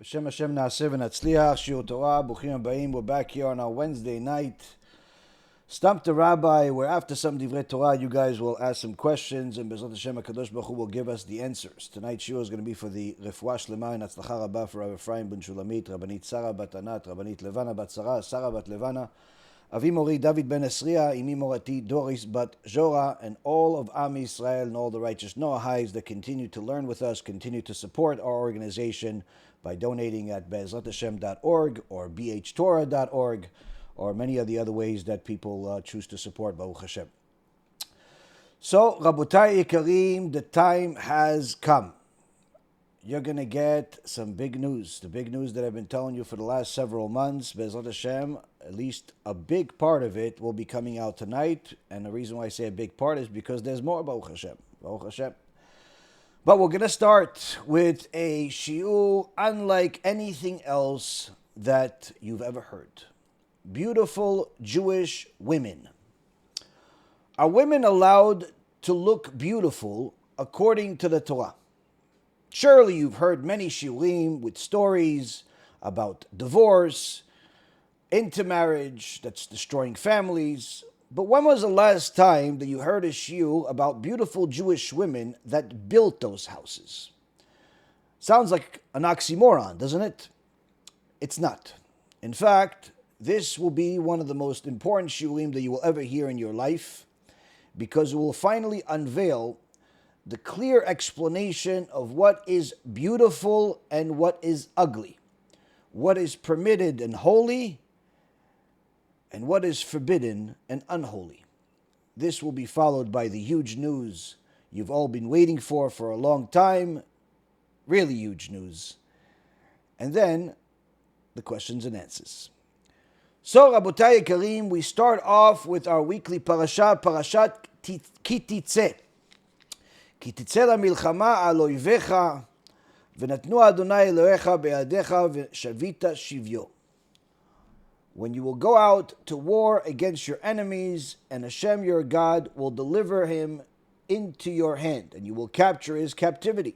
B'Shem Hashem Na'aseh v'Natzliach, shiur Torah, Bruchim Habayim. We're back here on our Wednesday night. Stump the Rabbi, where after some divrei Torah, you guys will ask some questions, and Be'ezrat Hashem HaKadosh Baruch Hu will give us the answers. Tonight's shiur is going to be for the Refuah Shlema and Hatzlacha Rabbah for Rabbi Ephraim ben Shulamit, Rabbanit Sarah bat Anat, Rabbanit Levana bat Sarah, Sarah bat Levana, Avi Mori David ben Esriya, Imi Morati Doris bat Jora, and all of Am Yisrael and all the righteous Noahis that continue to learn with us, continue to support our organization by donating at be'ezrathashem.org or bhtorah.org or many of the other ways that people choose to support Baruch Hashem. So, Rabotai Yikarim, the time has come. You're going to get some big news. The big news that I've been telling you for the last several months, Be'ezrat Hashem, at least a big part of it will be coming out tonight. And the reason why I say a big part is because there's more Baruch Hashem. Baruch Hashem. But we're going to start with a shiur unlike anything else that you've ever heard. Beautiful Jewish women. Are women allowed to look beautiful according to the Torah? Surely you've heard many shiurim with stories about divorce, intermarriage that's destroying families. But when was the last time that you heard a shiur about beautiful Jewish women that built those houses? Sounds like an oxymoron, doesn't it? It's not. In fact, this will be one of the most important shiurim that you will ever hear in your life, because it will finally unveil the clear explanation of what is beautiful and what is ugly, what is permitted and holy, and what is forbidden and unholy. This will be followed by the huge news you've all been waiting for a long time, really huge news, and then the questions and answers. So, Rabotai Karim, we start off with our weekly parasha, Parashat TIETZEI. כי תצא למלחמה על אויביך, ונתנו אדוני אלוהיך בידיך, ושבית שביו. When you will go out to war against your enemies, and Hashem your God will deliver him into your hand, and you will capture his captivity.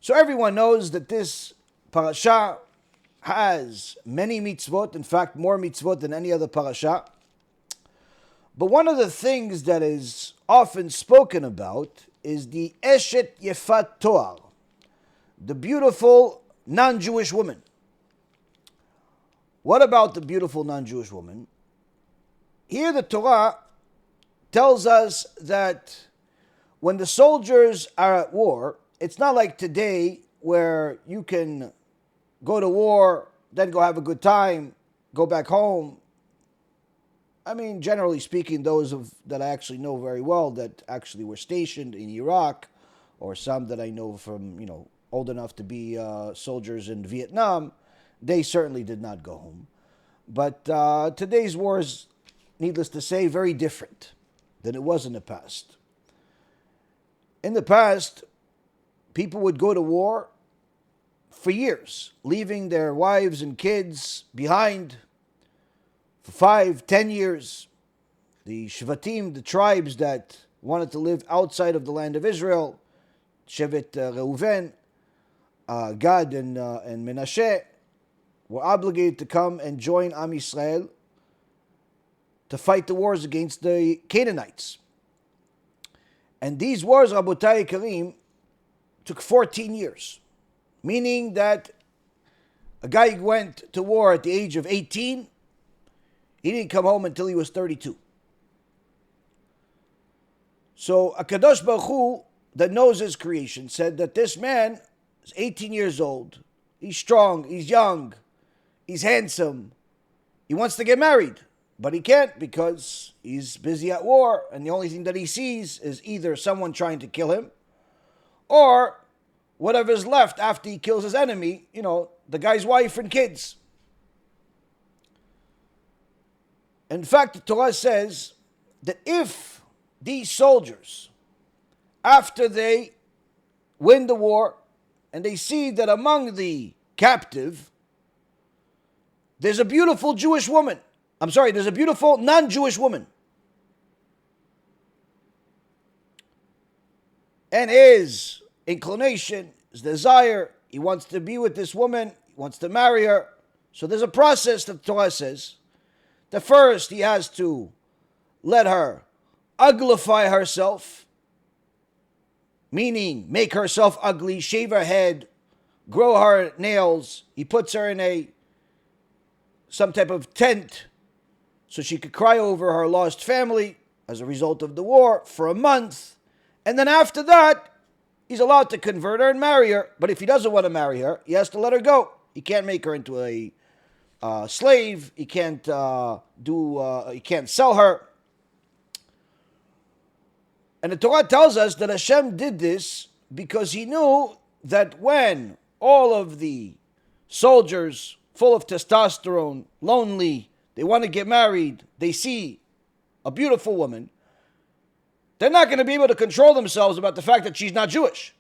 So everyone knows that this parasha has many mitzvot, in fact more mitzvot than any other parasha. But one of the things that is often spoken about is the Eshet Yefat Toar, the beautiful non-Jewish woman. What about the beautiful non-Jewish woman? Here the Torah tells us that when the soldiers are at war, it's not like today where you can go to war, then go have a good time, go back home. I mean, generally speaking, those that I actually know very well that actually were stationed in Iraq, or some that I know from, old enough to be soldiers in Vietnam, they certainly did not go home. But today's war is, needless to say, very different than it was in the past. In the past, people would go to war for years, leaving their wives and kids behind for 5-10 years. The Shvatim, the tribes that wanted to live outside of the land of Israel, Shevet Reuven, Gad and Menashe, were obligated to come and join Am Yisrael to fight the wars against the Canaanites. And these wars, Rabotai Karim, took 14 years, meaning that a guy went to war at the age of 18, he didn't come home until he was 32. So HaKadosh Baruch Hu, that knows his creation, said that this man is 18 years old, he's strong, he's young, he's handsome, he wants to get married, but he can't because he's busy at war, and the only thing that he sees is either someone trying to kill him, or whatever's left after he kills his enemy, the guy's wife and kids. In fact, the Torah says that if these soldiers, after they win the war, and they see that among the captive, there's a beautiful Jewish woman. There's a beautiful non-Jewish woman. And his inclination, his desire, He wants to be with this woman. He wants to marry her. So there's a process that the Torah says that first he has to let her uglify herself, meaning make herself ugly, shave her head, grow her nails. He puts her in some type of tent so she could cry over her lost family as a result of the war for a month. And then after that, he's allowed to convert her and marry her. But if he doesn't want to marry her, he has to let her go. He can't make her into a slave. He can't he can't sell her. And the Torah tells us that Hashem did this because he knew that when all of the soldiers, full of testosterone, lonely, they want to get married, they see a beautiful woman, they're not going to be able to control themselves about the fact that she's not Jewish.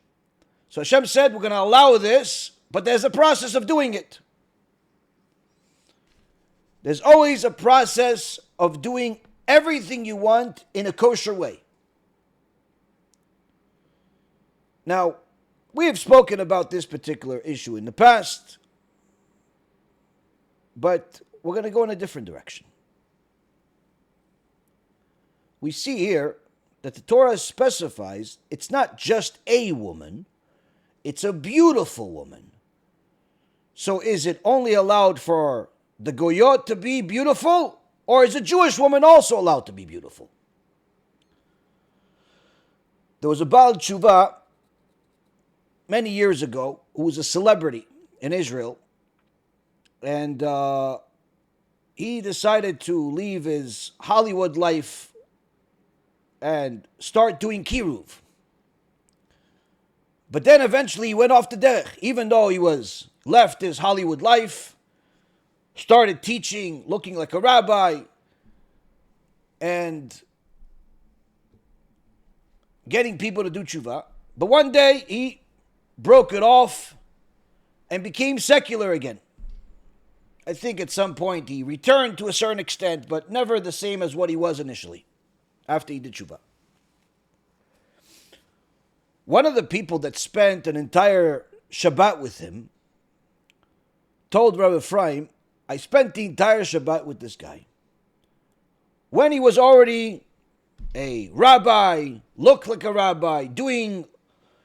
So Hashem said, we're going to allow this, but there's a process of doing it. There's always a process of doing everything you want in a kosher way. Now, we have spoken about this particular issue in the past, but we're going to go in a different direction. We see here that the Torah specifies it's not just a woman, it's a beautiful woman. So is it only allowed for the Goyot to be beautiful, or is a Jewish woman also allowed to be beautiful? There was a Baal Teshuvah many years ago who was a celebrity in Israel, and he decided to leave his Hollywood life and start doing Kiruv. But then eventually he went off the derech, even though he was left his Hollywood life, started teaching, looking like a rabbi, and getting people to do Teshuvah. But one day he broke it off and became secular again. I think at some point he returned to a certain extent, but never the same as what he was initially, after he did Teshuvah. One of the people that spent an entire Shabbat with him told Rabbi Ephraim, I spent the entire Shabbat with this guy. When he was already a rabbi, looked like a rabbi, doing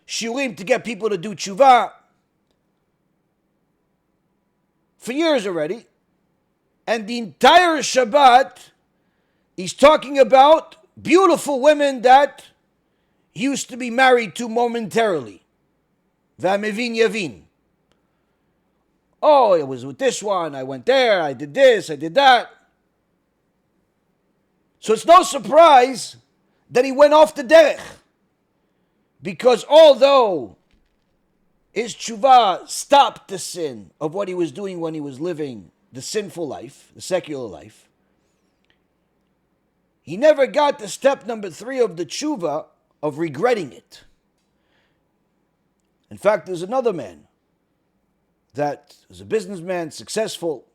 shiurim to get people to do Teshuvah for years already, and the entire Shabbat he's talking about beautiful women that he used to be married to momentarily. V'amevin yavin. Oh, it was with this one, I went there, I did this, I did that. So it's no surprise that he went off the derech. Because although his teshuvah stopped the sin of what he was doing when he was living the sinful life, the secular life, he never got to step number 3 of the teshuvah of regretting it. In fact, there's another man that was a businessman, successful,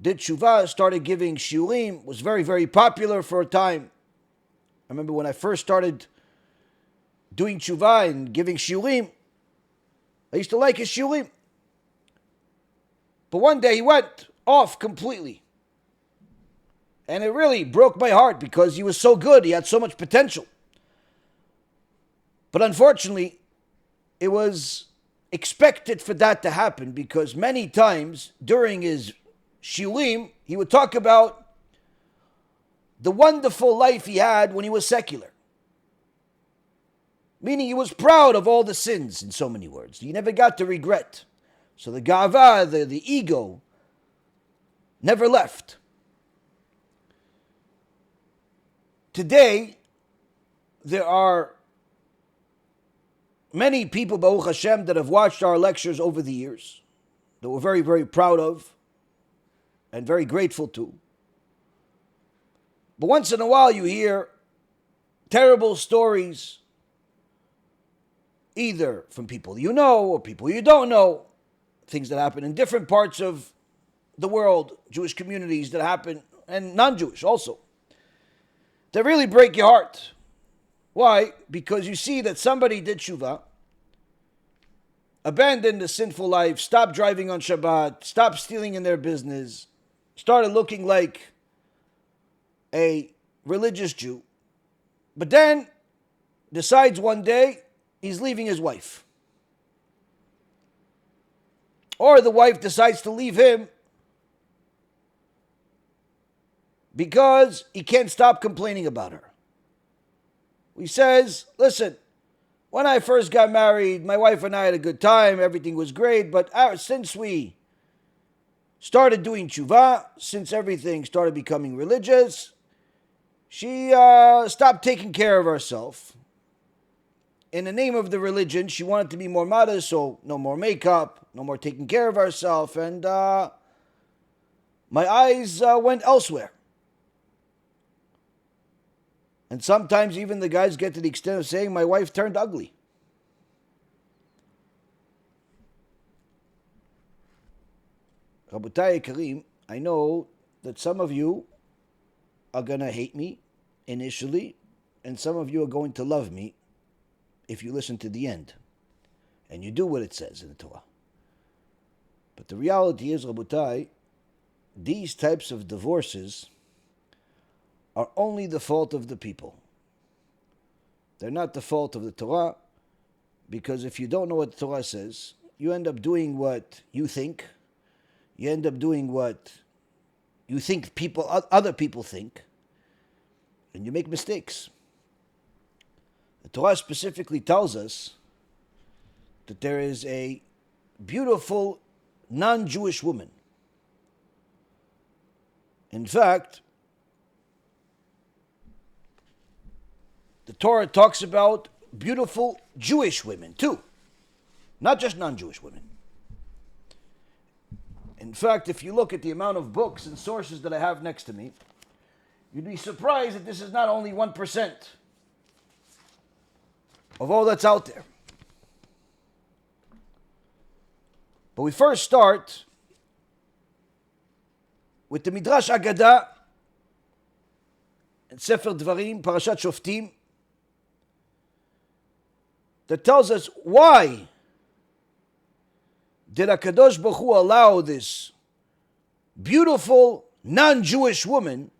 did teshuvah, started giving shiurim, was very, very popular for a time. I remember when I first started doing teshuvah and giving shiurim, I used to like his shiurim. But one day he went off completely. And it really broke my heart because he was so good, he had so much potential. But unfortunately, it was expected for that to happen because many times during his shiurim, he would talk about the wonderful life he had when he was secular. Meaning he was proud of all the sins, in so many words. He never got to regret. So the gava, the ego, never left. Today, there are many people, Baruch Hashem, that have watched our lectures over the years, that we're very, very proud of and very grateful to. But once in a while you hear terrible stories, either from people you know or people you don't know, things that happen in different parts of the world, Jewish communities that happen, and non-Jewish also, that really break your heart. Why? Because you see that somebody did teshuvah, abandoned the sinful life, stopped driving on Shabbat, stopped stealing in their business, started looking like a religious Jew, but then decides one day he's leaving his wife. Or the wife decides to leave him because he can't stop complaining about her. He says, listen, when I first got married, my wife and I had a good time, everything was great, but since we started doing Teshuvah, since everything started becoming religious, she stopped taking care of herself. In the name of the religion, she wanted to be more modest, so no more makeup, no more taking care of herself, and my eyes went elsewhere. And sometimes even the guys get to the extent of saying, my wife turned ugly. Rabotai Karim, I know that some of you are going to hate me initially, and some of you are going to love me if you listen to the end, and you do what it says in the Torah. But the reality is, Rabotai, these types of divorces are only the fault of the people. They're not the fault of the Torah, because if you don't know what the Torah says, you end up doing what you think. You end up doing what you think other people think, and you make mistakes. The Torah specifically tells us that there is a beautiful non-Jewish woman. In fact, the Torah talks about beautiful Jewish women too, not just non-Jewish women. In fact, if you look at the amount of books and sources that I have next to me, you'd be surprised that this is not only 1% of all that's out there. But we first start with the Midrash Agadah and Sefer Dvarim, Parashat Shoftim, that tells us why did HaKadosh Baruch Hu allow this beautiful non-Jewish woman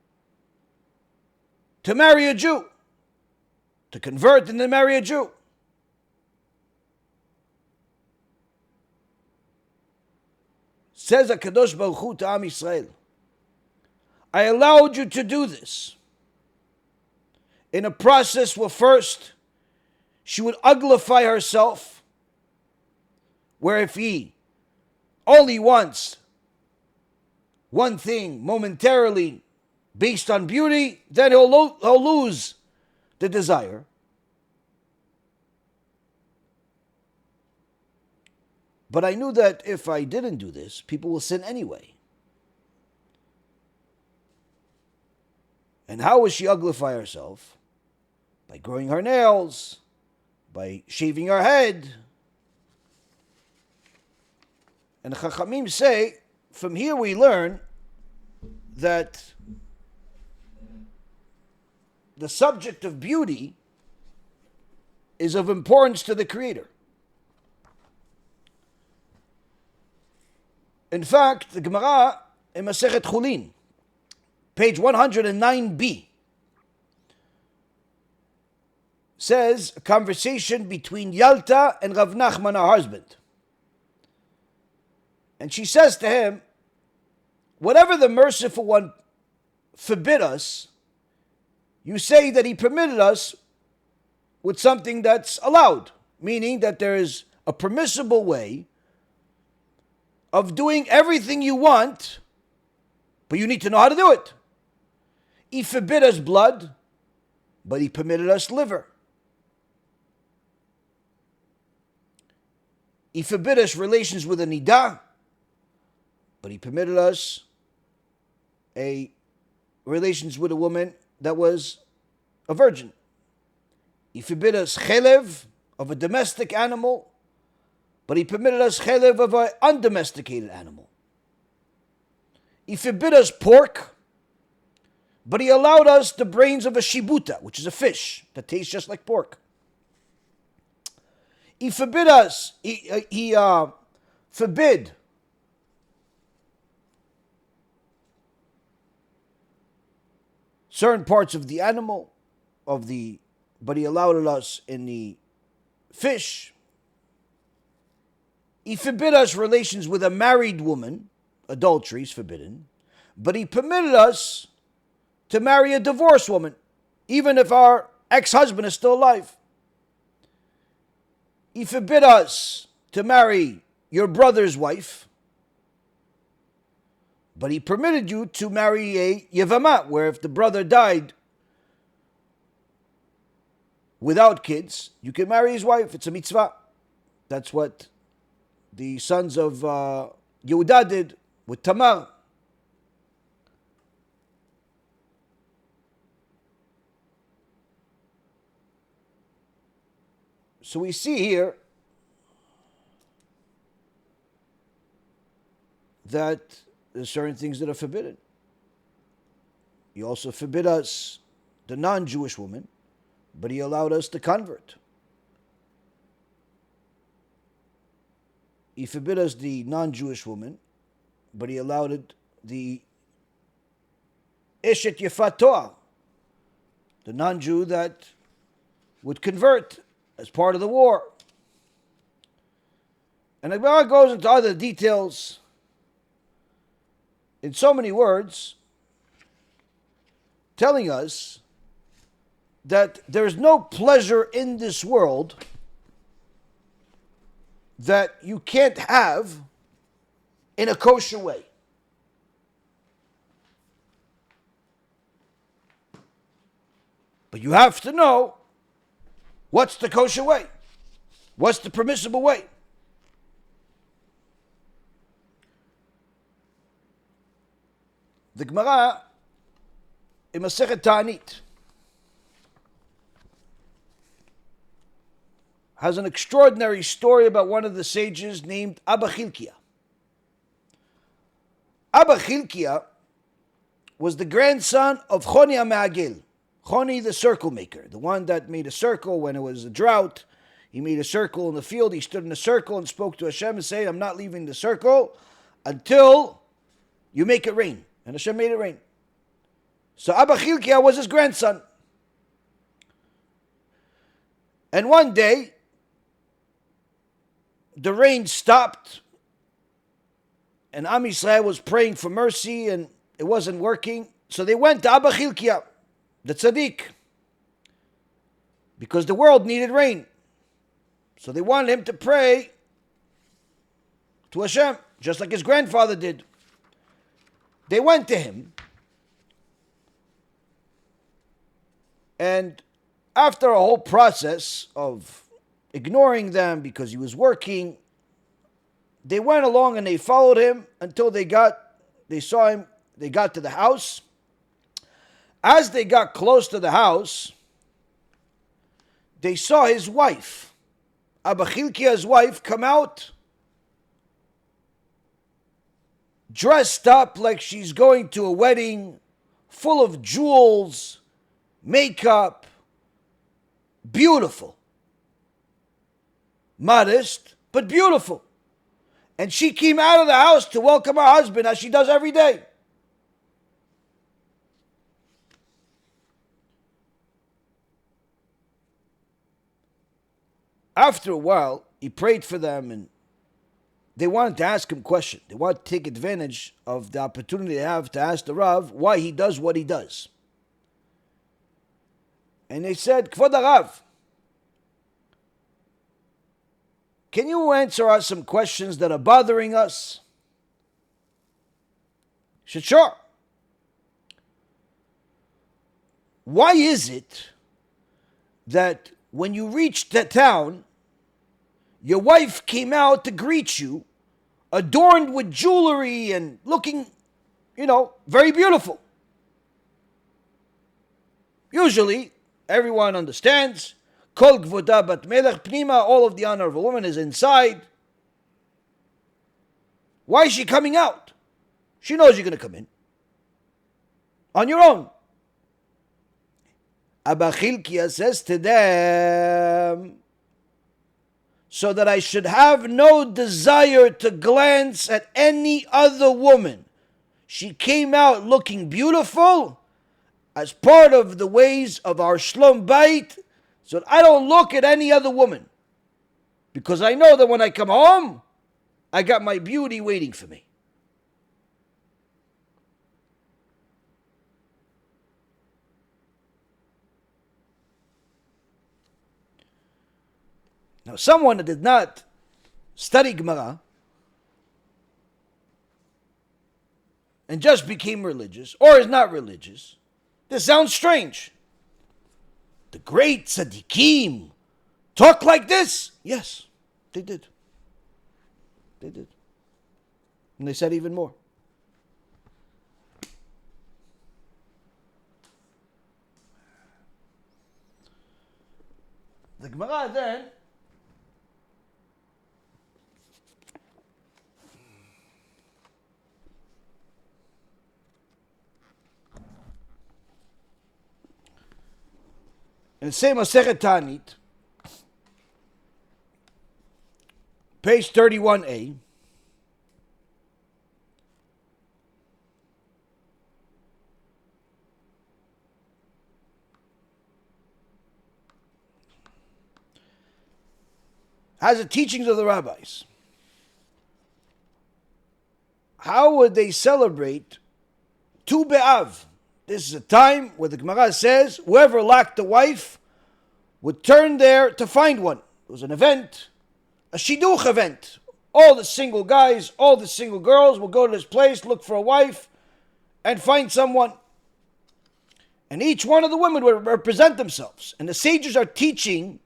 to marry a Jew, to convert and then marry a Jew. Says HaKadosh Baruch Hu to Am Yisrael, I allowed you to do this in a process where first she would uglify herself, where if he only wants one thing momentarily based on beauty, then he'll lose the desire. But I knew that if I didn't do this, people will sin anyway. And how will she uglify herself? By growing her nails, by shaving her head. And the Chachamim say, from here we learn that the subject of beauty is of importance to the Creator. In fact, the Gemara in Masechet Chullin, page 109b, says a conversation between Yalta and Rav Nachman, her husband. And she says to him, whatever the Merciful One forbid us, you say that he permitted us with something that's allowed, meaning that there is a permissible way of doing everything you want, but you need to know how to do it. He forbid us blood, but he permitted us liver. He forbid us relations with a nidah, but he permitted us relations with a woman that was a virgin. He forbid us chelev of a domestic animal, but he permitted us chelev of an undomesticated animal. He forbid us pork, but he allowed us the brains of a shibuta, which is a fish that tastes just like pork. He forbid us. He forbid certain parts of the animal, but he allowed it us in the fish. He forbid us relations with a married woman. Adultery is forbidden. But he permitted us to marry a divorced woman, even if our ex-husband is still alive. He forbid us to marry your brother's wife, but he permitted you to marry a yevama, where if the brother died without kids, you can marry his wife. It's a mitzvah. That's what the sons of Yehuda did with Tamar. So we see here that there's certain things that are forbidden. He also forbid us the non-Jewish woman, but he allowed us to convert. He forbid us the non-Jewish woman, but he allowed it the Eshet Yefat Toar, the non-Jew that would convert as part of the war. And the Gemara goes into other details in so many words, telling us that there's no pleasure in this world that you can't have in a kosher way. But you have to know what's the kosher way, what's the permissible way. The Gemara in Masechet Taanis has an extraordinary story about one of the sages named Abba Chilkiyah. Abba Chilkiyah was the grandson of Choni HaMe'agel, Choni the circle maker, the one that made a circle when it was a drought. He made a circle in the field. He stood in a circle and spoke to HaShem and said, I'm not leaving the circle until you make it rain. And HaShem made it rain. So Abba Chilkiyah was his grandson. And one day, the rain stopped, and Am Yisrael was praying for mercy, and it wasn't working. So they went to Abba Chilkiyah, the tzaddik, because the world needed rain. So they wanted him to pray to HaShem, just like his grandfather did. They went to him, and after a whole process of ignoring them because he was working, they went along and they followed him until they saw him, they got to the house. As they got close to the house, they saw his wife, Abba Chilkiyah's wife, come out dressed up like she's going to a wedding, full of jewels, makeup, beautiful. Modest, but beautiful. And she came out of the house to welcome her husband, as she does every day. After a while, he prayed for them, and they wanted to ask him questions. They wanted to take advantage of the opportunity they have to ask the Rav why he does what he does. And they said, Kvod Rav, can you answer us some questions that are bothering us? He said, sure. Why is it that when you reached the town, your wife came out to greet you, adorned with jewelry and looking, very beautiful? Usually, everyone understands, Kol Gvoda Bat Melech Pnima, all of the honor of a woman is inside. Why is she coming out? She knows you're going to come in. On your own. Abba Chilkiyah says to them, so that I should have no desire to glance at any other woman. She came out looking beautiful as part of the ways of our Shalom Bayit, so that I don't look at any other woman. Because I know that when I come home, I got my beauty waiting for me. Now, someone that did not study Gemara and just became religious, or is not religious, this sounds strange. The great tzaddikim talk like this? Yes, they did. They did. And they said even more. The Gemara then in the same Masechet Taanis, page 31a, has the teachings of the rabbis. How would they celebrate Tu B'Av? This is a time where the Gemara says whoever lacked a wife would turn there to find one. It was an event, a shidduch event. All the single guys, all the single girls will go to this place, look for a wife, and find someone. And each one of the women would represent themselves. And the sages are teaching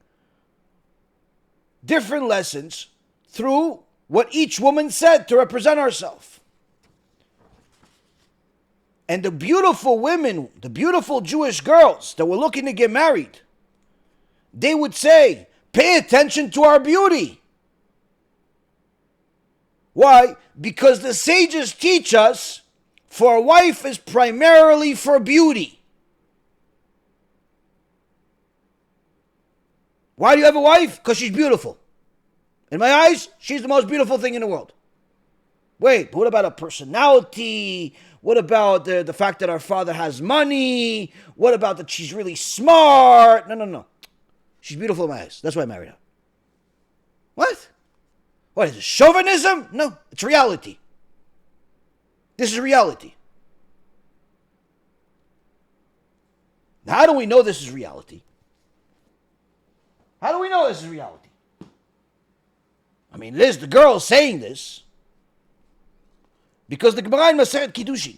different lessons through what each woman said to represent herself. And the beautiful women, the beautiful Jewish girls that were looking to get married, they would say, pay attention to our beauty. Why? Because the sages teach us, for a wife is primarily for beauty. Why do you have a wife? Because she's beautiful. In my eyes, she's the most beautiful thing in the world. Wait, but what about her personality? What about the fact that our father has money? What about that she's really smart? No. She's beautiful in my eyes. That's why I married her. What? What is it, chauvinism? No, it's reality. This is reality. Now, how do we know this is reality? How do we know this is reality? I mean, Liz, the girl is saying this because the Gemara in Masechet Kiddushin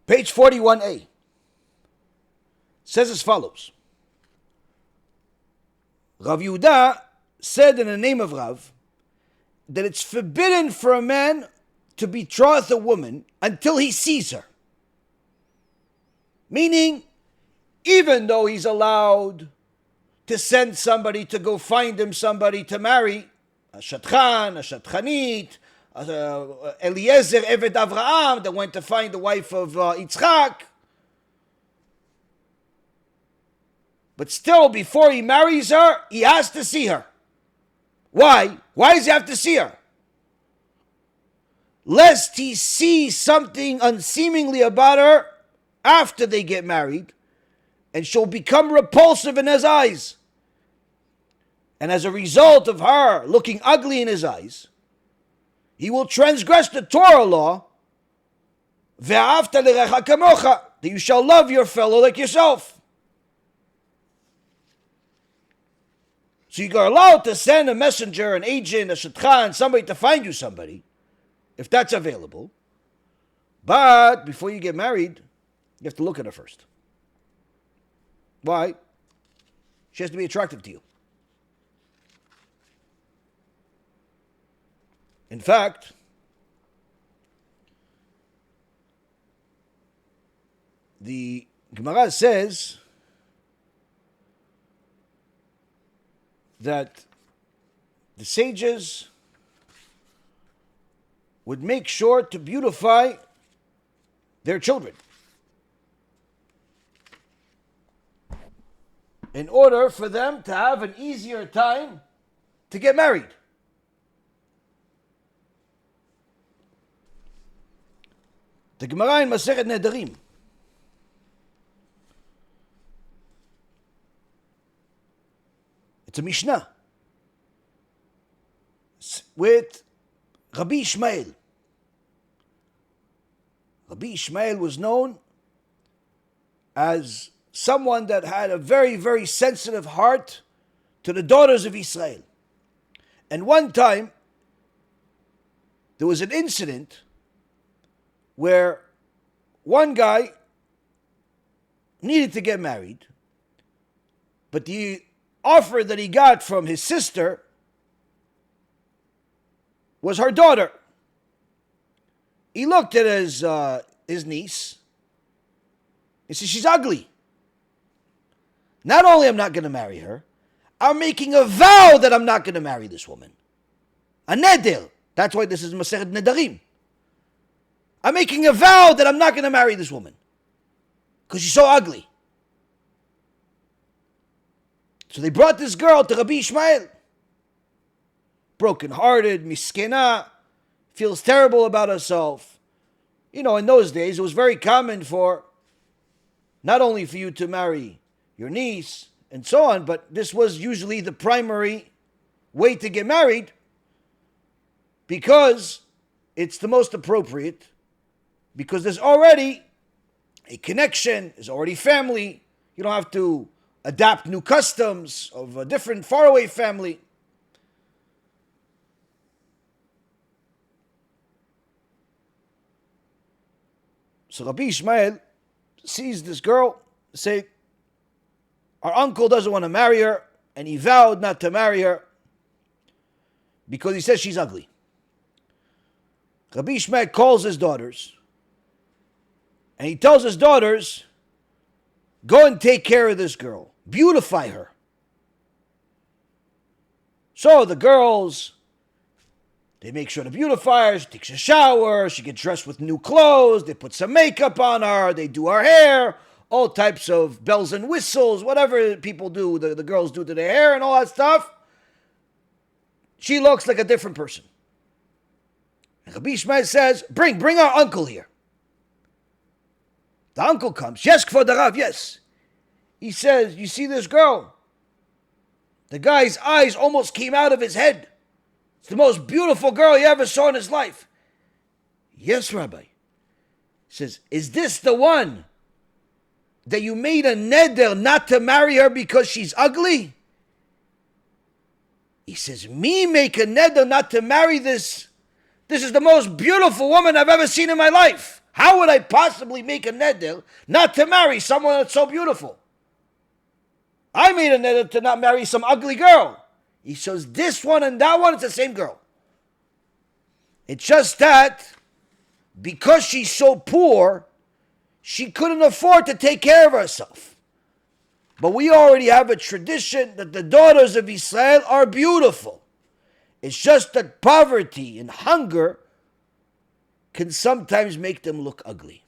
page 41a says as follows. Rav Yehuda said in the name of Rav that it's forbidden for a man to betroth a woman until he sees her. Meaning, even though he's allowed to send somebody to go find him somebody to marry, a shatchan, a shatchanit, Eliezer Eved Avraham that went to find the wife of Yitzchak. But still, before he marries her, he has to see her. Why? Why does he have to see her? Lest he see something unseemingly about her after they get married, and she'll become repulsive in his eyes. And as a result of her looking ugly in his eyes, he will transgress the Torah law, ve'ahavta l'recha kamocha, that you shall love your fellow like yourself. So you are allowed to send a messenger, an agent, a shatchan, somebody to find you somebody, if that's available. But before you get married, you have to look at her first. Why? She has to be attractive to you. In fact, the Gemara says that the sages would make sure to beautify their children. in order for them to have an easier time to get married. The Gemara in Masechet Nedarim. It's a Mishnah with Rabbi Yishmael. Rabbi Yishmael was known as someone that had a very, very sensitive heart to the daughters of Israel. And one time, there was an incident where one guy needed to get married, but the offer that he got from his sister was her daughter. He looked at his niece. He said, she's ugly. Not only am I not going to marry her, I'm making a vow that I'm not going to marry this woman. A neder. That's why this is Masechet Nedarim. I'm making a vow that I'm not going to marry this woman because she's so ugly. So they brought this girl to Rabbi Yishmael. Broken-hearted, miskena, feels terrible about herself. You know, in those days, it was very common for not only for you to marry your niece and so on, but this was usually the primary way to get married because it's the most appropriate, because there's already a connection, there's already family. You don't have to adapt new customs of a different faraway family. So Rabbi Yishmael sees this girl, say, our uncle doesn't want to marry her, and he vowed not to marry her because he says she's ugly. Rabbi Yishmael calls his daughters, and he tells his daughters, go and take care of this girl. Beautify her. So the girls, they make sure to beautify her. She takes a shower. She gets dressed with new clothes. They put some makeup on her. They do her hair. All types of bells and whistles, whatever people do, the girls do to their hair and all that stuff. She looks like a different person. And Rabbi Yishmael says, bring our uncle here. The uncle comes. Yes, Kvod Harav, yes. He says, you see this girl? The guy's eyes almost came out of his head. It's the most beautiful girl he ever saw in his life. Yes, Rabbi. He says, is this the one that you made a neder not to marry her because she's ugly? He says, me make a neder not to marry this? This is the most beautiful woman I've ever seen in my life. How would I possibly make a neder not to marry someone that's so beautiful? I made a neder to not marry some ugly girl. He says, this one and that one, it's the same girl. It's just that because she's so poor, she couldn't afford to take care of herself. But we already have a tradition that the daughters of Israel are beautiful. It's just that poverty and hunger can sometimes make them look ugly.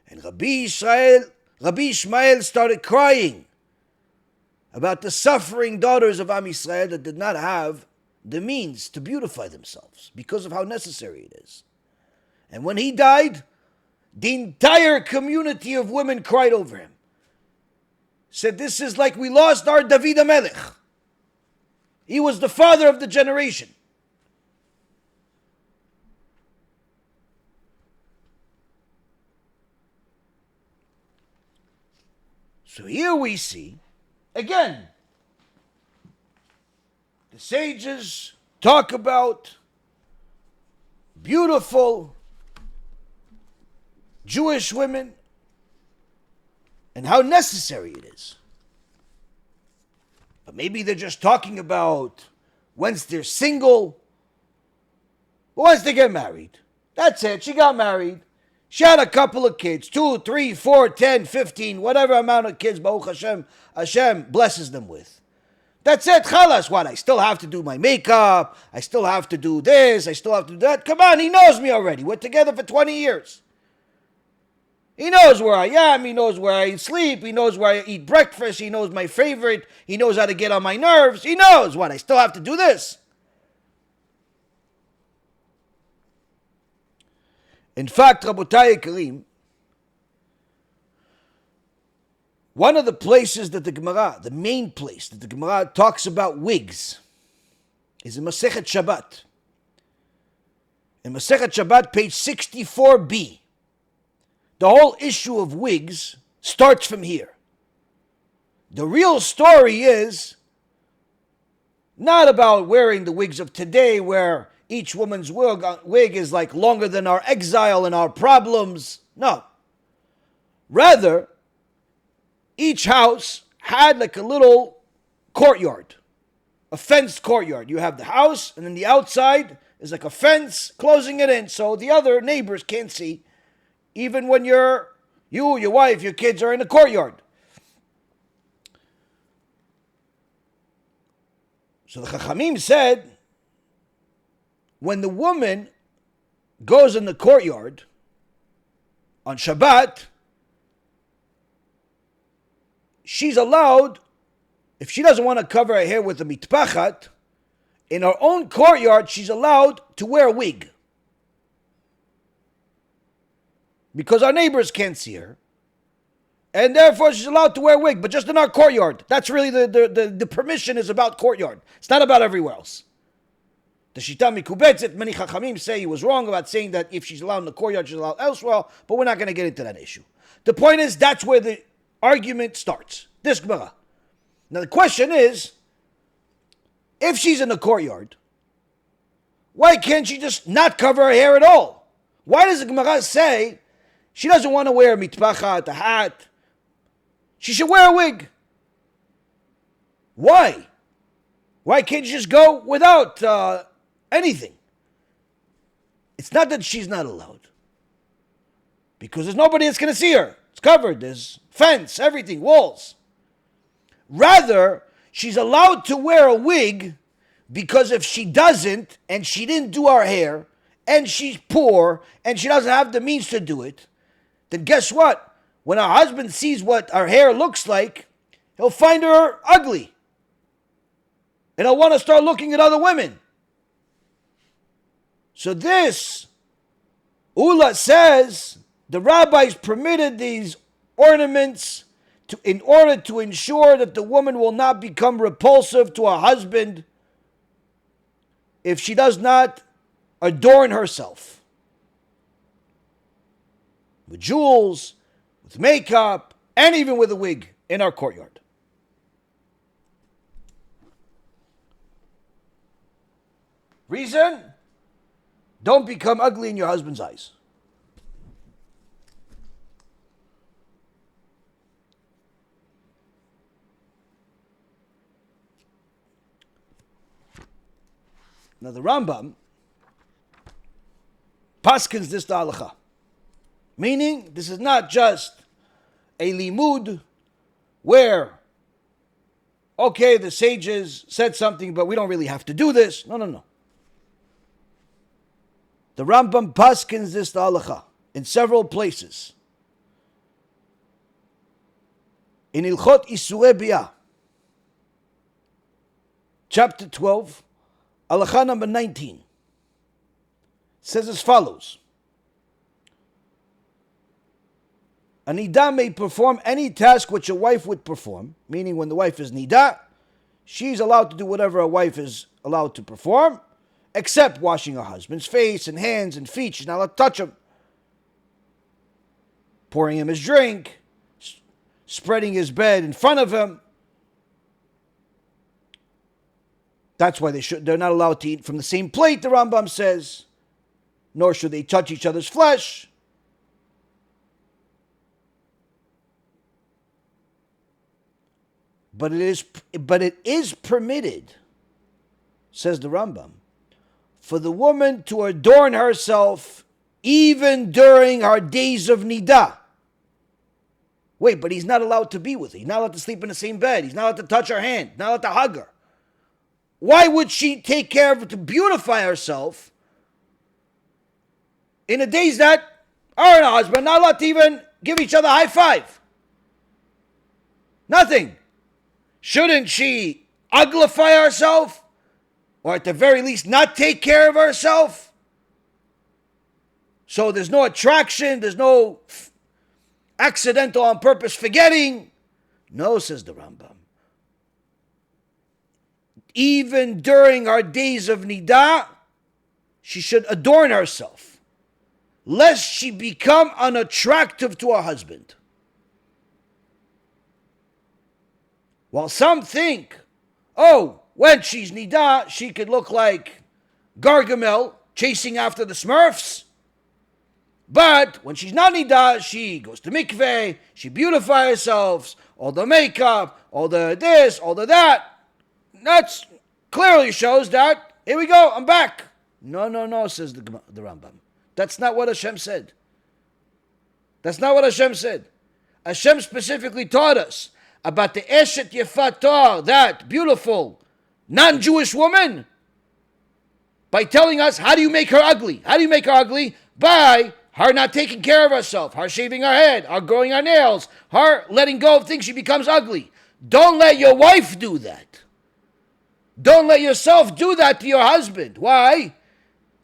And Rabbi Yishmael started crying about the suffering daughters of Am Yisrael that did not have the means to beautify themselves because of how necessary it is. And when he died, the entire community of women cried over him. Said, this is like we lost our David HaMelech. He was the father of the generation. So here we see, again, the sages talk about beautiful Jewish women and how necessary it is. But maybe they're just talking about once they're single, once they get married. That's it. She got married. She had a couple of kids, 2, 3, 4, 10, 15, whatever amount of kids Baruch Hashem blesses them with. That's it. Chalas. What? I still have to do my makeup. I still have to do this. I still have to do that. Come on, he knows me already. We're together for 20 years. He knows where I am. He knows where I sleep. He knows where I eat breakfast. He knows my favorite. He knows how to get on my nerves. He knows what. I still have to do this. In fact, Rabotai Karim, one of the places that the Gemara, the main place that the Gemara talks about wigs, is in Masechet Shabbat. In Masechet Shabbat, page 64b. The whole issue of wigs starts from here. The real story is not about wearing the wigs of today, where each woman's wig is like longer than our exile and our problems. No. Rather, each house had like a little courtyard, a fenced courtyard. You have the house, and then the outside is like a fence closing it in, so the other neighbors can't see, even when you, your wife, your kids are in the courtyard. So the Chachamim said, when the woman goes in the courtyard on Shabbat, she's allowed, if she doesn't want to cover her hair with a mitpachat, in her own courtyard, she's allowed to wear a wig. Because our neighbors can't see her. And therefore, she's allowed to wear a wig, but just in our courtyard. That's really the permission is about courtyard. It's not about everywhere else. The Shita Mikubetzet, many Chachamim say he was wrong about saying that if she's allowed in the courtyard, she's allowed elsewhere, but we're not going to get into that issue. The point is, that's where the argument starts. This Gemara. Now the question is, if she's in the courtyard, why can't she just not cover her hair at all? Why does the Gemara say she doesn't want to wear a mitpachat, a hat? She should wear a wig. Why? Why can't you just go without anything? It's not that she's not allowed, because there's nobody that's going to see her. It's covered. There's fence, everything, walls. Rather, she's allowed to wear a wig because if she doesn't, and she didn't do her hair, and she's poor, and she doesn't have the means to do it, then guess what? When her husband sees what her hair looks like, he'll find her ugly. And he'll want to start looking at other women. So this, Ula says, the rabbis permitted these ornaments in order to ensure that the woman will not become repulsive to her husband if she does not adorn herself with jewels, with makeup, and even with a wig in our courtyard. Reason? Don't become ugly in your husband's eyes. Now the Rambam paskins this to halacha. Meaning, this is not just a limud where, okay, the sages said something, but we don't really have to do this. No. The Rambam paskins this to halacha in several places. In Ilchot Isurei Biyah, chapter 12, halacha number 19, says as follows. A nida may perform any task which a wife would perform, meaning when the wife is nida, she's allowed to do whatever a wife is allowed to perform, except washing her husband's face and hands and feet. She's not allowed to touch him. Pouring him his drink, spreading his bed in front of him. That's why they're not allowed to eat from the same plate, the Rambam says, nor should they touch each other's flesh. But it is permitted, says the Rambam, for the woman to adorn herself even during her days of nidah. Wait, but he's not allowed to be with her. He's not allowed to sleep in the same bed. He's not allowed to touch her hand. Not allowed to hug her. Why would she take care of it to beautify herself in the days that her and her husband are not allowed to even give each other a high five? Nothing. Shouldn't she uglify herself? Or at the very least not take care of herself? So there's no attraction, there's no accidental on purpose forgetting. No, says the Rambam. Even during our days of Nidah, she should adorn herself, lest she become unattractive to her husband. While some think, oh, when she's Nidah, she could look like Gargamel chasing after the Smurfs. But when she's not Nidah, she goes to mikveh, she beautifies herself, all the makeup, all the this, all the that. That's clearly shows that, here we go, I'm back. No, says the Rambam. That's not what HaShem said. That's not what HaShem said. HaShem specifically taught us about the Eshet Yefat Tor, that beautiful non-Jewish woman, by telling us, how do you make her ugly? How do you make her ugly? By her not taking care of herself, her shaving her head, her growing her nails, her letting go of things, she becomes ugly. Don't let your wife do that. Don't let yourself do that to your husband. Why?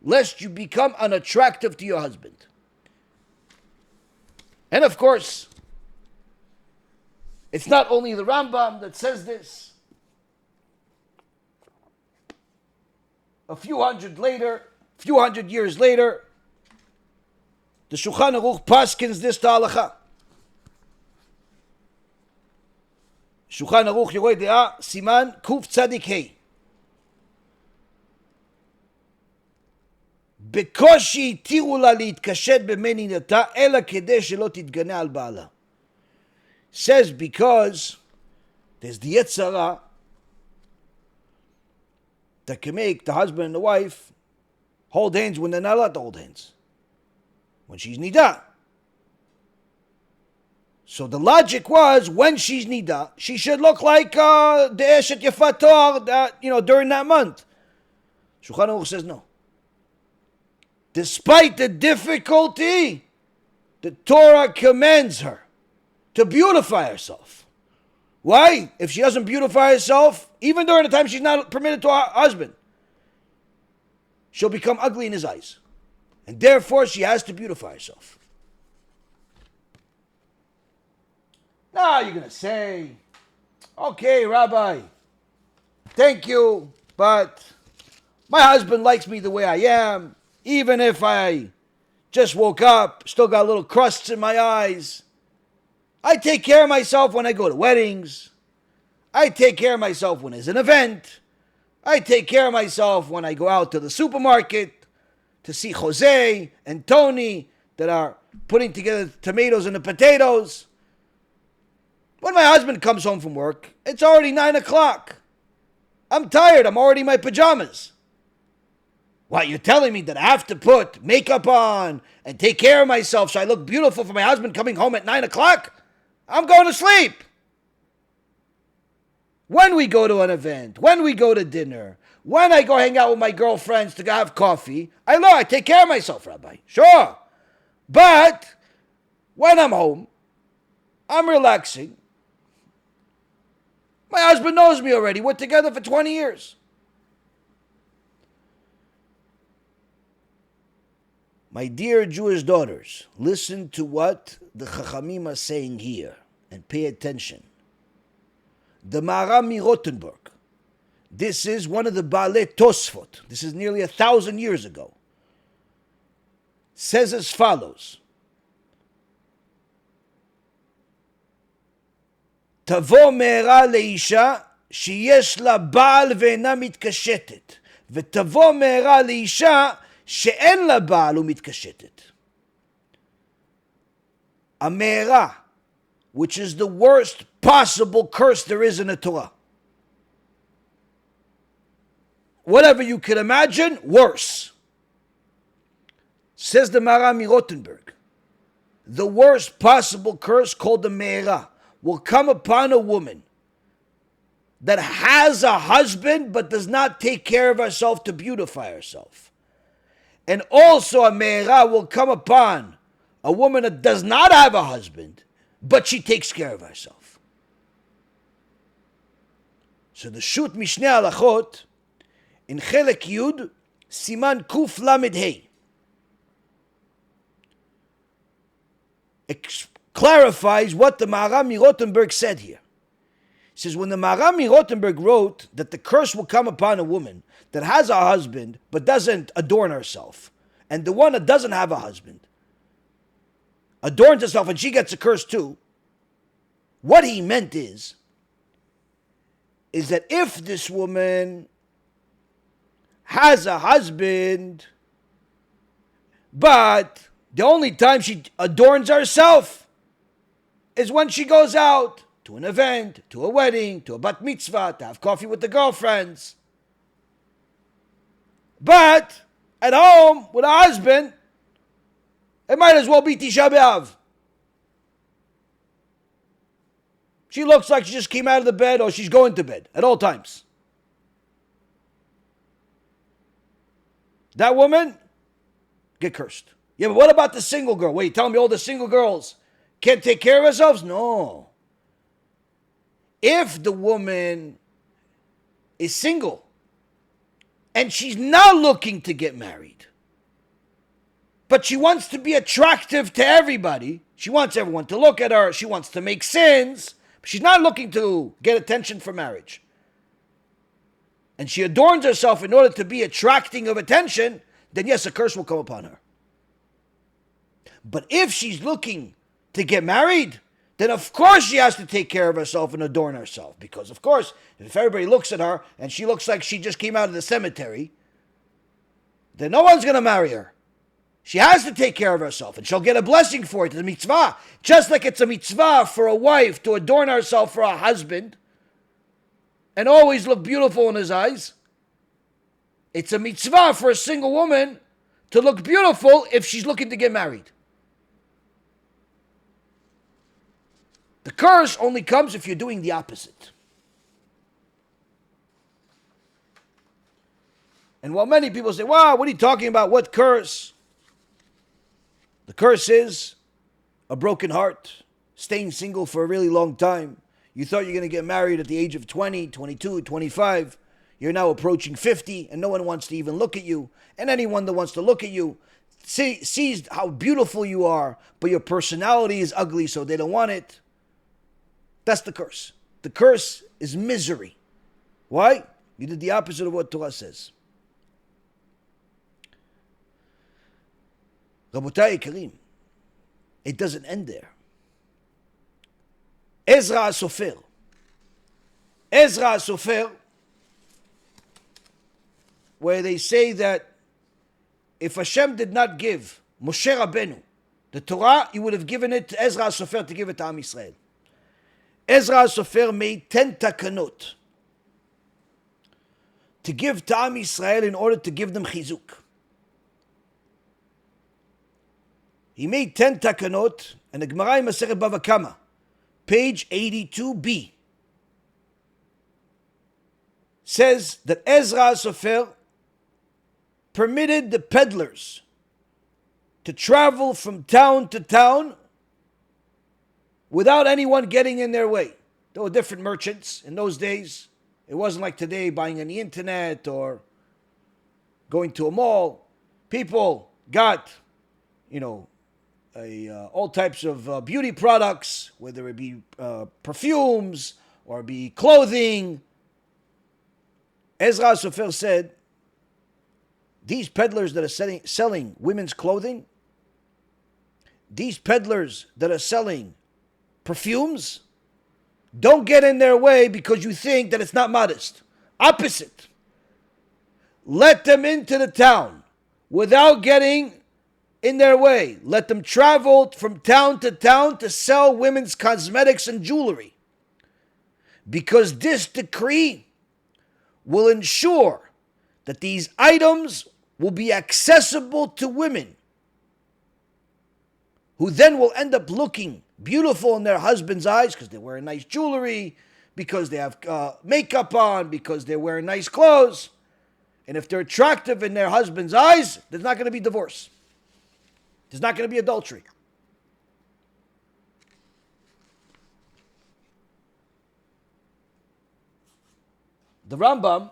Lest you become unattractive to your husband. And of course, it's not only the Rambam that says this. A few hundred years later, the Shulchan Aruch paskins this to halacha. Shulchan Aruch Yoreh De'ah, Siman Kuf Tzadik Hei. בקושי התירו לה להתקשט במי נינתה, אלא כדי שלא תתגנה על בעלה. Says because there's the Yetzirah that can make the husband and the wife hold hands when they're not allowed to hold hands, when she's Nidah. So the logic was, when she's Nidah, she should look like the Eshet Yefat Tor that, during that month. Shulchan Aruch says no. Despite the difficulty, the Torah commends her to beautify herself. Why? If she doesn't beautify herself, even during the time she's not permitted to her husband, she'll become ugly in his eyes. And therefore, she has to beautify herself. Now you're going to say, okay, Rabbi, thank you, but my husband likes me the way I am. Even if I just woke up, still got little crusts in my eyes. I take care of myself when I go to weddings. I take care of myself when there's an event. I take care of myself when I go out to the supermarket to see Jose and Tony that are putting together the tomatoes and the potatoes. When my husband comes home from work, it's already 9 o'clock. I'm tired. I'm already in my pajamas. What, you're telling me that I have to put makeup on and take care of myself so I look beautiful for my husband coming home at 9 o'clock? I'm going to sleep. When we go to an event, when we go to dinner, when I go hang out with my girlfriends to go have coffee, I take care of myself, Rabbi. Sure. But when I'm home, I'm relaxing. My husband knows me already. We're together for 20 years. My dear Jewish daughters, listen to what the Chachamim are saying here and pay attention. The Maharam Rothenburg, this is one of the Baalei Tosfot, this is nearly 1,000 years ago, says as follows. תבוא מהרה לאישה שיש לה בעל ואינה מתקשטת, ותבוא מהרה לאישה שאין לה בעל ומתקשטת. המהרה, which is the worst possible curse there is in the Torah. Whatever you could imagine, worse. Says the Maharam Rothenburg, the worst possible curse called the Me'era will come upon a woman that has a husband but does not take care of herself to beautify herself. And also a Me'era will come upon a woman that does not have a husband, but she takes care of herself. So the Shut Mishneh Halachot in Chelek Yud, Siman Kuf Lamed Hey, clarifies what the Maharam Rothenberg said here. He says, when the Maharam Rothenberg wrote that the curse will come upon a woman that has a husband but doesn't adorn herself, and the one that doesn't have a husband adorns herself and she gets a curse too, what he meant is that if this woman has a husband, but the only time she adorns herself is when she goes out to an event, to a wedding, to a bat mitzvah, to have coffee with the girlfriends. But at home with a husband, it might as well be Tisha B'Av. She looks like she just came out of the bed or she's going to bed at all times. That woman, get cursed. Yeah, but what about the single girl? Wait, tell me all the single girls can't take care of themselves? No. If the woman is single and she's not looking to get married, but she wants to be attractive to everybody, she wants everyone to look at her, she wants to make sins, but she's not looking to get attention for marriage, and she adorns herself in order to be attracting of attention, then yes, a curse will come upon her. But if she's looking to get married, then of course she has to take care of herself and adorn herself. Because of course, if everybody looks at her and she looks like she just came out of the cemetery, then no one's going to marry her. She has to take care of herself and she'll get a blessing for it. It's a mitzvah. Just like it's a mitzvah for a wife to adorn herself for a husband and always look beautiful in his eyes, it's a mitzvah for a single woman to look beautiful if she's looking to get married. The curse only comes if you're doing the opposite. And while many people say, wow, what are you talking about? What curse? The curse is a broken heart, staying single for a really long time. You thought you're going to get married at the age of 20, 22, 25. You're now approaching 50 and no one wants to even look at you. And anyone that wants to look at you sees how beautiful you are, but your personality is ugly, so they don't want it. That's the curse. The curse is misery. Why? You did the opposite of what Torah says. Rabotai Karim, it doesn't end there. Ezra HaSofer, where they say that if Hashem did not give Moshe Rabbeinu the Torah, he would have given it to Ezra HaSofer to give it to Am Yisrael. Ezra HaSofer made 10 takanot to give to Am Yisrael in order to give them chizuk. He made 10 takanot, and the Gemara in Masechet Bava Kama, page 82b, says that Ezra HaSofer permitted the peddlers to travel from town to town without anyone getting in their way. There were different merchants in those days. It wasn't like today, buying on the internet or going to a mall. People got, all types of beauty products, whether it be perfumes or be clothing. Ezra HaSofer said, these peddlers that are selling women's clothing, these peddlers that are selling perfumes, don't get in their way because you think that it's not modest. Opposite. Let them into the town without getting in their way. Let them travel from town to sell women's cosmetics and jewelry. Because this decree will ensure that these items will be accessible to women, who then will end up looking beautiful in their husband's eyes because they're wearing nice jewelry, because they have makeup on, because they're wearing nice clothes. And if they're attractive in their husband's eyes, there's not going to be divorce. There's not going to be adultery. The Rambam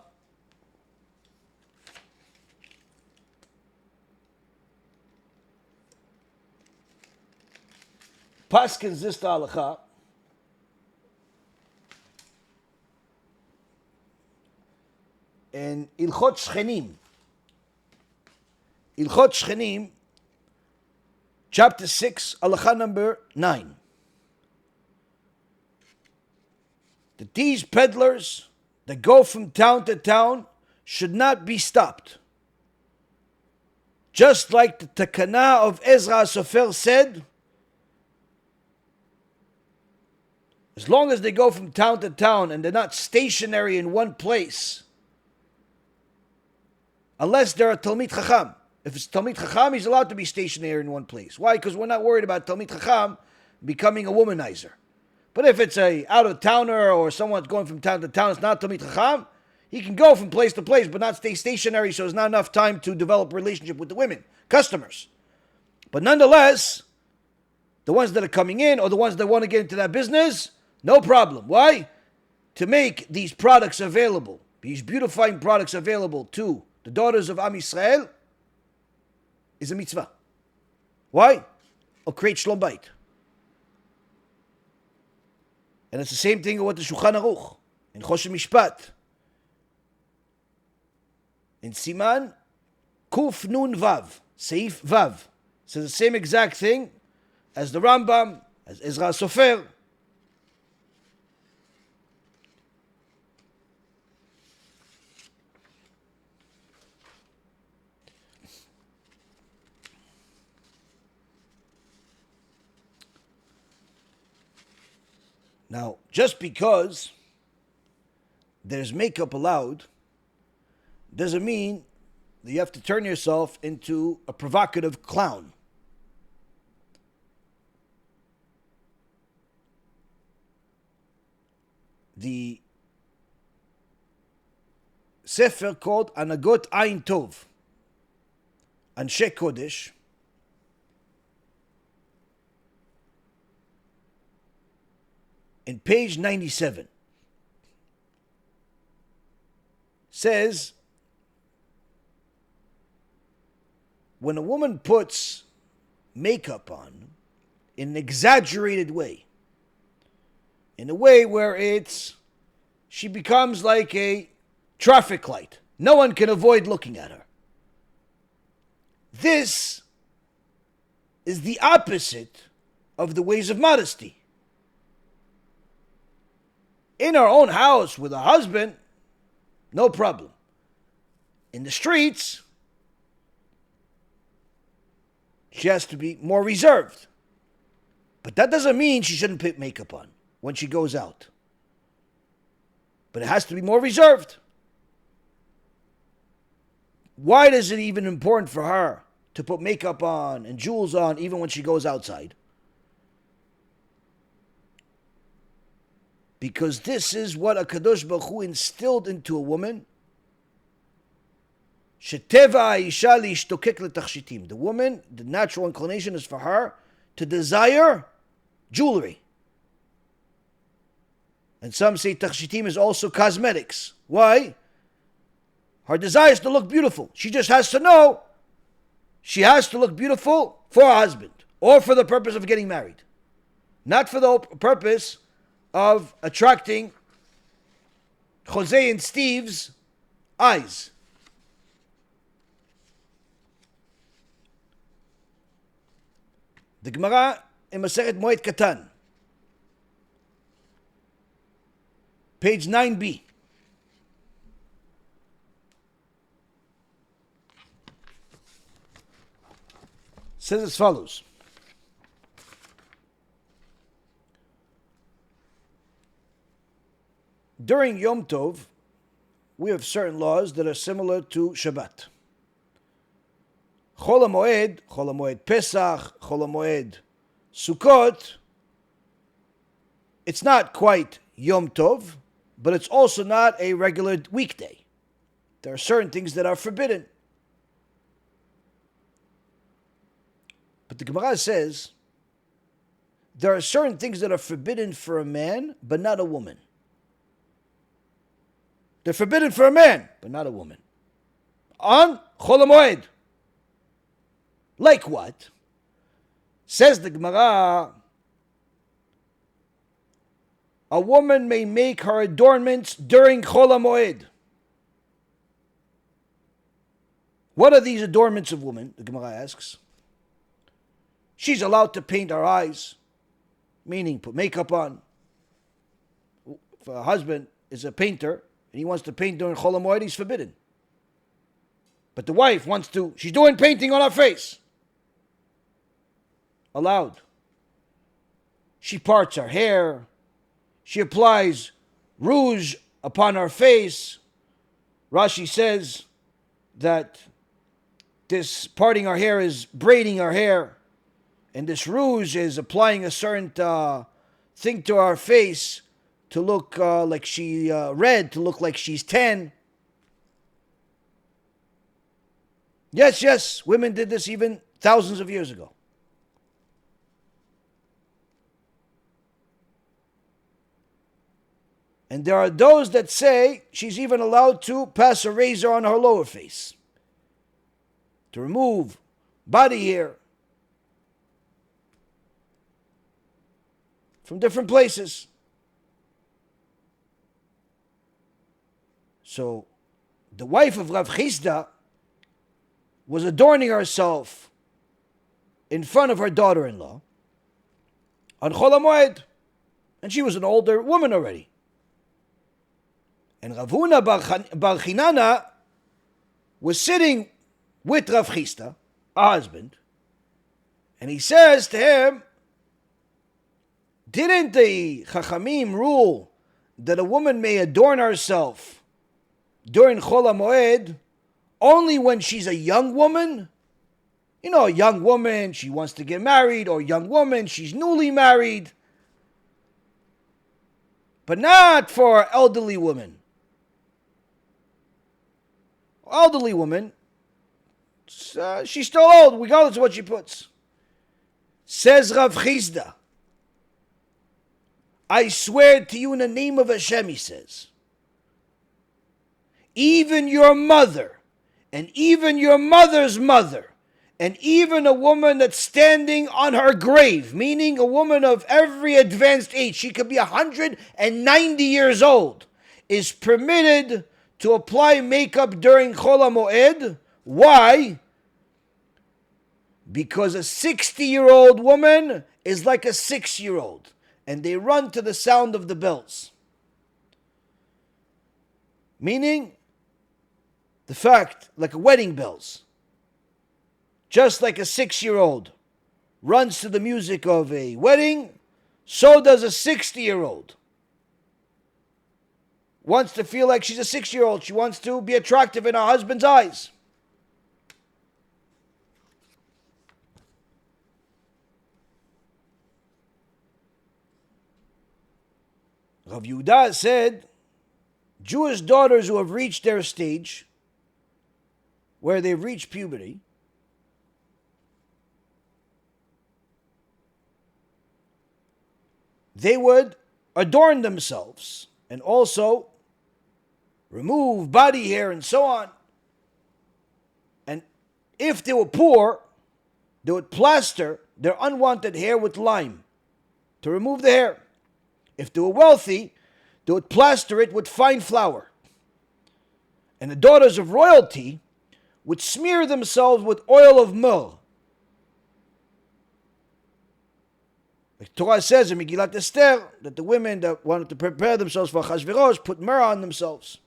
paskins this to halacha in Ilchot Shchenim. Ilchot Shchenim, chapter 6, halacha number 9. That these peddlers that go from town to town should not be stopped. Just like the Takana of Ezra Sofer said, as long as they go from town to town and they're not stationary in one place, unless they're a Talmid Chacham. If it's Talmid Chacham, he's allowed to be stationary in one place. Why? Because we're not worried about Talmid Chacham becoming a womanizer. But if it's a out-of-towner or someone going from town to town, it's not Talmid Chacham, he can go from place to place but not stay stationary, so there's not enough time to develop a relationship with the women, customers. But nonetheless, the ones that are coming in or the ones that want to get into that business, no problem. Why? To make these products available, these beautifying products available to the daughters of Am Yisrael is a mitzvah. Why? Or create Shalom Bayit. And it's the same thing with the Shulchan Aruch in Choshen Mishpat. In Siman Kuf Nun Vav, Seif Vav, says the same exact thing as the Rambam, as Ezra Sofer. Now, just because there's makeup allowed doesn't mean that you have to turn yourself into a provocative clown. The sefer called Anagot Ayin Tov, Anshe Kodesh, in page 97, says, when a woman puts makeup on in an exaggerated way, in a way where she becomes like a traffic light, no one can avoid looking at her. This is the opposite of the ways of modesty. In her own house with a husband, no problem. In the streets, she has to be more reserved. But that doesn't mean she shouldn't put makeup on when she goes out. But it has to be more reserved. Why is it even important for her to put makeup on and jewels on even when she goes outside? Because this is what HaKadosh Baruch Hu instilled into a woman. The woman, the natural inclination is for her to desire jewelry. And some say tachshitim is also cosmetics. Why? Her desire is to look beautiful. She just has to know she has to look beautiful for her husband or for the purpose of getting married. Not for the purpose of attracting Jose and Steve's eyes. The Gemara in Masechet Moed Katan, page 9b, says as follows. During Yom Tov, we have certain laws that are similar to Shabbat. Chol HaMoed Pesach, Chol HaMoed Sukkot, it's not quite Yom Tov, but it's also not a regular weekday. There are certain things that are forbidden. But the Gemara says, there are certain things that are forbidden for a man, but not a woman. They're forbidden for a man, but not a woman. On Chol HaMoed. Like what? Says the Gemara, a woman may make her adornments during Chol HaMoed. What are these adornments of women? The Gemara asks. She's allowed to paint her eyes, meaning put makeup on. If a husband is a painter and he wants to paint during Chol HaMoed, he's forbidden. But the wife wants to, she's doing painting on her face. Allowed. She parts her hair. She applies rouge upon her face. Rashi says that this parting her hair is braiding her hair. And this rouge is applying a certain thing to her face to look like she red, to look like she's 10. Yes, women did this even thousands of years ago. And there are those that say she's even allowed to pass a razor on her lower face to remove body hair from different places. So the wife of Rav Chisda was adorning herself in front of her daughter-in-law on Chol HaMoed, and she was an older woman already. And Rav Huna Bar Chinana was sitting with Rav Chisda, her husband, and he says to him, didn't the Chachamim rule that a woman may adorn herself during Chol HaMoed only when she's a young woman? You know, a young woman, she wants to get married, or a young woman, she's newly married. But not for elderly women. Elderly woman, she's still old, regardless of what she puts. Says Rav Chisda, I swear to you in the name of HaShem, he says, even your mother, and even your mother's mother, and even a woman that's standing on her grave, meaning a woman of every advanced age, she could be 190 years old, is permitted to apply makeup during Chol HaMoed. Why? Because a 60-year-old woman is like a 6-year-old, and they run to the sound of the bells. Meaning, the fact, like wedding bells, just like a 6-year-old runs to the music of a wedding, so does a 60-year-old. Wants to feel like she's a 6-year-old. She wants to be attractive in her husband's eyes. Rav Yehuda said, Jewish daughters who have reached their stage, where they've reached puberty, they would adorn themselves and also remove body hair and so on. And if they were poor, they would plaster their unwanted hair with lime to remove the hair. If they were wealthy, they would plaster it with fine flour. And the daughters of royalty would smear themselves with oil of myrrh. Like Torah says in Megillat Esther that the women that wanted to prepare themselves for Achashverosh put myrrh on themselves.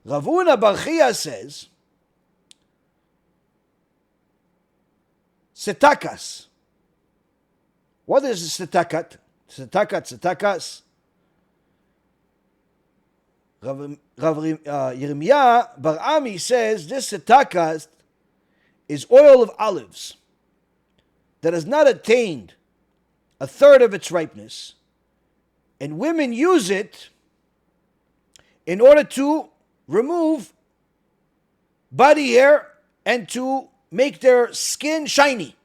Rav Huna Bar Chia says, setakas. What is a setakat? Setakas. Rav Yirmiyah Bar Ami says this setakas is oil of olives that has not attained a third of its ripeness, and women use it in order to remove body hair and to make their skin shiny,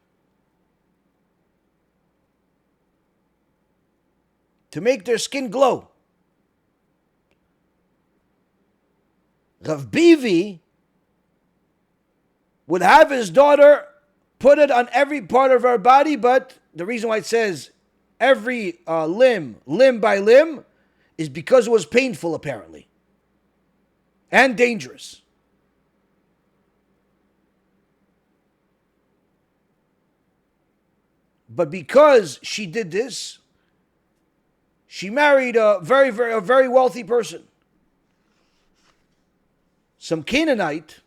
to make their skin glow. Rav Bivi would have his daughter put it on every part of her body, but the reason why it says every limb by limb, is because it was painful, apparently, and dangerous. But because she did this, she married a very wealthy person. Some Canaanite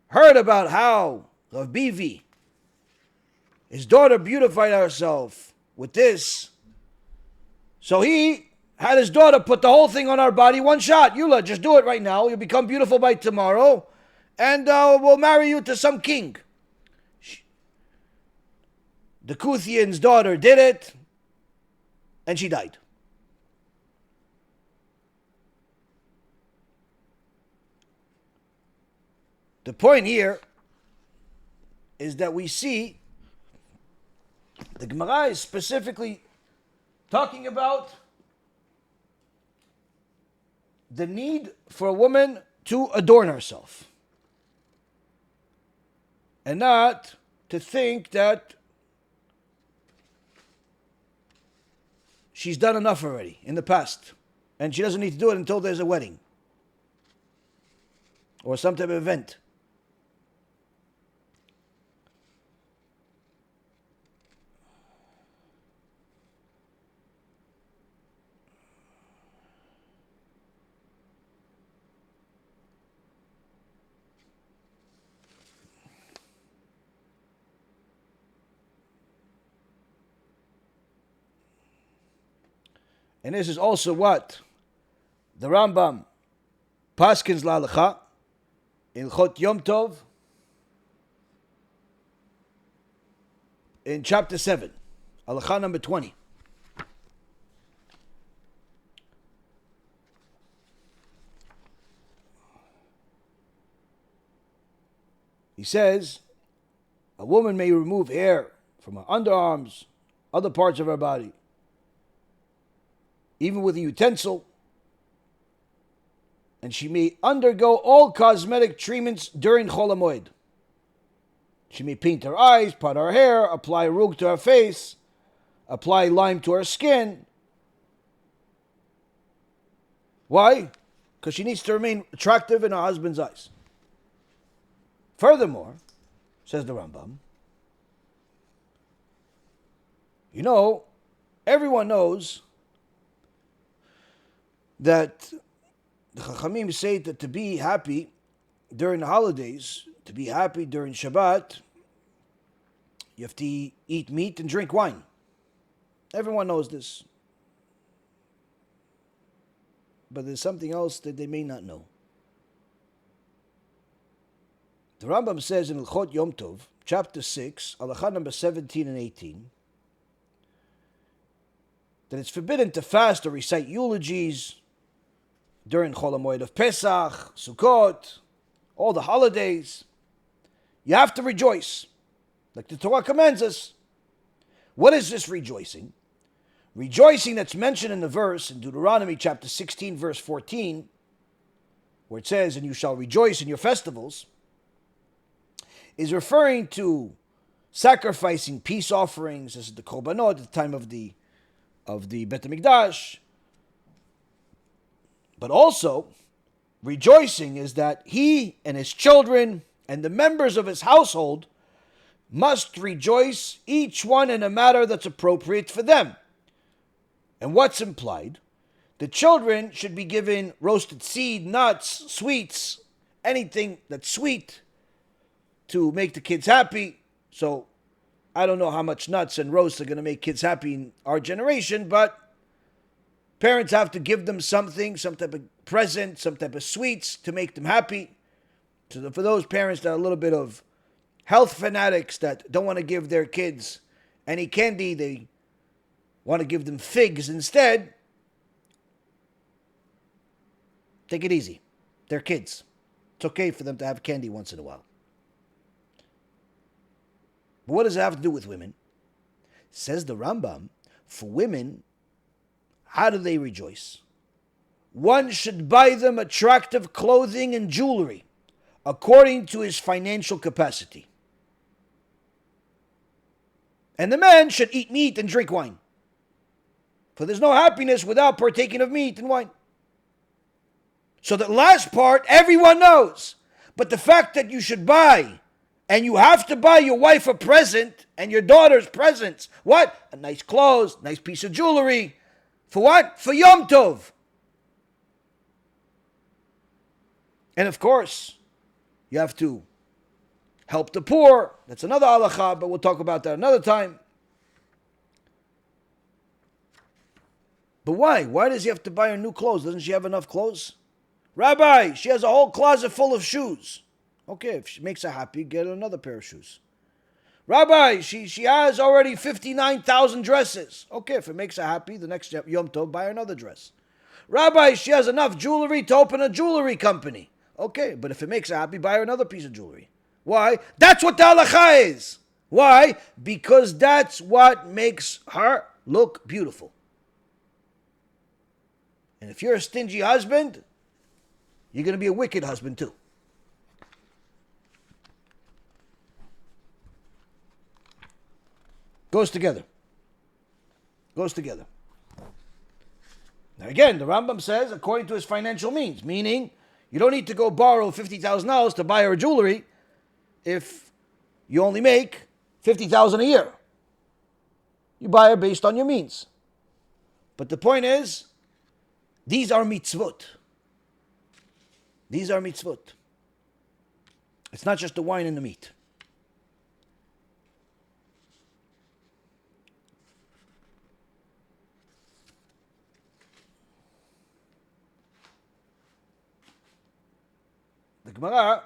heard about how Rav Bivi, his daughter, beautified herself with this. So he had his daughter put the whole thing on our body, one shot. Yula, just do it right now. You'll become beautiful by tomorrow. And we'll marry you to some king. The Kuthian's daughter did it. And she died. The point here is that we see the Gemara is specifically talking about the need for a woman to adorn herself. And not to think that she's done enough already in the past. And she doesn't need to do it until there's a wedding. Or some type of event. And this is also what the Rambam paskins la'alacha in Chot Yom Tov in chapter 7, halacha number 20. He says, a woman may remove hair from her underarms, other parts of her body, even with a utensil, and she may undergo all cosmetic treatments during Chol HaMoed. She may paint her eyes, part her hair, apply rug to her face, apply lime to her skin. Why? Because she needs to remain attractive in her husband's eyes. Furthermore, says the Rambam, everyone knows that the Chachamim say that to be happy during the holidays, to be happy during Shabbat, you have to eat meat and drink wine. Everyone knows this. But there's something else that they may not know. The Rambam says in Ilchot Yom Tov, chapter 6, halacha number 17 and 18, that it's forbidden to fast or recite eulogies during Chol HaMoed of Pesach, Sukkot, all the holidays. You have to rejoice, like the Torah commands us. What is this rejoicing? Rejoicing that's mentioned in the verse in Deuteronomy chapter 16, verse 14, where it says, and you shall rejoice in your festivals, is referring to sacrificing peace offerings. This is the korbanot at the time of the Bet HaMikdash. But also, rejoicing is that he and his children and the members of his household must rejoice, each one in a matter that's appropriate for them. And what's implied? The children should be given roasted seed, nuts, sweets, anything that's sweet to make the kids happy. So, I don't know how much nuts and roasts are going to make kids happy in our generation, but parents have to give them something, some type of present, some type of sweets to make them happy. So for those parents that are a little bit of health fanatics that don't want to give their kids any candy, they want to give them figs instead, take it easy. They're kids. It's okay for them to have candy once in a while. But what does it have to do with women? Says the Rambam, for women, how do they rejoice? one should buy them attractive clothing and jewelry according to his financial capacity. And the man should eat meat and drink wine. For there's no happiness without partaking of meat and wine. So the last part, everyone knows. But the fact that you should buy, and you have to buy your wife a present, and your daughter's presents. What? A nice clothes, nice piece of jewelry. For what? For Yom Tov. And of course, you have to help the poor. That's another halakha, but we'll talk about that another time. But why? Why does he have to buy her new clothes? Doesn't she have enough clothes? Rabbi, she has a whole closet full of shoes. Okay, if she makes her happy, get her another pair of shoes. Rabbi, she has already 59,000 dresses. Okay, if it makes her happy, the next Yom Tov, buy her another dress. Rabbi, she has enough jewelry to open a jewelry company. Okay, but if it makes her happy, buy her another piece of jewelry. Why? That's what the halakha is. Why? Because that's what makes her look beautiful. And if you're a stingy husband, you're going to be a wicked husband too. Goes together. Goes together. Now again, the Rambam says, according to his financial means, meaning you don't need to go borrow $50,000 to buy her jewelry if you only make $50,000 a year. You buy her based on your means. But the point is, these are mitzvot. These are mitzvot. It's not just the wine and the meat. The Gemara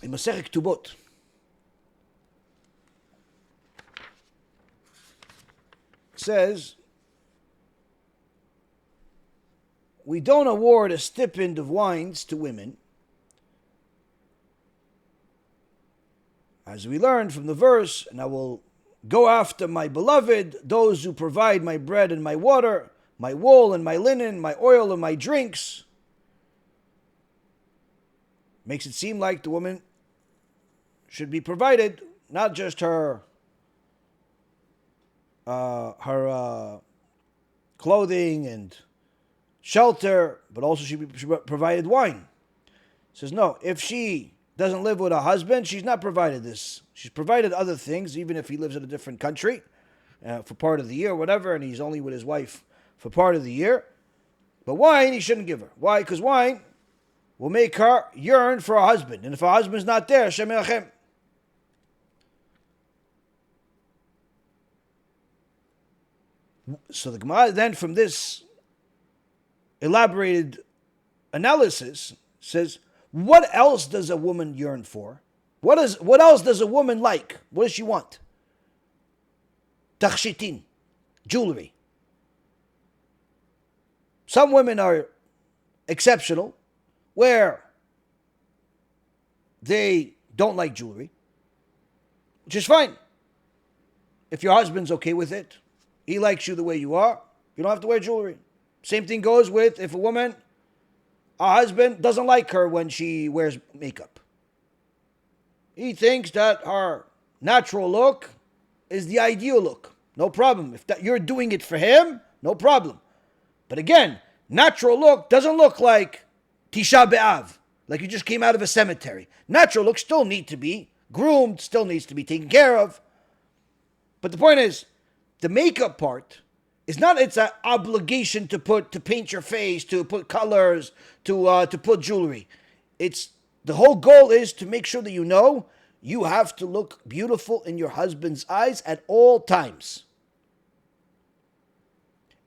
in Masechet Ketubot says, we don't award a stipend of wines to women, as we learned from the verse, and I will go after my beloved, those who provide my bread and my water, my wool and my linen, my oil and my drinks. Makes it seem like the woman should be provided, not just her clothing and shelter, but also she provided wine. Says no, if she doesn't live with a husband, she's not provided this. She's provided other things, even if he lives in a different country for part of the year or whatever, and he's only with his wife for part of the year. But wine, he shouldn't give her. Why? Because wine will make her yearn for a husband. And if her husband's not there, HaShem Elachem. So the Gemara then, from this elaborated analysis, says, what else does a woman yearn for? What else does a woman like? What does she want? Tachshitin, jewelry. Some women are exceptional, where they don't like jewelry, which is fine. If your husband's okay with it, he likes you the way you are, you don't have to wear jewelry. Same thing goes with if a woman, her husband doesn't like her when she wears makeup. He thinks that her natural look is the ideal look. No problem. If that you're doing it for him, no problem. But again, natural look doesn't look like Tisha B'Av, like you just came out of a cemetery. Natural look still need to be groomed, still needs to be taken care of. But the point is, the makeup part is not it's an obligation to paint your face, to put colors, to put jewelry. It's the whole goal is to make sure that you have to look beautiful in your husband's eyes at all times.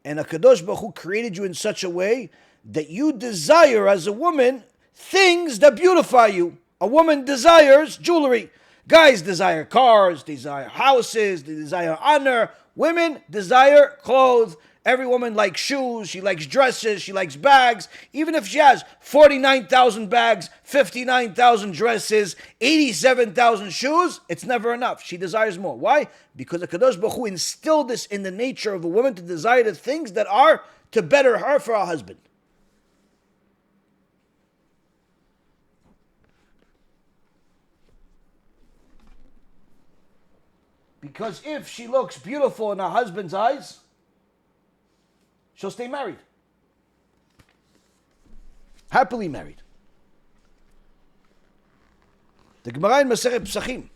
And HaKadosh Baruch Hu created you in such a way that you desire as a woman things that beautify you. A woman desires jewelry. Guys desire cars, desire houses, they desire honor. Women desire clothes Every woman likes shoes, she likes dresses, she likes bags. Even if she has 49,000 bags, 59,000 dresses, 87,000 shoes, it's never enough. She desires more. Why? Because the Kadosh Baruch Hu instilled this in the nature of a woman to desire the things that are to better her for her husband. Because if she looks beautiful in her husband's eyes, she'll stay married. Happily married. The Gemara in Masechet Pesachim.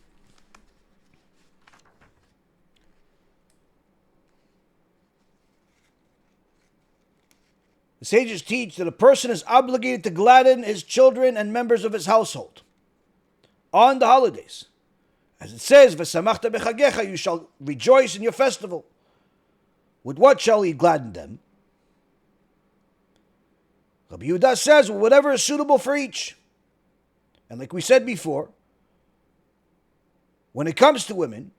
The sages teach that a person is obligated to gladden his children and members of his household on the holidays. As it says, "V'samachta b'chagecha," you shall rejoice in your festival. With what shall he gladden them? Rabbi Yehuda says, whatever is suitable for each. And like we said before, when it comes to women,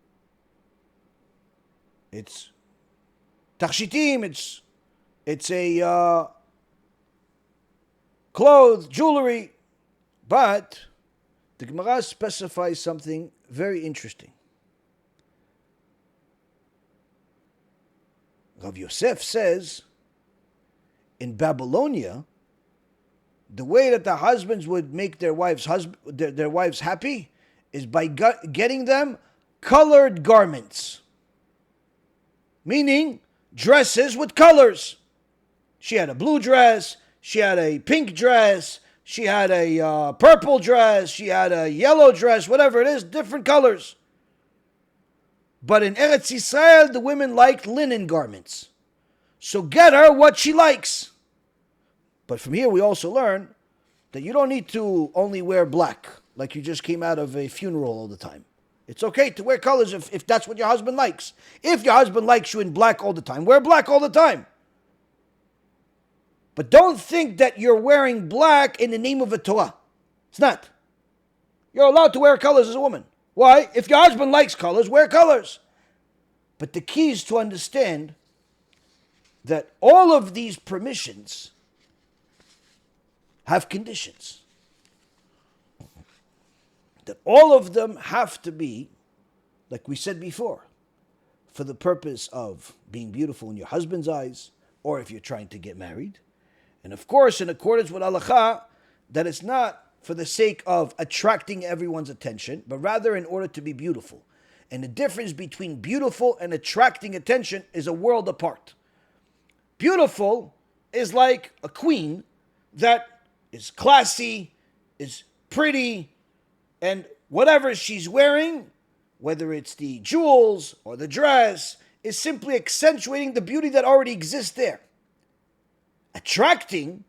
it's tachshitim, it's a clothes, jewelry, but the Gemara specifies something very interesting. Rav Yosef says, in Babylonia, the way that the husbands would make their wives happy is by getting them colored garments, meaning dresses with colors. She had a blue dress, she had a pink dress, she had a purple dress, she had a yellow dress, whatever it is, different colors. But in Eretz Yisrael, the women liked linen garments. So get her what she likes. But from here we also learn that you don't need to only wear black, like you just came out of a funeral all the time. It's okay to wear colors if that's what your husband likes. If your husband likes you in black all the time, wear black all the time. But don't think that you're wearing black in the name of a Torah. It's not. You're allowed to wear colors as a woman. Why? If your husband likes colors, wear colors. But the key is to understand that all of these permissions have conditions. That all of them have to be, like we said before, for the purpose of being beautiful in your husband's eyes, or if you're trying to get married. And of course, in accordance with halakha, that it's not for the sake of attracting everyone's attention, but rather in order to be beautiful. And the difference between beautiful and attracting attention is a world apart. Beautiful is like a queen that is classy, is pretty, and whatever she's wearing, whether it's the jewels or the dress, is simply accentuating the beauty that already exists there. Attracting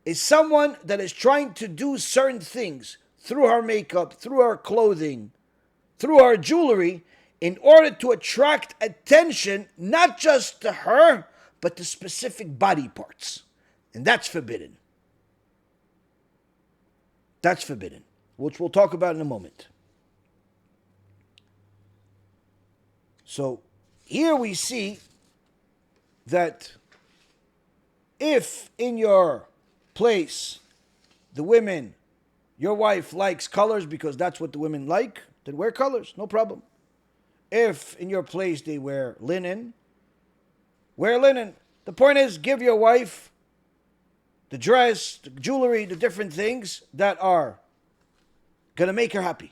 is someone that is trying to do certain things through her makeup, through her clothing, through her jewelry, in order to attract attention, not just to her, but to specific body parts. And that's forbidden. That's forbidden, which we'll talk about in a moment. So here we see that if in your place your wife likes colors because that's what the women like, then wear colors, no problem. If in your place they wear linen, wear linen. The point is, give your wife the dress, the jewelry, the different things that are going to make her happy.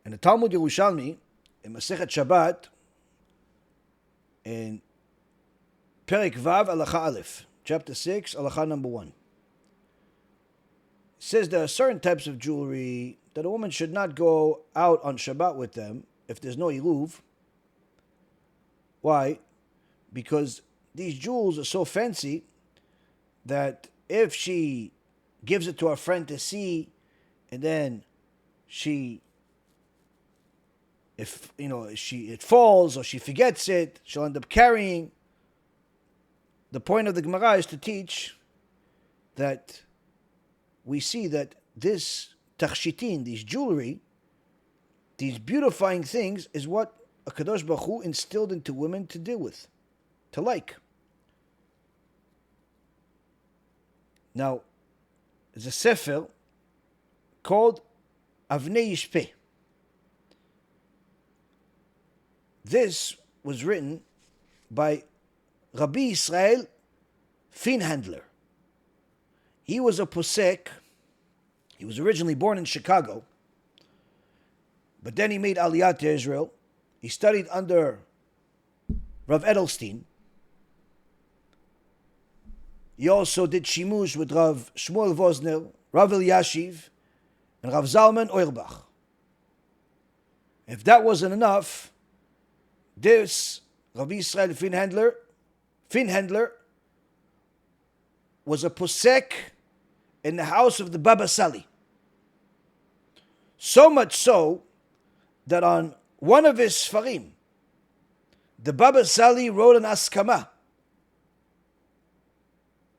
In the Talmud Yerushalmi, in Masechet Shabbat, in Perek Vav, Halacha Aleph, chapter 6, Halacha number 1, it says there are certain types of jewelry that a woman should not go out on Shabbat with them if there's no Iluv. Why? Because these jewels are so fancy that if she gives it to her friend to see, and then she if it falls or she forgets it, she'll end up carrying. The point of the Gemara is to teach that we see that this tachshitin, these jewelry, these beautifying things, is what a Kadosh Baruch Hu instilled into women to deal with, to like. Now, there's a sefer called Avnei Yishpeh. This was written by Rabbi Israel Finhandler. He was a posek. He was originally born in Chicago, but then he made Aliyah to Israel. He studied under Rav Edelstein. He also did shimush with Rav Shmuel Vosner, Rav Eliashiv, and Rav Zalman Auerbach. If that wasn't enough, this Rabbi Israel Finhandler was a posek in the house of the Baba Sali. So much so that on one of his sfarim, the Baba Sali wrote an askama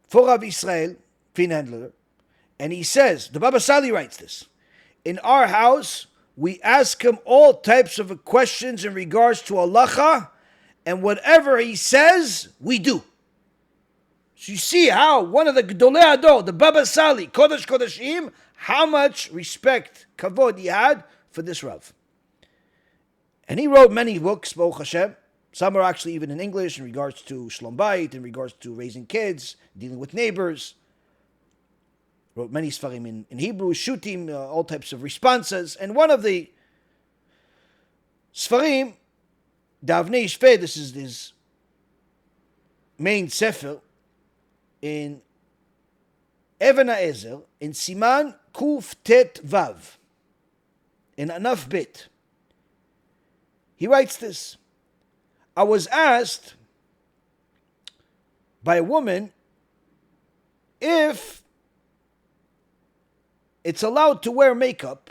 for Rabbi Israel Finhandler, and he says, the Baba Sali writes this, in our house, we ask him all types of questions in regards to halacha, and whatever he says, we do. So you see how one of the Gedolei Ador, the Baba Sali, Kodesh Kodeshim, how much respect, kavod he had for this Rav. And he wrote many books, Baruch Hashem. Some are actually even in English in regards to Shalom Bayit, in regards to raising kids, dealing with neighbors. Wrote many sfarim in Hebrew, shutim, all types of responses. And one of the sfarim, the Avnei Yishpeh, this is his main sefer, in Even HaEzer, in Siman Kuf Tet Vav, in Anaf Bet. He writes this: I was asked by a woman if it's allowed to wear makeup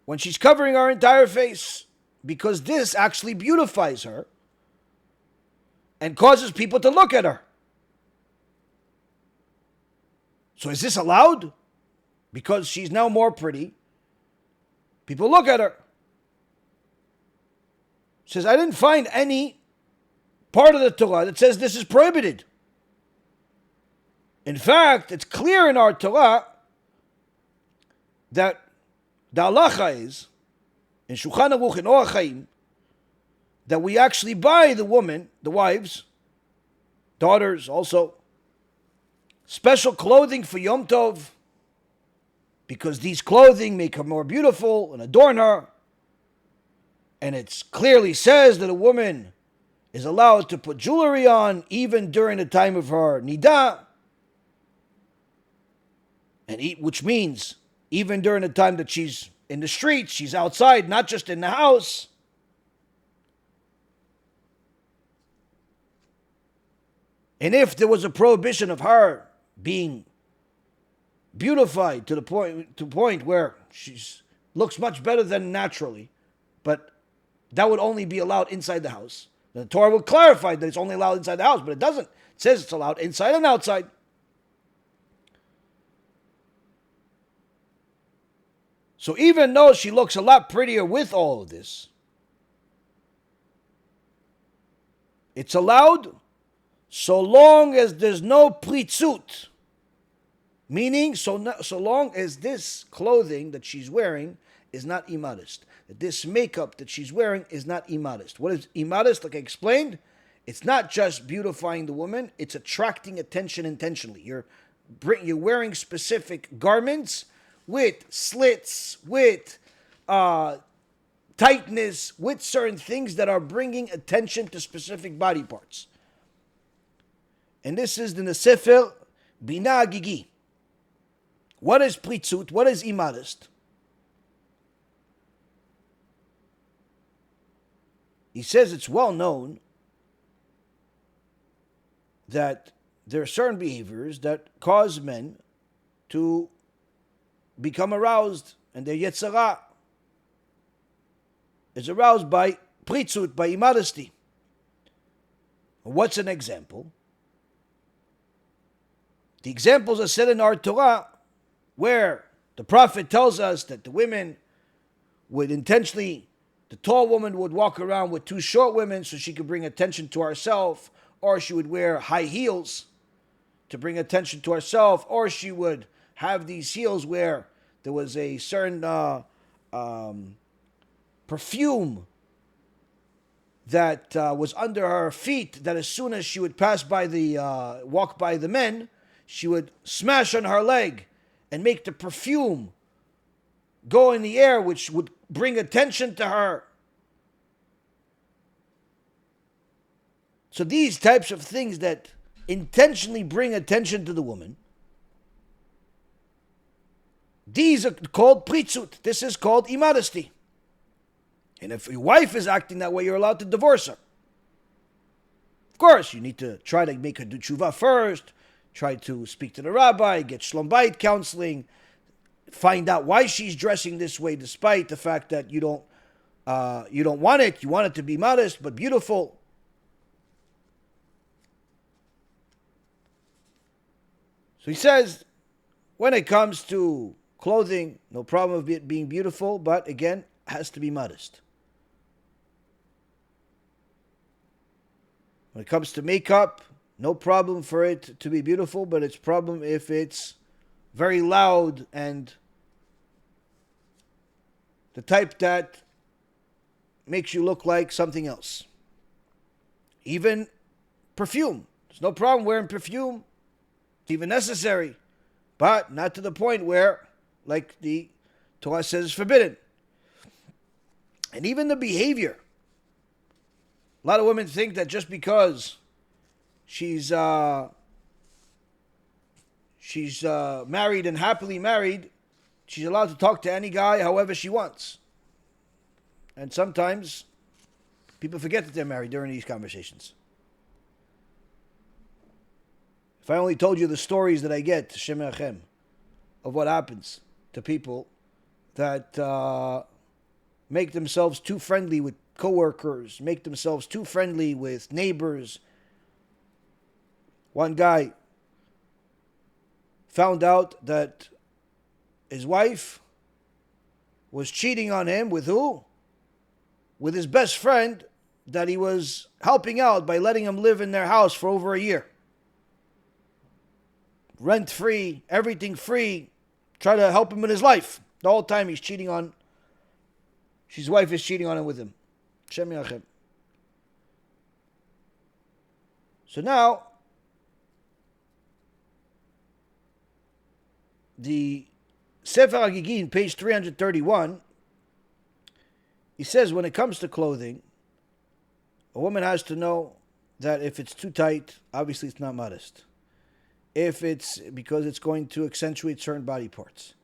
when she's covering her entire face, because this actually beautifies her and causes people to look at her. So is this allowed? Because she's now more pretty, people look at her. She says, I didn't find any part of the Torah that says this is prohibited. In fact, it's clear in our Torah that the halacha is, in Shulchan Aruch, in Orach Chaim, that we actually buy the woman, the wives, daughters also, special clothing for Yom Tov, because these clothing make her more beautiful and adorn her. And it clearly says that a woman is allowed to put jewelry on even during the time of her nidah, and which means even during the time that she's in the streets, she's outside, not just in the house. And if there was a prohibition of her being beautified to the point where she looks much better than naturally, but that would only be allowed inside the house. The Torah would clarify that it's only allowed inside the house, but it doesn't. It says it's allowed inside and outside. So even though she looks a lot prettier with all of this, it's allowed so long as there's no pritzut. Meaning, so long as this clothing that she's wearing is not immodest. That this makeup that she's wearing is not immodest. What is immodest? Like I explained, it's not just beautifying the woman, it's attracting attention intentionally. You're wearing specific garments with slits, with tightness, with certain things that are bringing attention to specific body parts. And this is the Sefer Bina Gigi. What is pritzut? What is immodest? He says it's well known that there are certain behaviors that cause men to become aroused and they're yetzirah. is aroused by pritzut, by immodesty. What's an example? The examples are said in our Torah where the prophet tells us that the women would intentionally, the tall woman would walk around with two short women so she could bring attention to herself, or she would wear high heels to bring attention to herself, or she would have these heels where there was a certain perfume that was under her feet, that as soon as she would pass by walk by the men, she would smash on her leg and make the perfume go in the air, which would bring attention to her. So these types of things that intentionally bring attention to the woman, these are called pritzut. This is called immodesty. And if your wife is acting that way, you're allowed to divorce her. Of course, you need to try to make her do Teshuvah first, try to speak to the rabbi, get Shalom Bayit counseling, find out why she's dressing this way, despite the fact that you don't want it. You want it to be modest but beautiful. So he says, when it comes to clothing, no problem of it being beautiful, but again, has to be modest. When it comes to makeup, no problem for it to be beautiful, but it's problem if it's very loud and the type that makes you look like something else. Even perfume. There's no problem wearing perfume. It's even necessary. But not to the point where, like the Torah says, is forbidden. And even the behavior. A lot of women think that just because she's married and happily married, she's allowed to talk to any guy however she wants. And sometimes people forget that they're married during these conversations. If I only told you the stories that I get, Shem HaShem, of what happens to people that make themselves too friendly with coworkers, make themselves too friendly with neighbors. One guy found out that his wife was cheating on him with who? With his best friend that he was helping out by letting him live in their house for over a year. Rent free, everything free, try to help him in his life. The whole time his wife is cheating on him with him. Shem Yachem. So now, the Sefer HaGigin, page 331, he says when it comes to clothing, a woman has to know that if it's too tight, obviously it's not modest. If it's because it's going to accentuate certain body parts.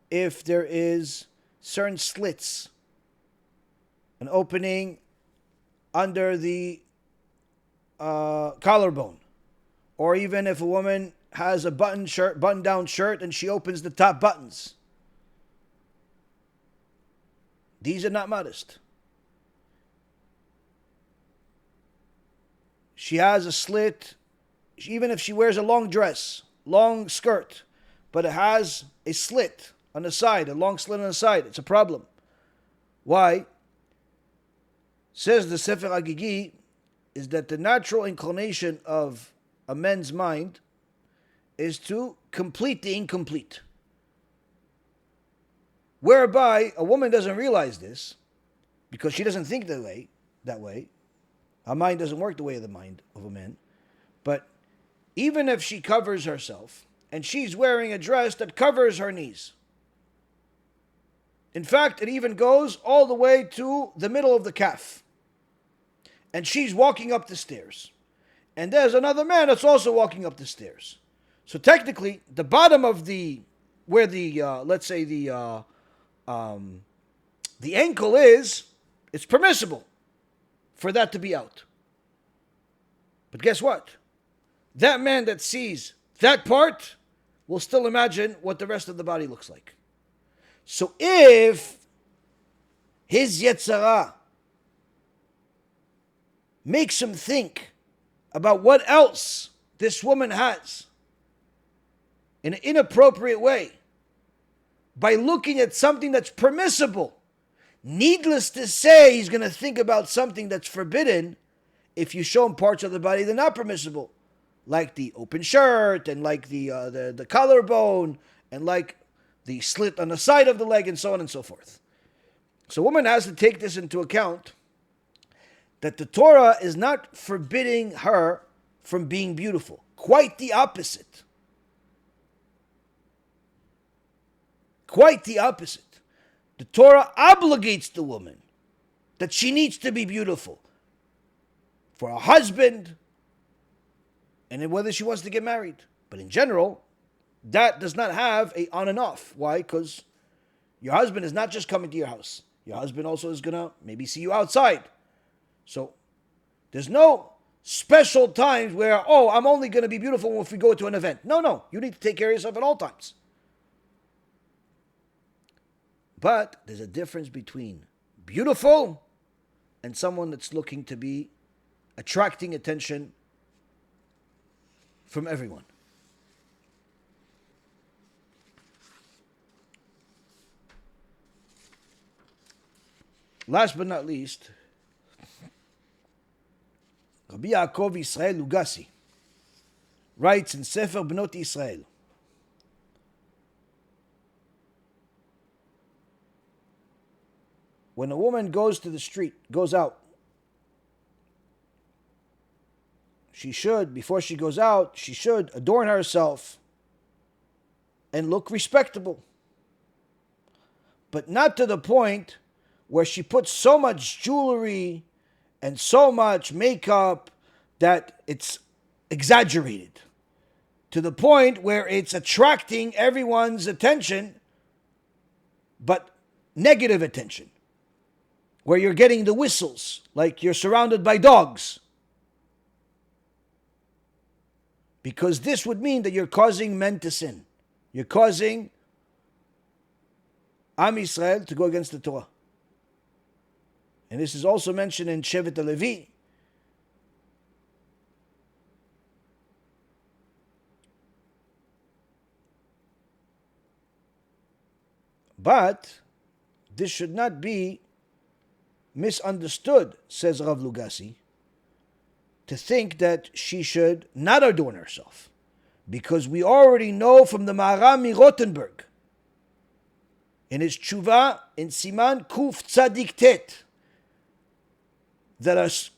If there is certain slits, an opening under the collarbone, or even if a woman has a button-down shirt, and she opens the top buttons. These are not modest. She has a slit, even if she wears a long dress, long skirt, but it has a slit on the side, a long slit on the side. It's a problem. Why? Says the Sefer HaGigi, is that the natural inclination of a man's mind is to complete the incomplete. Whereby a woman doesn't realize this because she doesn't think that way. Her mind doesn't work the way of the mind of a man. But even if she covers herself and she's wearing a dress that covers her knees, in fact, it even goes all the way to the middle of the calf. And she's walking up the stairs. And there's another man that's also walking up the stairs. So technically, the bottom of where the ankle is, it's permissible for that to be out. But guess what? That man that sees that part will still imagine what the rest of the body looks like. So if his Yetzirah makes him think about what else this woman has in an inappropriate way by looking at something that's permissible. Needless to say, he's going to think about something that's forbidden if you show him parts of the body that are not permissible, like the open shirt and like the collarbone and like the slit on the side of the leg and so on and so forth. So a woman has to take this into account, that the Torah is not forbidding her from being beautiful. Quite the opposite. Quite the opposite. The Torah obligates the woman that she needs to be beautiful for a husband and whether she wants to get married. But in general, that does not have a on and off. Why? Because your husband is not just coming to your house. Your husband also is going to maybe see you outside. So there's no special times where, I'm only going to be beautiful if we go to an event. No. You need to take care of yourself at all times. But there's a difference between beautiful and someone that's looking to be attracting attention from everyone. Last but not least, Rabbi Yaakov Israel Lugassi writes in Sefer Bnot Israel, when a woman goes to the street, goes out, before she goes out, she should adorn herself and look respectable. But not to the point where she puts so much jewelry and so much makeup that it's exaggerated. To the point where it's attracting everyone's attention, but negative attention. Where you're getting the whistles, like you're surrounded by dogs. Because this would mean that you're causing men to sin. You're causing Am Yisrael to go against the Torah. And this is also mentioned in Shevet Levi. But this should not be misunderstood, says Rav Lugassi, to think that she should not adorn herself. Because we already know from the Maharam Rothenburg, in his Teshuvah, in Siman Kuf Tzadik Tet, that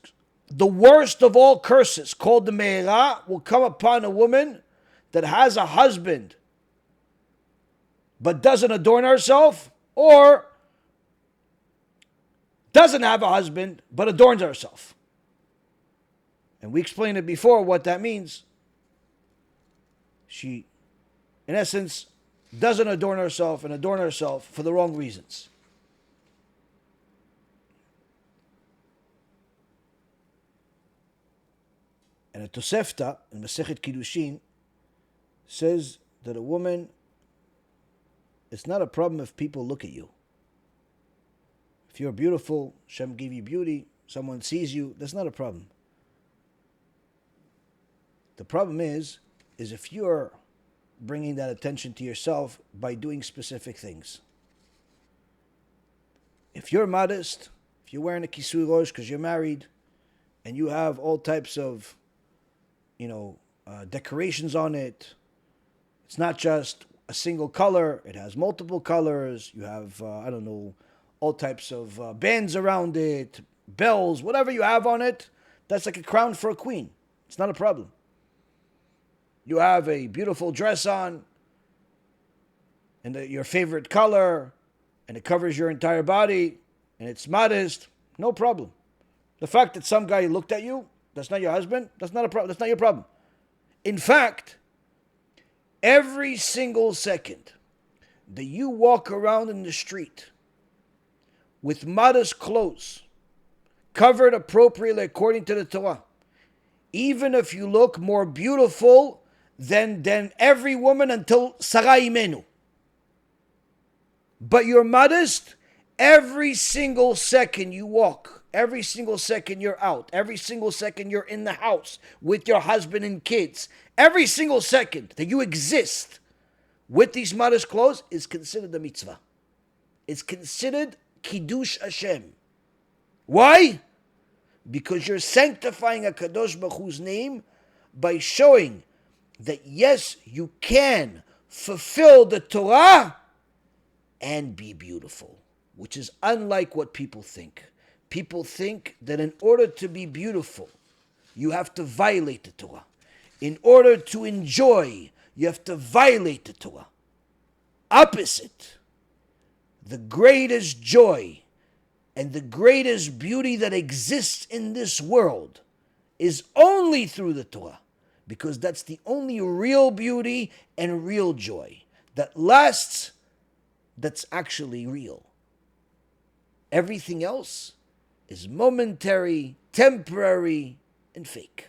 the worst of all curses, called the Me'era, will come upon a woman that has a husband but doesn't adorn herself, or doesn't have a husband but adorns herself. And we explained it before what that means. She, in essence, doesn't adorn herself and adorn herself for the wrong reasons. And a Tosefta in Masechet Kiddushin says that a woman, it's not a problem if people look at you. If you're beautiful, Hashem gave you beauty, someone sees you, that's not a problem. The problem is if you're bringing that attention to yourself by doing specific things. If you're modest, if you're wearing a kisui rosh because you're married, and you have all types of, decorations on it, it's not just a single color, it has multiple colors, you have, all types of bands around it, bells, whatever you have on it, that's like a crown for a queen. It's not a problem. You have a beautiful dress on, and your favorite color, and it covers your entire body, and it's modest, no problem. The fact that some guy looked at you, that's not your husband, that's not a problem. That's not your problem. In fact, every single second that you walk around in the street with modest clothes, covered appropriately according to the Torah, even if you look more beautiful than every woman until Sarah Imenu, but you're modest Every single second you walk, every single second you're out, every single second you're in the house with your husband and kids, every single second that you exist with these modest clothes is considered a mitzvah. It's considered Kiddush Hashem. Why? Because you're sanctifying a Kadosh Baruch Hu's name by showing that yes, you can fulfill the Torah and be beautiful, which is unlike what people think. People think that in order to be beautiful, you have to violate the Torah. In order to enjoy, you have to violate the Torah. Opposite. The greatest joy and the greatest beauty that exists in this world is only through the Torah, because that's the only real beauty and real joy that lasts, that's actually real. Everything else is momentary, temporary, and fake.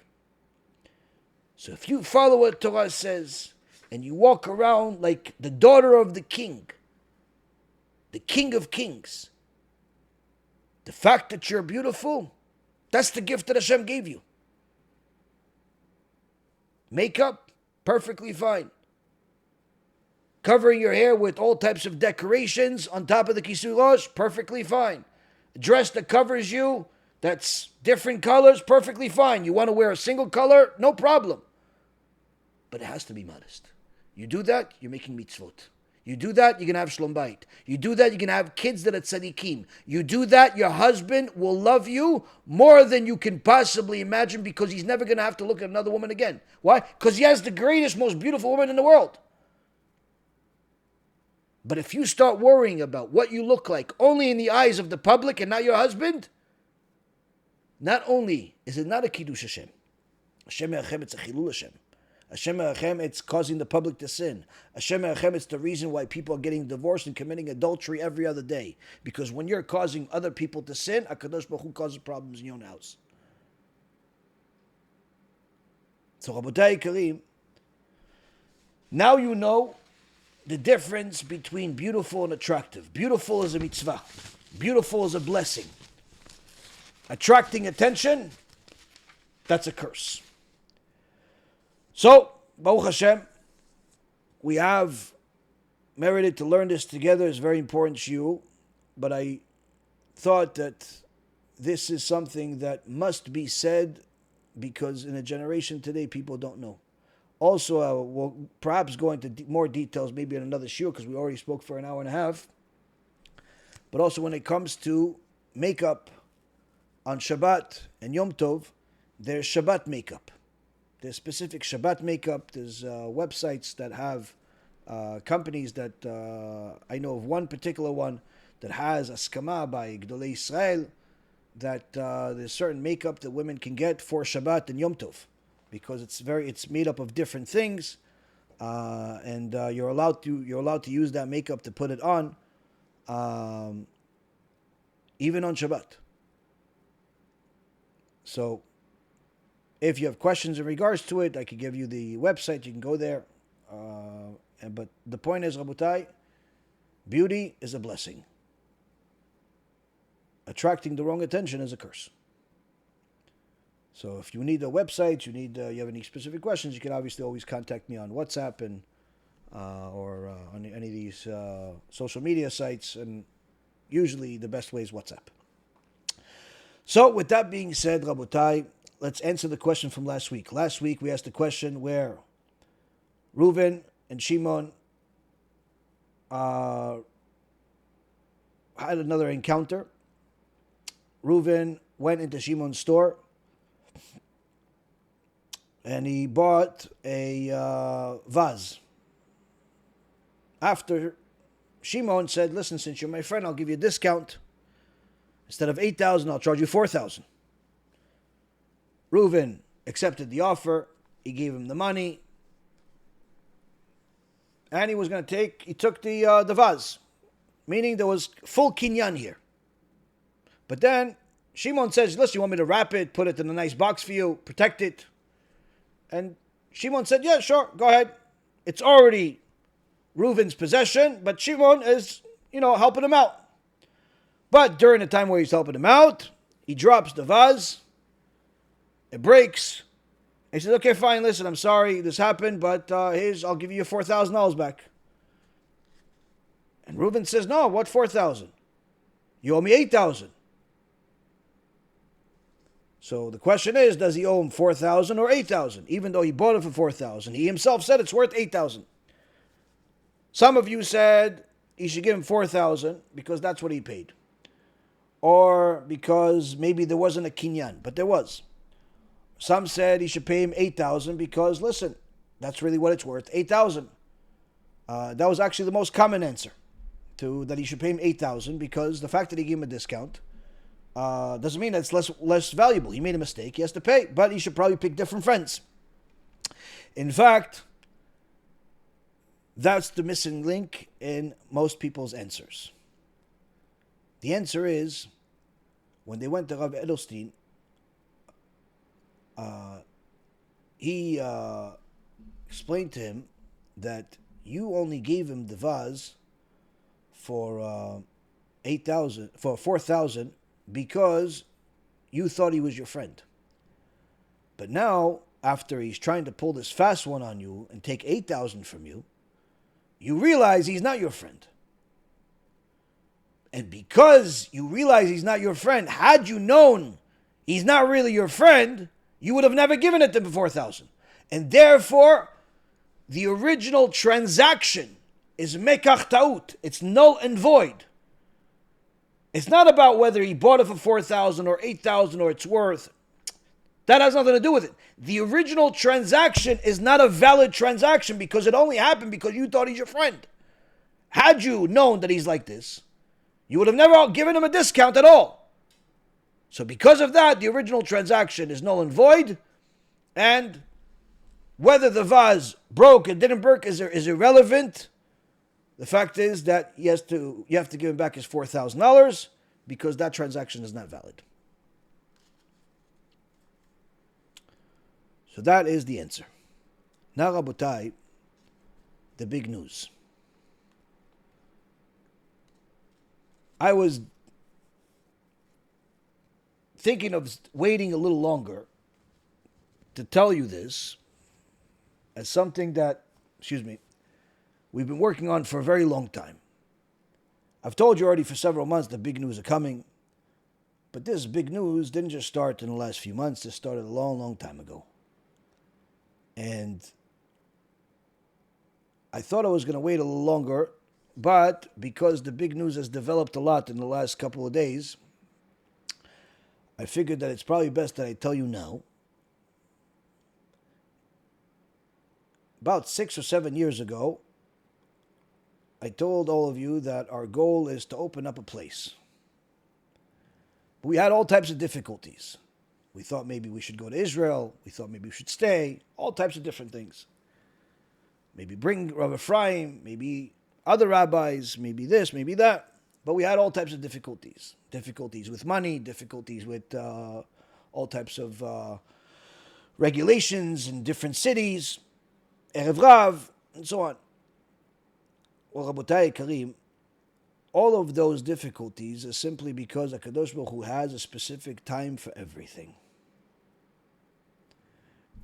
So if you follow what Torah says and you walk around like the daughter of the King of Kings, the fact that you're beautiful, that's the gift that Hashem gave you. Makeup, perfectly fine. Covering your hair with all types of decorations on top of the kisui rosh, perfectly fine. A dress that covers you, that's different colors, perfectly fine. You want to wear a single color, no problem. But it has to be modest. You do that, you're making mitzvot. You do that, you're going to have Shalom Bayit. You do that, you're going to have kids that are tzaddikim. You do that, your husband will love you more than you can possibly imagine, because he's never going to have to look at another woman again. Why? Because he has the greatest, most beautiful woman in the world. But if you start worrying about what you look like only in the eyes of the public and not your husband, not only is it not a Kiddush Hashem, Hashem Erachem, it's a Chilul Hashem. Hashem Erachem, it's causing the public to sin. Hashem Erachem, it's the reason why people are getting divorced and committing adultery every other day. Because when you're causing other people to sin, HaKadosh Baruch Hu causes problems in your own house. So Rabotai Karim, now you know the difference between beautiful and attractive. Beautiful is a mitzvah. Beautiful is a blessing. Attracting attention, that's a curse. So, Baruch Hashem, we have merited to learn this together. It's a very important shiur, but I thought that this is something that must be said, because in a generation today, people don't know. Also, we'll perhaps go into more details maybe in another shiur, because we already spoke for an hour and a half. But also when it comes to makeup on Shabbat and Yom Tov, there's Shabbat makeup. There's specific Shabbat makeup. There's websites that have companies that I know of one particular one that has askama by Gdolei Israel that there's certain makeup that women can get for Shabbat and Yom Tov, because it's made up of different things, and you're allowed to use that makeup to put it on, even on Shabbat. So, if you have questions in regards to it, I could give you the website. You can go there. But the point is, Rabotai, beauty is a blessing. Attracting the wrong attention is a curse. So if you need a website, you have any specific questions, you can obviously always contact me on WhatsApp and or on any of these social media sites. And usually the best way is WhatsApp. So with that being said, Rabotai, let's answer the question from last week. Last week we asked the question where Reuven and Shimon had another encounter. Reuven went into Shimon's store and he bought a vase. After Shimon said, listen, since you're my friend, I'll give you a discount. Instead of 8,000, I'll charge you 4,000. Reuven accepted the offer. He gave him the money. And he took the vase. Meaning there was full kinyan here. But then Shimon says, listen, you want me to wrap it, put it in a nice box for you, protect it? And Shimon said, yeah, sure, go ahead. It's already Reuven's possession, but Shimon is, helping him out. But during the time where he's helping him out, he drops the vase. It breaks. He says, okay, fine, listen, I'm sorry this happened, but I'll give you your $4,000 back. And Reuven says, no, what 4,000? You owe me 8,000. So the question is, does he owe him 4,000 or 8,000? Even though he bought it for 4,000. He himself said it's worth 8,000. Some of you said he should give him 4,000 because that's what he paid. Or because maybe there wasn't a kinyan, but there was. Some said he should pay him 8,000 because, listen, that's really what it's worth, 8,000. That was actually the most common answer, that he should pay him 8,000 because the fact that he gave him a discount doesn't mean that it's less valuable. He made a mistake, he has to pay, but he should probably pick different friends. In fact, that's the missing link in most people's answers. The answer is, when they went to Rabbi Edelstein, he explained to him that you only gave him the vase for 4,000 because you thought he was your friend. But now, after he's trying to pull this fast one on you and take 8,000 from you, you realize he's not your friend. And because you realize he's not your friend, had you known he's not really your friend, you would have never given it to him for 4,000. And therefore, the original transaction is mekach ta'ut. It's null and void. It's not about whether he bought it for 4,000 or 8,000 or it's worth. That has nothing to do with it. The original transaction is not a valid transaction because it only happened because you thought he's your friend. Had you known that he's like this, you would have never given him a discount at all. So because of that, the original transaction is null and void, and whether the vase broke and didn't break is irrelevant. The fact is that you have to give him back his $4,000 because that transaction is not valid. So that is the answer. Now, Rabotai, the big news. I was thinking of waiting a little longer to tell you this as something that, we've been working on for a very long time. I've told you already for several months the big news are coming, but this big news didn't just start in the last few months. It started a long, long time ago. And I thought I was going to wait a little longer, but because the big news has developed a lot in the last couple of days, I figured that it's probably best that I tell you now. About 6 or 7 years ago, I told all of you that our goal is to open up a place. But we had all types of difficulties. We thought maybe we should go to Israel. We thought maybe we should stay. All types of different things. Maybe bring Rav Ephraim, maybe other rabbis, maybe this, maybe that. But we had all types of difficulties. Difficulties with money, difficulties with all types of regulations in different cities, Erev Rav, and so on. Well, Rabotai Karim, all of those difficulties are simply because HaKadosh Baruch Hu has a specific time for everything.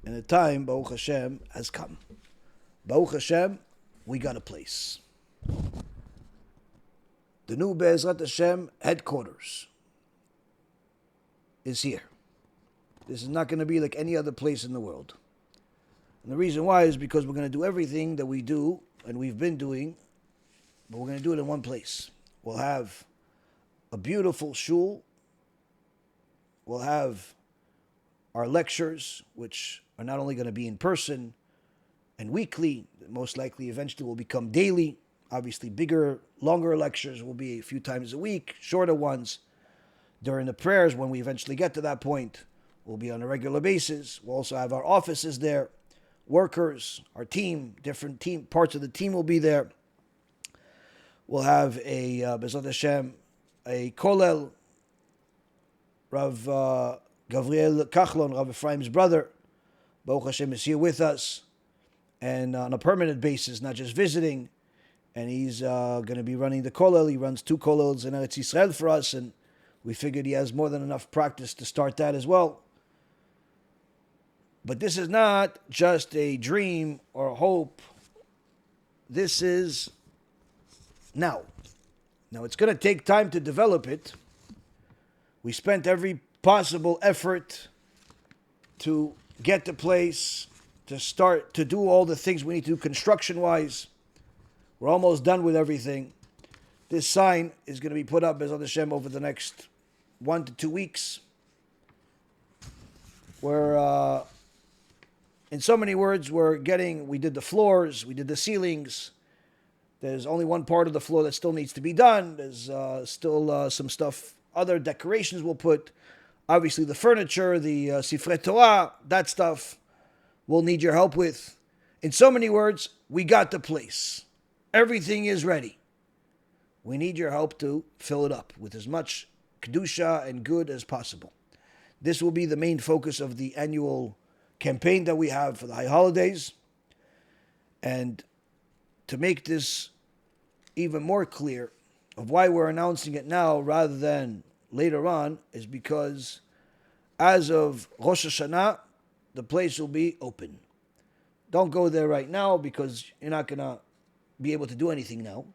And the time, Baruch Hashem, has come. Baruch Hashem, we got a place. The new Be'ezrat Hashem headquarters is here. This is not going to be like any other place in the world. And the reason why is because we're going to do everything that we do and we've been doing, but we're going to do it in one place. We'll have a beautiful shul. We'll have our lectures, which are not only going to be in person and weekly, most likely eventually will become daily. Obviously, bigger, longer lectures will be a few times a week. Shorter ones during the prayers, when we eventually get to that point, will be on a regular basis. We'll also have our offices there, workers, our team, different team parts of the team will be there. We'll have a B'ezrat Hashem, a Kollel. Rav Gavriel Kachlon, Rav Ephraim's brother, Baruch Hashem, is here with us, and on a permanent basis, not just visiting. and he's going to be running the kollel. He runs 2 kollels in Eretz Yisrael for us, and we figured he has more than enough practice to start that as well. But this is not just a dream or a hope. This is now. Now, it's going to take time to develop it. We spent every possible effort to get the place, to start to do all the things we need to do construction-wise. We're almost done with everything. This sign is going to be put up, Bezrat Hashem, over the next 1 to 2 weeks. We're, in so many words, we did the floors, we did the ceilings. There's only one part of the floor that still needs to be done. There's still some stuff, other decorations we'll put. Obviously the furniture, the Sifrei Torah, that stuff we'll need your help with. In so many words, we got the place. Everything is ready. We need your help to fill it up with as much Kedusha and good as possible. This will be the main focus of the annual campaign that we have for the high holidays. And to make this even more clear of why we're announcing it now rather than later on is because as of Rosh Hashanah, the place will be open. Don't go there right now because you're not going to be able to do anything now.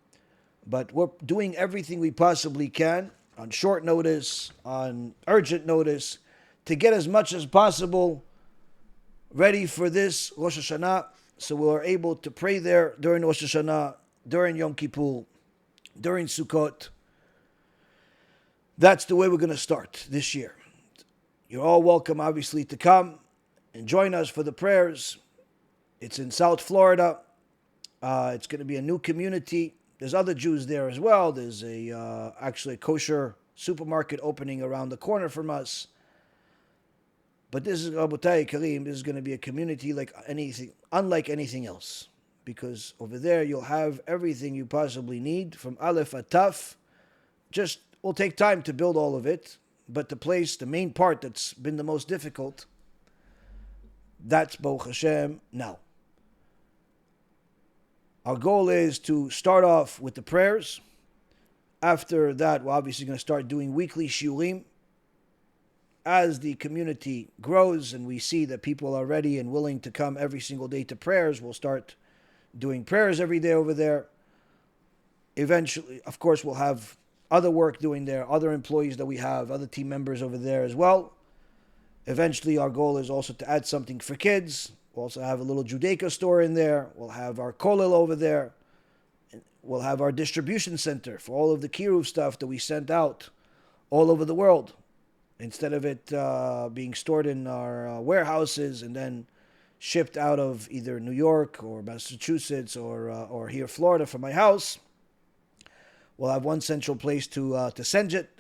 But we're doing everything we possibly can on short notice, on urgent notice, to get as much as possible ready for this Rosh Hashanah, so we're able to pray there during Rosh Hashanah, during Yom Kippur, during Sukkot. That's the way we're going to start this year. You're all welcome, obviously, to come and join us for the prayers. It's in South Florida. It's going to be a new community. There's other Jews there as well. There's actually a kosher supermarket opening around the corner from us. But this is Rabotai Karim. This is going to be a community unlike anything else. Because over there you'll have everything you possibly need from Aleph at Taf. Just will take time to build all of it. But the main part that's been the most difficult, that's Baruch Hashem now. Our goal is to start off with the prayers. After that, we're obviously going to start doing weekly shiurim. As the community grows and we see that people are ready and willing to come every single day to prayers, we'll start doing prayers every day over there. Eventually, of course, we'll have other work doing there, other employees that we have, other team members over there as well. Eventually, our goal is also to add something for kids. We'll also have a little Judaica store in there. We'll have our kollel over there. We'll have our distribution center for all of the Kiruv stuff that we sent out all over the world. Instead of it being stored in our warehouses and then shipped out of either New York or Massachusetts or here Florida from my house, we'll have one central place to send it.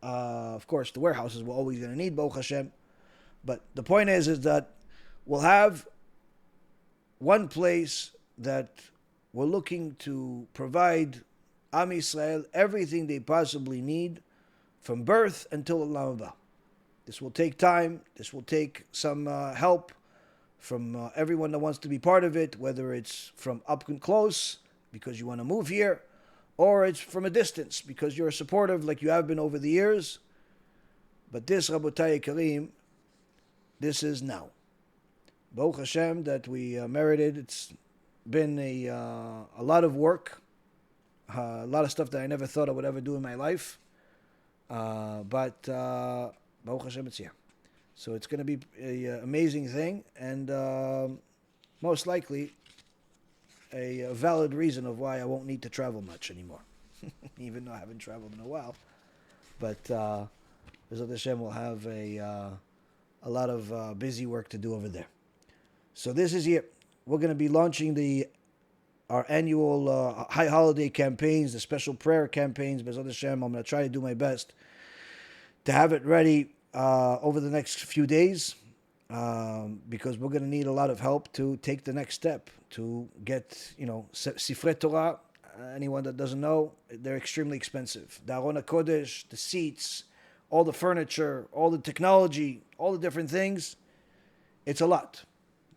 Of course, the warehouses we're always going to need, Baruch Hashem. But the point is that we'll have one place that we're looking to provide Am Yisrael everything they possibly need from birth until Abba. This will take time. This will take some help from everyone that wants to be part of it, whether it's from up and close because you want to move here, or it's from a distance because you're supportive like you have been over the years. But this, Rabotai Karim, this is now. Baruch Hashem that we merited. It's been a lot of work, a lot of stuff that I never thought I would ever do in my life. But Baruch Hashem, it's here. So it's going to be an amazing thing, and most likely a valid reason of why I won't need to travel much anymore, even though I haven't traveled in a while. But Bezrat Hashem will have a lot of busy work to do over there. So this is here. We're going to be launching our annual high holiday campaigns, the special prayer campaigns. Bezrat Hashem, I'm going to try to do my best to have it ready over the next few days, because we're going to need a lot of help to take the next step, to get, Sifrei Torah. Anyone that doesn't know, they're extremely expensive. The Aron HaKodesh, the seats, all the furniture, all the technology, all the different things, it's a lot.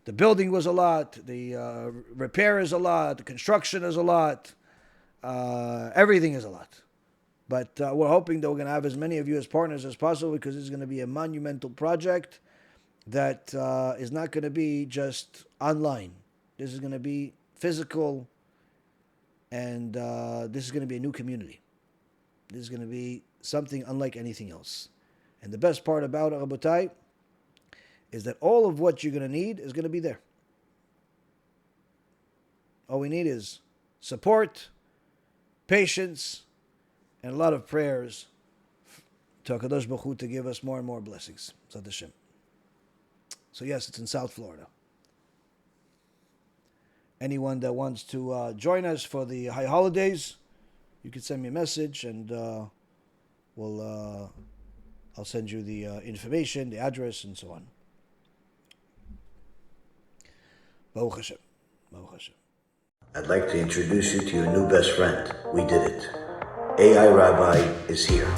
The building was a lot, the repair is a lot, the construction is a lot. Everything is a lot. But we're hoping that we're going to have as many of you as partners as possible, because this is going to be a monumental project that is not going to be just online. This is going to be physical, and this is going to be a new community. This is going to be something unlike anything else. And the best part about it, Rabotai, is that all of what you're going to need is going to be there. All we need is support, patience, and a lot of prayers to HaKadosh Baruch Hu to give us more and more blessings. Zat Hashem. So yes, it's in South Florida. Anyone that wants to join us for the high holidays, you can send me a message, and I'll send you the information, the address, and so on. Baruch Hashem. Baruch Hashem. I'd like to introduce you to your new best friend. We did it. AI Rabbi is here.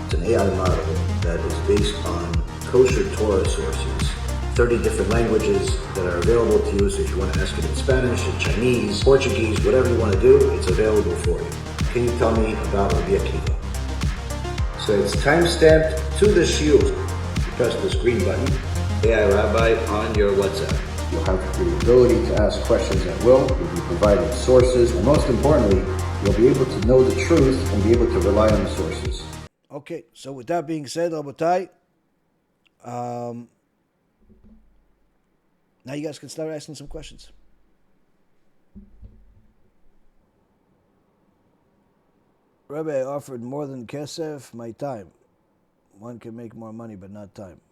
It's an AI model that is based on kosher Torah sources, 30 different languages that are available to you. So if you want to ask it in Spanish, in Chinese, Portuguese, whatever you want to do, it's available for you. Can you tell me about Rabbi Akiva? So it's time-stamped to the shiur. You press this green button, AI Rabbi on your WhatsApp. You'll have the ability to ask questions at will. You'll be provided sources, and most importantly, you'll be able to know the truth and be able to rely on the sources. Okay, so with that being said, Rabotai, now you guys can start asking some questions. Rabbi, I offered more than kesef, my time. One can make more money, but not time.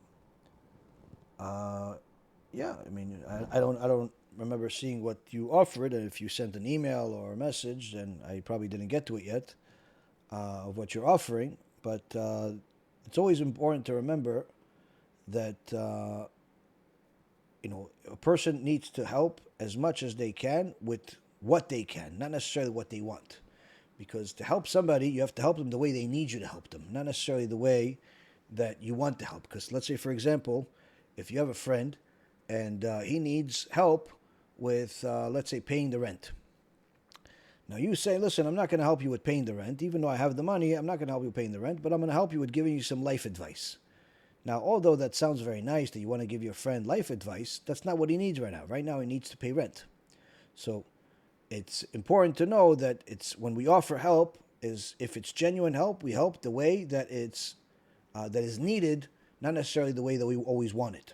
Yeah, I mean, I don't remember seeing what you offered, and if you sent an email or a message, then I probably didn't get to it yet, of what you're offering. But it's always important to remember that a person needs to help as much as they can with what they can, not necessarily what they want. Because to help somebody, you have to help them the way they need you to help them, not necessarily the way that you want to help. Because let's say, for example, if you have a friend and he needs help with, let's say, paying the rent. Now you say, listen, I'm not going to help you with paying the rent. Even though I have the money, I'm not going to help you with paying the rent, but I'm going to help you with giving you some life advice. Now, although that sounds very nice that you want to give your friend life advice, that's not what he needs right now. Right now, he needs to pay rent. So it's important to know that it's when we offer help, is if it's genuine help, we help the way that it's that is needed, not necessarily the way that we always want it.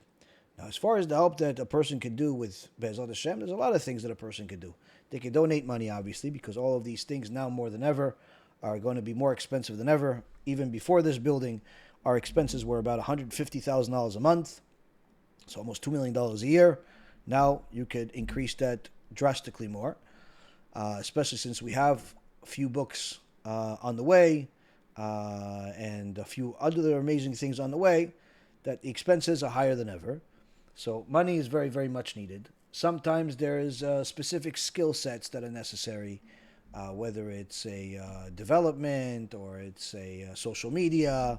Now, as far as the help that a person can do with Be'ezrat Hashem, there's a lot of things that a person can do. They can donate money, obviously, because all of these things now more than ever are going to be more expensive than ever. Even before this building, our expenses were about $150,000 a month, so almost $2 million a year. Now you could increase that drastically more, especially since we have a few books on the way and a few other amazing things on the way, that the expenses are higher than ever. So money is very, very much needed. Sometimes there is specific skill sets that are necessary, whether it's a development or it's a social media,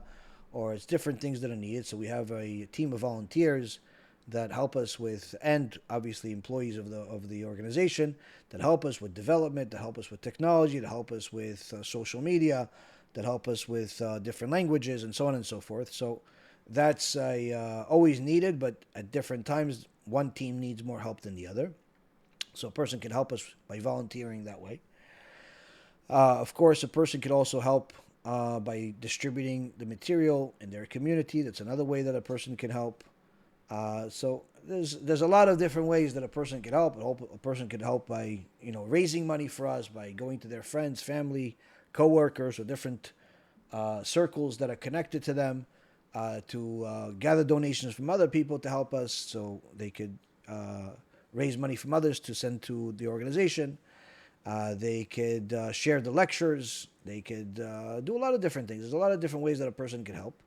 or it's different things that are needed. So we have a team of volunteers that help us with, and obviously employees of the organization that help us with development, that help us with technology, that help us with social media, that help us with different languages, and so on and so forth. So that's always needed, but at different times, one team needs more help than the other. So a person can help us by volunteering that way. Of course, a person could also help by distributing the material in their community. That's another way that a person can help. So there's a lot of different ways that a person can help. A person can help by raising money for us, by going to their friends, family, co-workers, or different circles that are connected to them, to gather donations from other people to help us, so they could raise money from others to send to the organization. They could share the lectures. They could do a lot of different things. There's a lot of different ways that a person can help.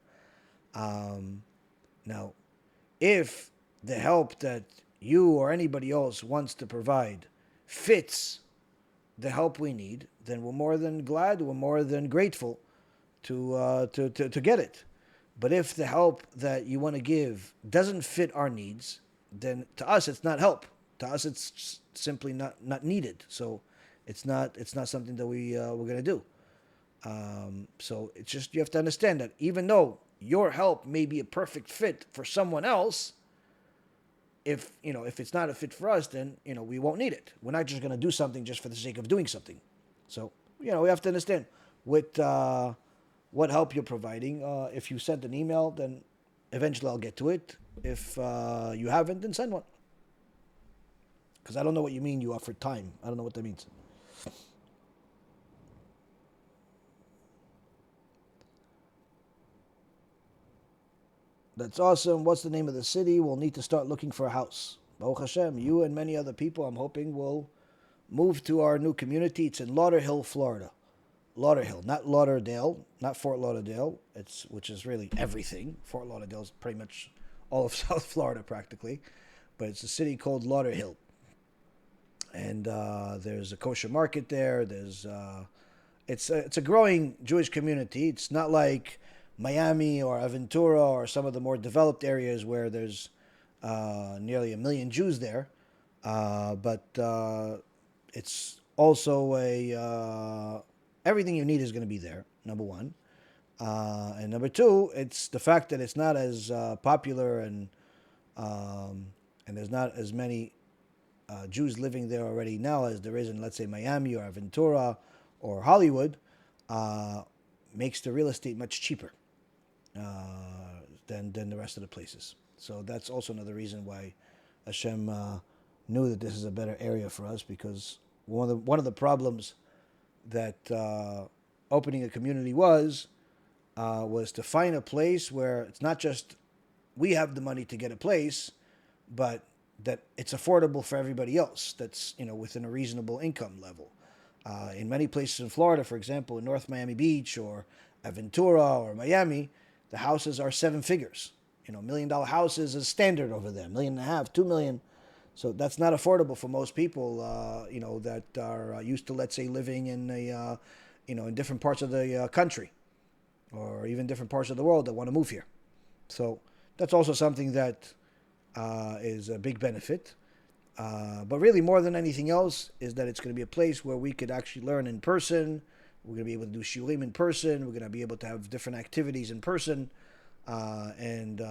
Now, if the help that you or anybody else wants to provide fits the help we need, then we're more than glad, we're more than grateful to get it. But if the help that you want to give doesn't fit our needs, then to us it's not help. To us it's simply not needed. So It's not something that we're going to do. So it's just, you have to understand that even though your help may be a perfect fit for someone else, if it's not a fit for us, then we won't need it. We're not just going to do something just for the sake of doing something. So we have to understand what help you're providing. If you sent an email, then eventually I'll get to it. If you haven't, then send one. Because I don't know what you mean you offer time. I don't know what that means. That's awesome. What's the name of the city? We'll need to start looking for a house. Baruch Hashem, you and many other people, I'm hoping, will move to our new community. It's in Lauderhill, Florida. Lauderhill, not Lauderdale, not Fort Lauderdale, which is really everything. Fort Lauderdale is pretty much all of South Florida practically. But it's a city called Lauderhill. And there's a kosher market there. It's a growing Jewish community. It's not like Miami or Aventura or some of the more developed areas where there's nearly 1 million Jews there. But it's also everything you need is going to be there, number one. And number two, it's the fact that it's not as popular and there's not as many Jews living there already now as there is in, let's say, Miami or Aventura or Hollywood, makes the real estate much cheaper than the rest of the places. So that's also another reason why HaShem knew that this is a better area for us, because one of the problems that opening a community was to find a place where it's not just we have the money to get a place, but that it's affordable for everybody else that's within a reasonable income level. In many places in Florida, for example, in North Miami Beach or Aventura or Miami, the houses are 7 figures. $1 million houses is standard over there, $1.5 million, $2 million. So that's not affordable for most people, that are used to, let's say, living in in different parts of the country, or even different parts of the world that want to move here. So that's also something that is a big benefit. But really, more than anything else, is that it's going to be a place where we could actually learn in person. We're going to be able to do shiurim in person. We're going to be able to have different activities in person, and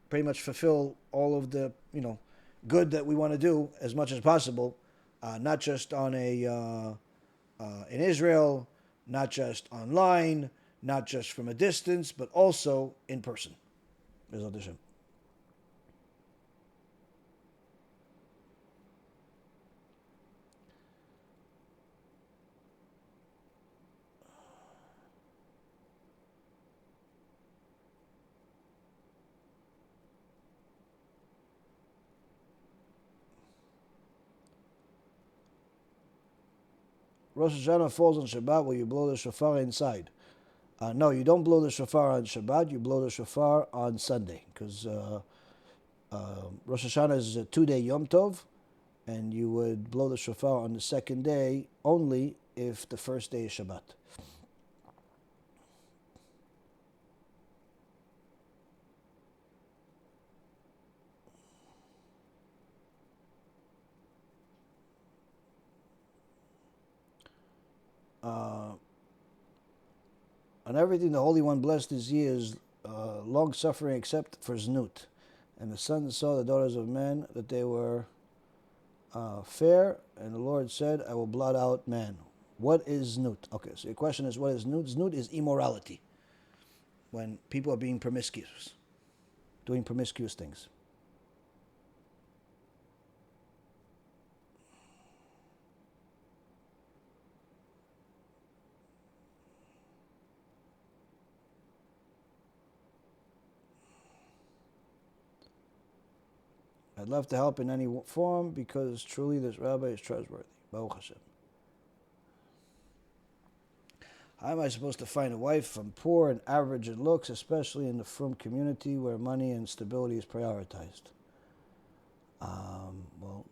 pretty much fulfill all of the good that we want to do as much as possible. Not just on in Israel, not just online, not just from a distance, but also in person. Bezrat Hashem. Rosh Hashanah falls on Shabbat. Will you blow the shofar inside? No, you don't blow the shofar on Shabbat. You blow the shofar on Sunday, because Rosh Hashanah is a 2-day Yom Tov, and you would blow the shofar on the second day only if the first day is Shabbat. On everything the Holy One blessed his years, long suffering except for Zenut. And the sons saw the daughters of men that they were fair, and the Lord said, I will blot out man. What is Zenut? Okay, so your question is, what is Zenut? Zenut is immorality. When people are being promiscuous, doing promiscuous things. I'd love to help in any form, because truly this rabbi is trustworthy. Baruch Hashem. How am I supposed to find a wife? I'm poor and average in looks, especially in the frum community where money and stability is prioritized. Well,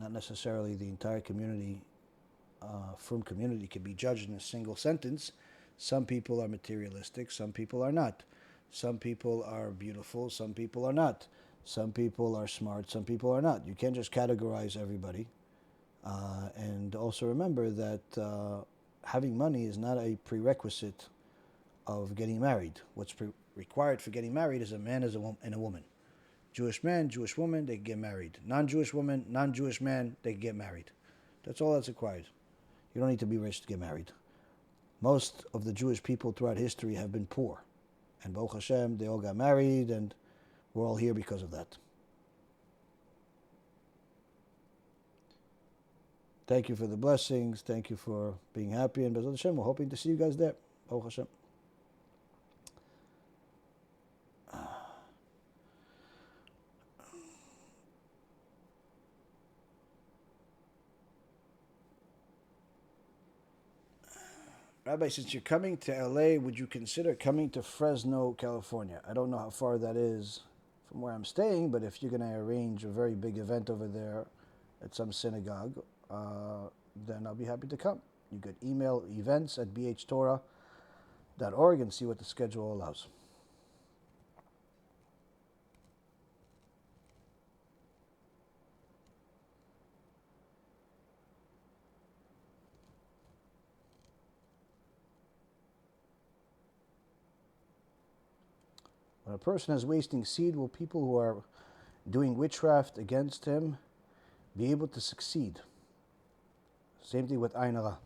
not necessarily the entire community, frum community, can be judged in a single sentence. Some people are materialistic, some people are not. Some people are beautiful, some people are not. Some people are smart, some people are not. You can't just categorize everybody. And also remember that having money is not a prerequisite of getting married. What's required for getting married is a man and a woman. Jewish man, Jewish woman, they can get married. Non-Jewish woman, non-Jewish man, they can get married. That's all that's required. You don't need to be rich to get married. Most of the Jewish people throughout history have been poor. And Baruch HaShem, they all got married, and we're all here because of that. Thank you for the blessings. Thank you for being happy. And B'ezrat Hashem, we're hoping to see you guys there. Baruch Hashem. Rabbi, since you're coming to LA, would you consider coming to Fresno, California? I don't know how far that is from where I'm staying, but if you're going to arrange a very big event over there at some synagogue, then I'll be happy to come. You could email events@bhtorah.org and see what the schedule allows. When a person is wasting seed, will people who are doing witchcraft against him be able to succeed? Same thing with Ayin Hara.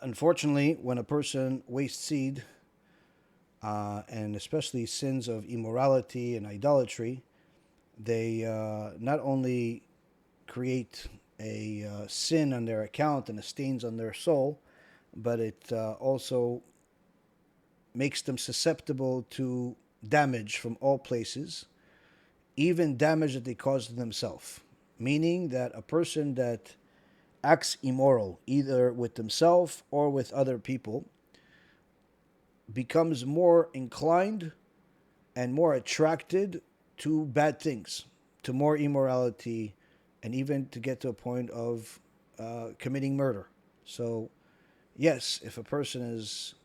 Unfortunately, when a person wastes seed, and especially sins of immorality and idolatry, they not only create a sin on their account and a stains on their soul, but it also makes them susceptible to damage from all places, even damage that they cause to themselves. Meaning that a person that acts immoral, either with themselves or with other people, becomes more inclined and more attracted to bad things, to more immorality, and even to get to a point of committing murder. So, yes, if a person is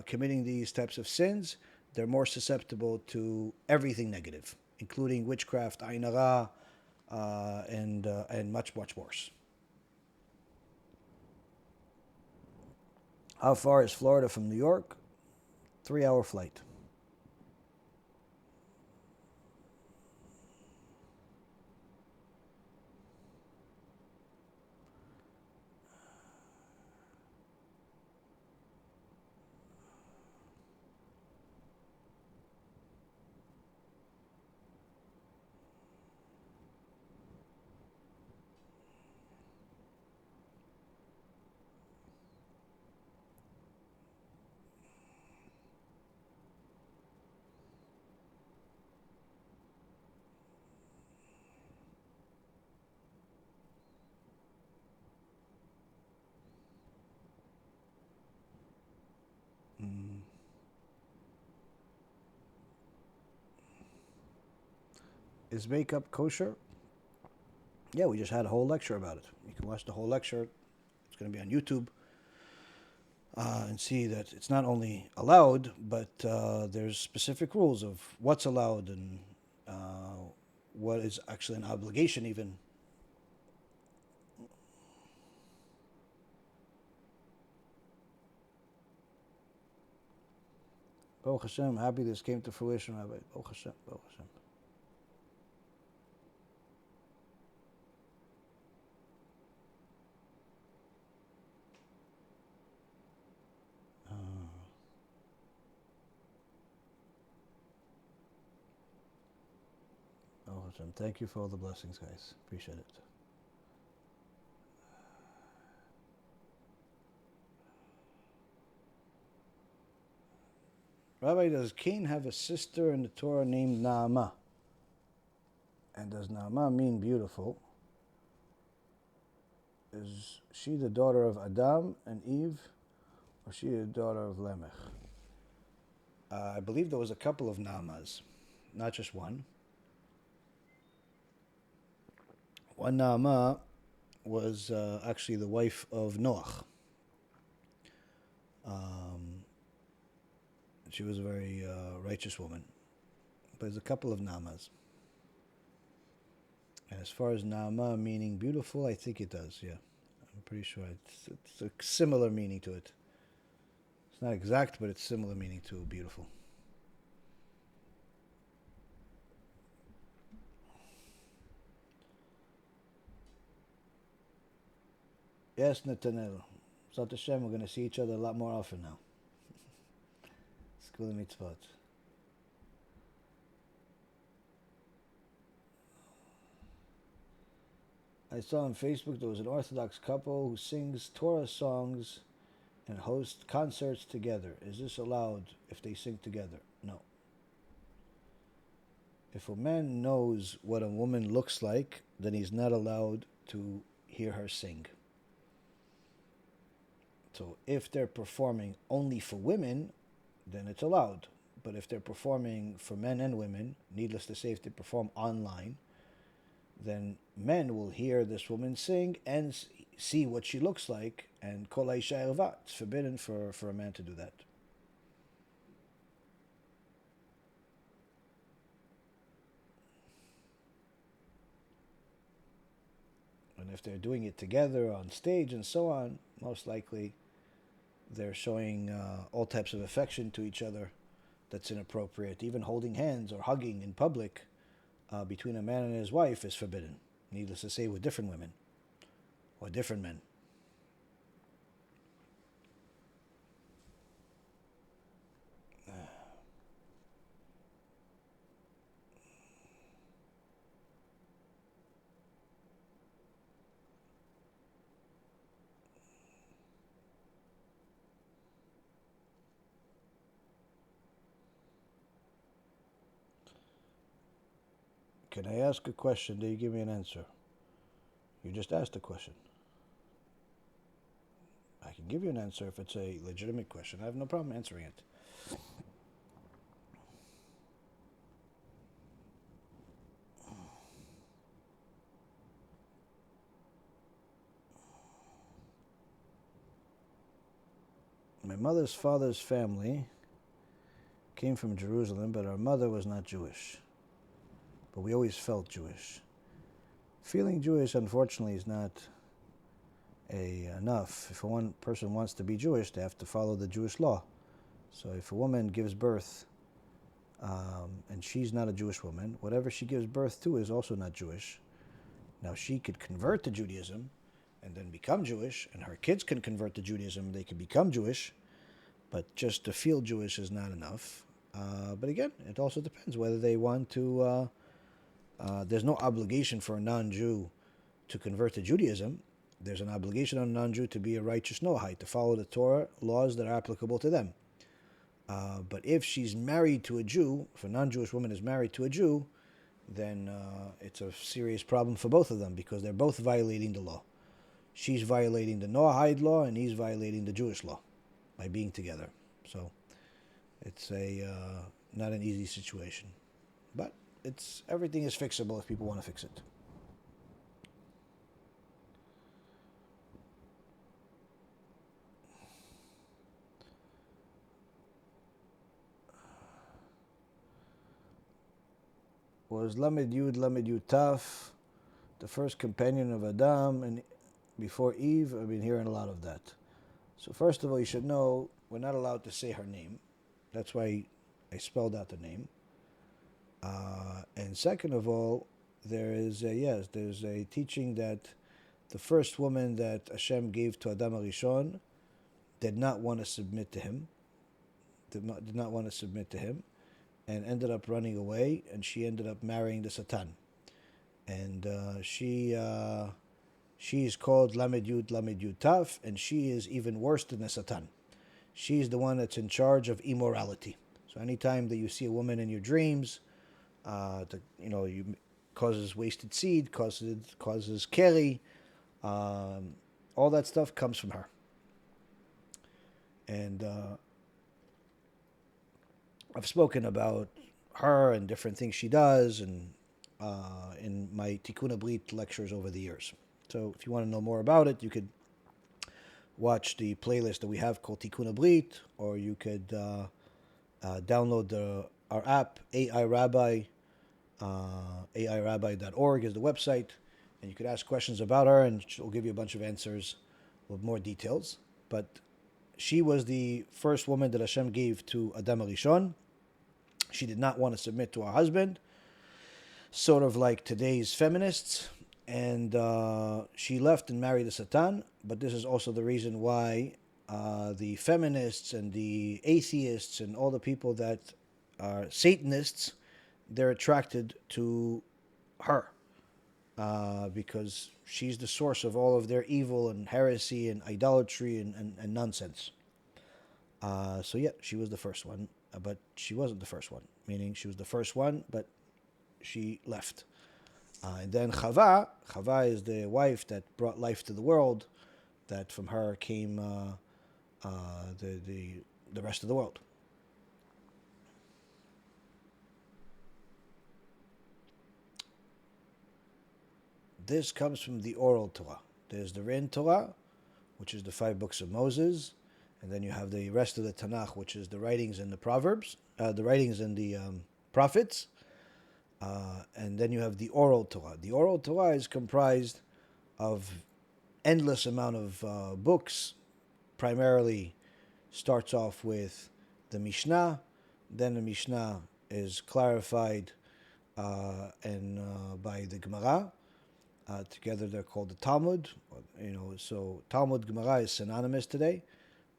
committing these types of sins, they're more susceptible to everything negative, including witchcraft, Ayin Hara, and much, much worse. How far is Florida from New York? 3-hour flight. Is makeup kosher? Yeah, we just had a whole lecture about it. You can watch the whole lecture. It's going to be on YouTube. And see that it's not only allowed, but there's specific rules of what's allowed and what is actually an obligation even. Baruch Hashem, happy this came to fruition, Rabbi. Baruch Hashem, Baruch Hashem. Baruch Hashem. Thank you for all the blessings, guys. Appreciate it. Rabbi, does Cain have a sister in the Torah named Naamah? And does Naamah mean beautiful? Is she the daughter of Adam and Eve, or is she the daughter of Lamech? I believe there was a couple of Naamahs, not just one. One Naamah was actually the wife of Noach. She was a very righteous woman. But there's a couple of Naamahs. And as far as Naama meaning beautiful, I think it does, yeah. I'm pretty sure it's a similar meaning to it. It's not exact, but it's similar meaning to beautiful. Yes, Netanel. Zot Hashem, we're going to see each other a lot more often now. School of Mitzvot. I saw on Facebook there was an Orthodox couple who sings Torah songs and hosts concerts together. Is this allowed if they sing together? No. If a man knows what a woman looks like, then he's not allowed to hear her sing. So if they're performing only for women, then it's allowed. But if they're performing for men and women, needless to say, if they perform online, then men will hear this woman sing and see what she looks like, and kol ha'isha erva. It's forbidden for a man to do that. And if they're doing it together on stage and so on, most likely they're showing all types of affection to each other that's inappropriate. Even holding hands or hugging in public between a man and his wife is forbidden. Needless to say, with different women or different men. Can I ask a question? Do you give me an answer? You just asked a question. I can give you an answer if it's a legitimate question. I have no problem answering it. My mother's father's family came from Jerusalem, but our mother was not Jewish. But we always felt Jewish. Feeling Jewish, unfortunately, is not enough. If one person wants to be Jewish, they have to follow the Jewish law. So if a woman gives birth, and she's not a Jewish woman, whatever she gives birth to is also not Jewish. Now, she could convert to Judaism and then become Jewish, and her kids can convert to Judaism, they can become Jewish, but just to feel Jewish is not enough. But again, it also depends whether they want to... there's no obligation for a non-Jew to convert to Judaism. There's an obligation on a non-Jew to be a righteous Noahide, to follow the Torah laws that are applicable to them. But if she's married to a Jew, if a non-Jewish woman is married to a Jew, then it's a serious problem for both of them, because they're both violating the law. She's violating the Noahide law, and he's violating the Jewish law by being together. So it's not an easy situation. But everything is fixable if people want to fix it. Was Lamed Yud Taf the first companion of Adam and before Eve? I've been hearing a lot of that. So first of all, you should know we're not allowed to say her name. That's why I spelled out the name. And second of all, there's a teaching that the first woman that Hashem gave to Adam HaRishon did not want to submit to him, and ended up running away, and she ended up marrying the Satan. And she is called Lamed Yud Taf, and she is even worse than the Satan. She's the one that's in charge of immorality. So anytime that you see a woman in your dreams, you causes wasted seed, causes keri, all that stuff comes from her. And I've spoken about her and different things she does, and in my Tikkun Abrit lectures over the years. So if you want to know more about it, you could watch the playlist that we have called Tikkun Abrit, or you could download our app, AI Rabbi, AIRabbi.org is the website, and you could ask questions about her, and she'll give you a bunch of answers with more details. But she was the first woman that Hashem gave to Adam HaRishon. She did not want to submit to her husband, sort of like today's feminists, and she left and married the Satan. But this is also the reason why the feminists and the atheists and all the people that are Satanists, they're attracted to her because she's the source of all of their evil and heresy and idolatry and nonsense. So yeah, she was the first one, but she wasn't the first one, meaning she was the first one, but she left. And then Chava is the wife that brought life to the world, that from her came the rest of the world. This comes from the oral Torah. There's the written Torah, which is the 5 books of Moses, and then you have the rest of the Tanakh, which is the writings and the Proverbs, the writings and the prophets, and then you have the oral Torah. The oral Torah is comprised of endless amount of books. Primarily starts off with the Mishnah, then the Mishnah is clarified and by the Gemara. Together they're called the Talmud. So Talmud, Gemara is synonymous today.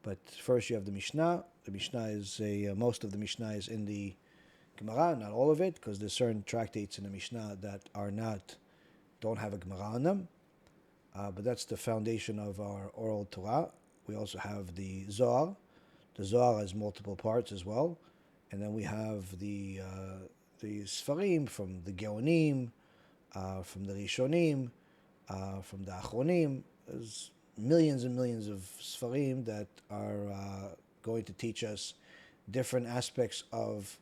But first you have the Mishnah. The Mishnah is most of the Mishnah is in the Gemara, not all of it, because there's certain tractates in the Mishnah that don't have a Gemara on them. But that's the foundation of our oral Torah. We also have the Zohar. The Zohar has multiple parts as well. And then we have the Sfarim from the Geonim, from the Rishonim, from the Achronim. There's millions and millions of Sfarim that are going to teach us different aspects of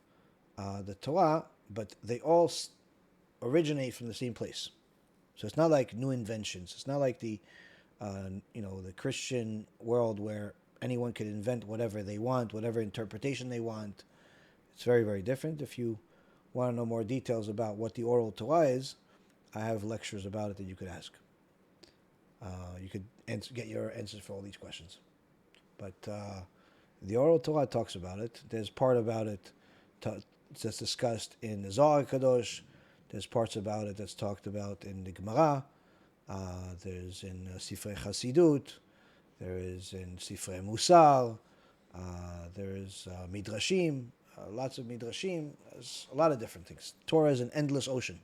the Torah, but they all originate from the same place. So it's not like new inventions. It's not like the Christian world where anyone can invent whatever they want, whatever interpretation they want. It's very, very different. If you want to know more details about what the oral Torah is, I have lectures about it that you could ask. You could get your answers for all these questions. But the oral Torah talks about it. There's part about it that's discussed in the Zohar Kadosh. There's parts about it that's talked about in the Gemara. There's in Sifrei Chasidut. There is in Sifrei Musar. There is Midrashim. Lots of Midrashim. There's a lot of different things. Torah is an endless ocean.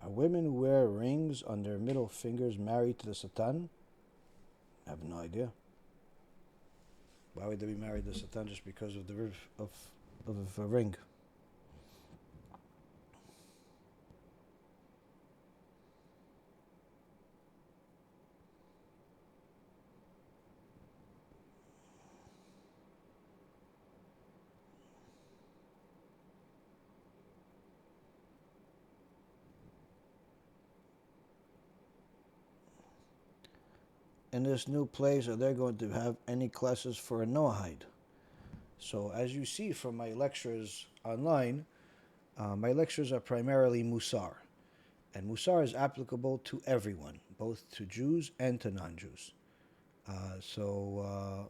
Are women who wear rings on their middle fingers married to the Satan? I have no idea. Why would they be married to the Satan just because of of a ring? In this new place, are they going to have any classes for a Noahide? So as you see from my lectures online, my lectures are primarily Musar. And Musar is applicable to everyone, both to Jews and to non-Jews. So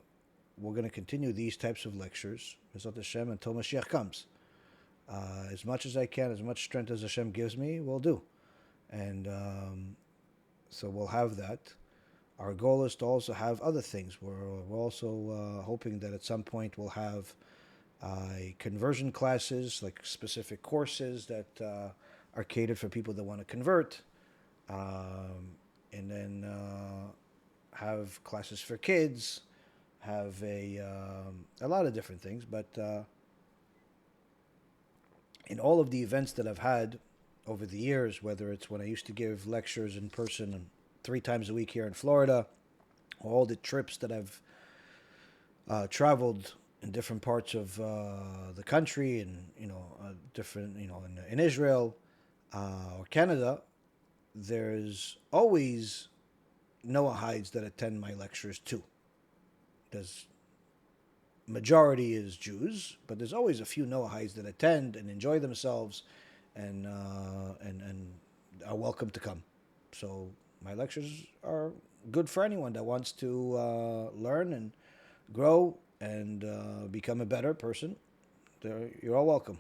we're going to continue these types of lectures, Bezrat Hashem, until Mashiach comes. As much as I can, as much strength as Hashem gives me, we'll do. And so we'll have that. Our goal is to also have other things. We're also hoping that at some point we'll have conversion classes, like specific courses that are catered for people that want to convert. and then have classes for kids, have a lot of different things. But in all of the events that I've had over the years, whether it's when I used to give lectures in person 3 times a week here in Florida, or all the trips that I've traveled in different parts of the country, and different, in Israel or Canada, there's always Noahides that attend my lectures too. There's majority is Jews, but there's always a few Noahides that attend and enjoy themselves, and are welcome to come. So my lectures are good for anyone that wants to learn and grow and become a better person. You're all welcome.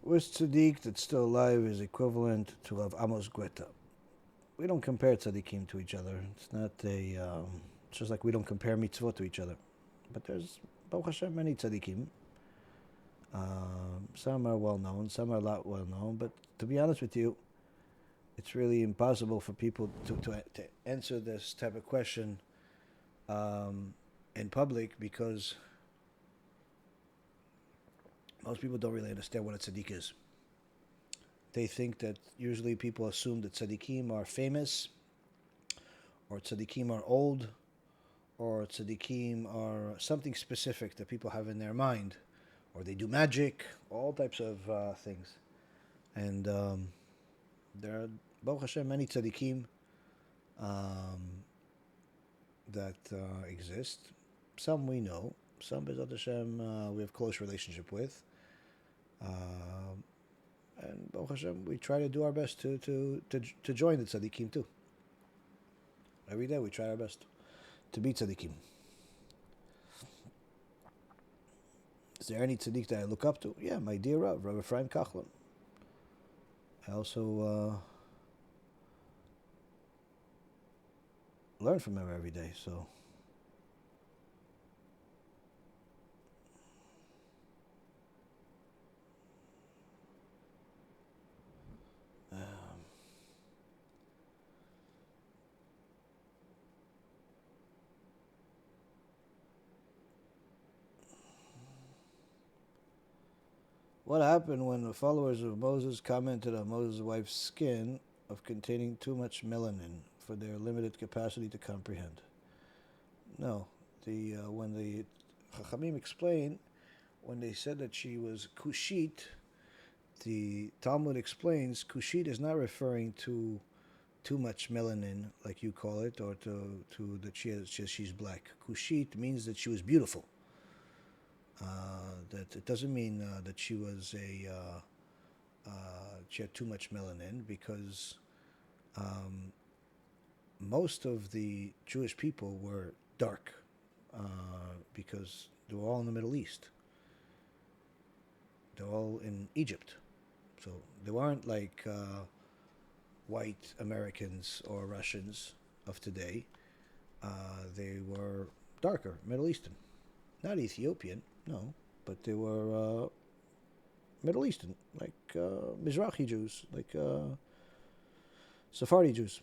Which tzaddik that's still alive is equivalent to Rav Amos Guetta? We don't compare tzaddikim to each other. It's not a. It's just like we don't compare mitzvot to each other. But there's, Baruch Hashem, many tzaddikim. Some are well known, some are not well known. But to be honest with you, it's really impossible for people to answer this type of question in public, because most people don't really understand what a tzaddik is. They think that usually people assume that tzaddikim are famous, or tzaddikim are old, or tzaddikim are something specific that people have in their mind, or they do magic, all types of things. And there are, Baruch Hashem, many tzaddikim that exist. Some we know, some B'ezrat Hashem we have close relationship with. And Baruch Hashem, we try to do our best to join the tzaddikim too. Every day we try our best to be tzaddikim. Is there any tzaddik that I look up to? Yeah, my dear Rav, Rabbi Ephraim Kachlin. I also learn from him every day, so. What happened when the followers of Moses commented on Moses' wife's skin of containing too much melanin for their limited capacity to comprehend? No, when the Chachamim explain, when they said that she was Kushit, the Talmud explains Kushit is not referring to too much melanin, like you call it, or to that she's black. Kushit means that she was beautiful. That it doesn't mean that she was she had too much melanin, because most of the Jewish people were dark, because they were all in the Middle East. They're all in Egypt, so they weren't like white Americans or Russians of today. They were darker, Middle Eastern, not Ethiopian. No, but they were Middle Eastern, like Mizrahi Jews, like Sephardi Jews.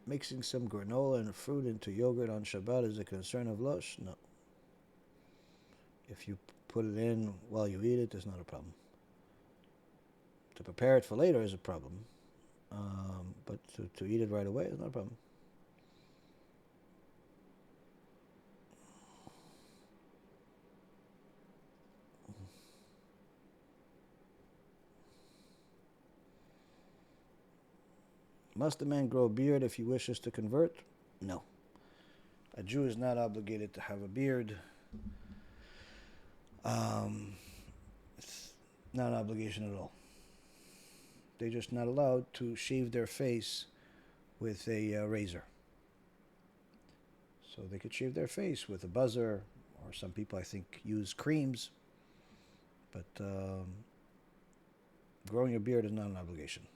Mixing some granola and fruit into yogurt on Shabbat is a concern of lush? No. If you put it in while you eat it, there's not a problem. To prepare it for later is a problem. But to eat it right away is not a problem. Must a man grow a beard if he wishes to convert? No. A Jew is not obligated to have a beard. It's not an obligation at all. They're just not allowed to shave their face with a razor. So they could shave their face with a buzzer, or some people I think use creams. But growing a beard is not an obligation.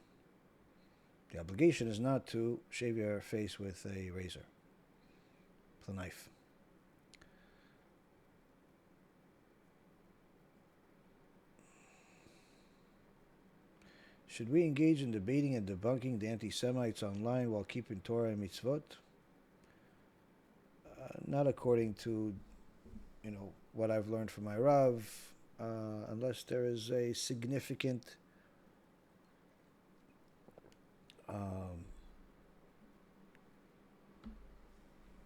The obligation is not to shave your face with a razor, with a knife. Should we engage in debating and debunking the anti-Semites online while keeping Torah and Mitzvot? Not according to, what I've learned from my Rav, unless there is a significant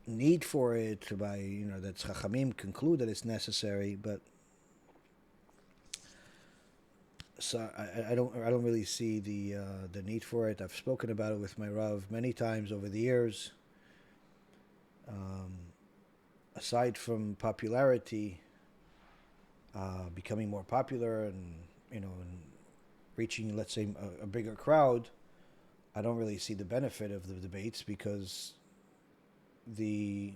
need for it by, that Chachamim conclude that it's necessary, but so I don't really see the need for it. I've spoken about it with my Rav many times over the years. Aside from popularity, becoming more popular and and reaching, let's say, a bigger crowd, I don't really see the benefit of the debates, because the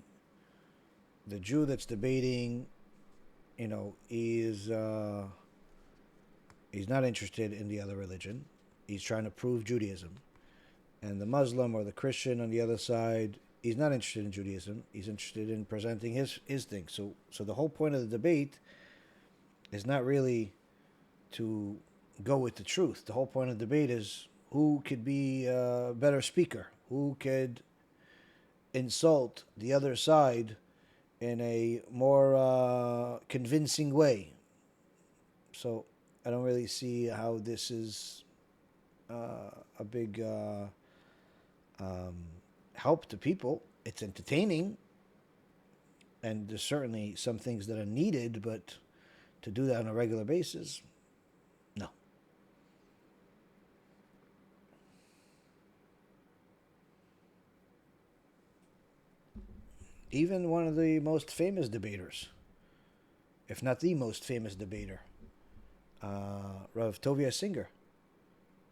Jew that's debating, is he's not interested in the other religion. He's trying to prove Judaism. And the Muslim or the Christian on the other side, he's not interested in Judaism. He's interested in presenting his thing. So the whole point of the debate is not really to go with the truth. The whole point of the debate is who could be a better speaker, who could insult the other side in a more convincing way. So I don't really see how this is a big help to people. It's entertaining, and there's certainly some things that are needed, but to do that on a regular basis, no. Even one of the most famous debaters, if not the most famous debater, Rav Tovia Singer,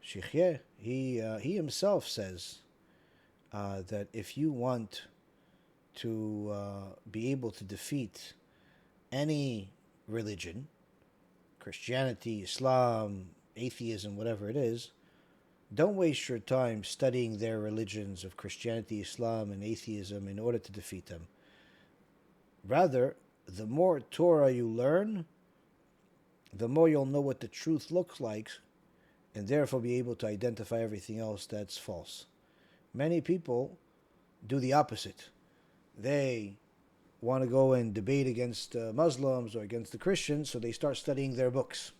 Chilkiyah, he himself says that if you want to be able to defeat any religion, Christianity, Islam, atheism, whatever it is, don't waste your time studying their religions of Christianity, Islam, and atheism in order to defeat them. Rather, the more Torah you learn, the more you'll know what the truth looks like, and therefore be able to identify everything else that's false. Many people do the opposite. They want to go and debate against Muslims or against the Christians, so they start studying their books.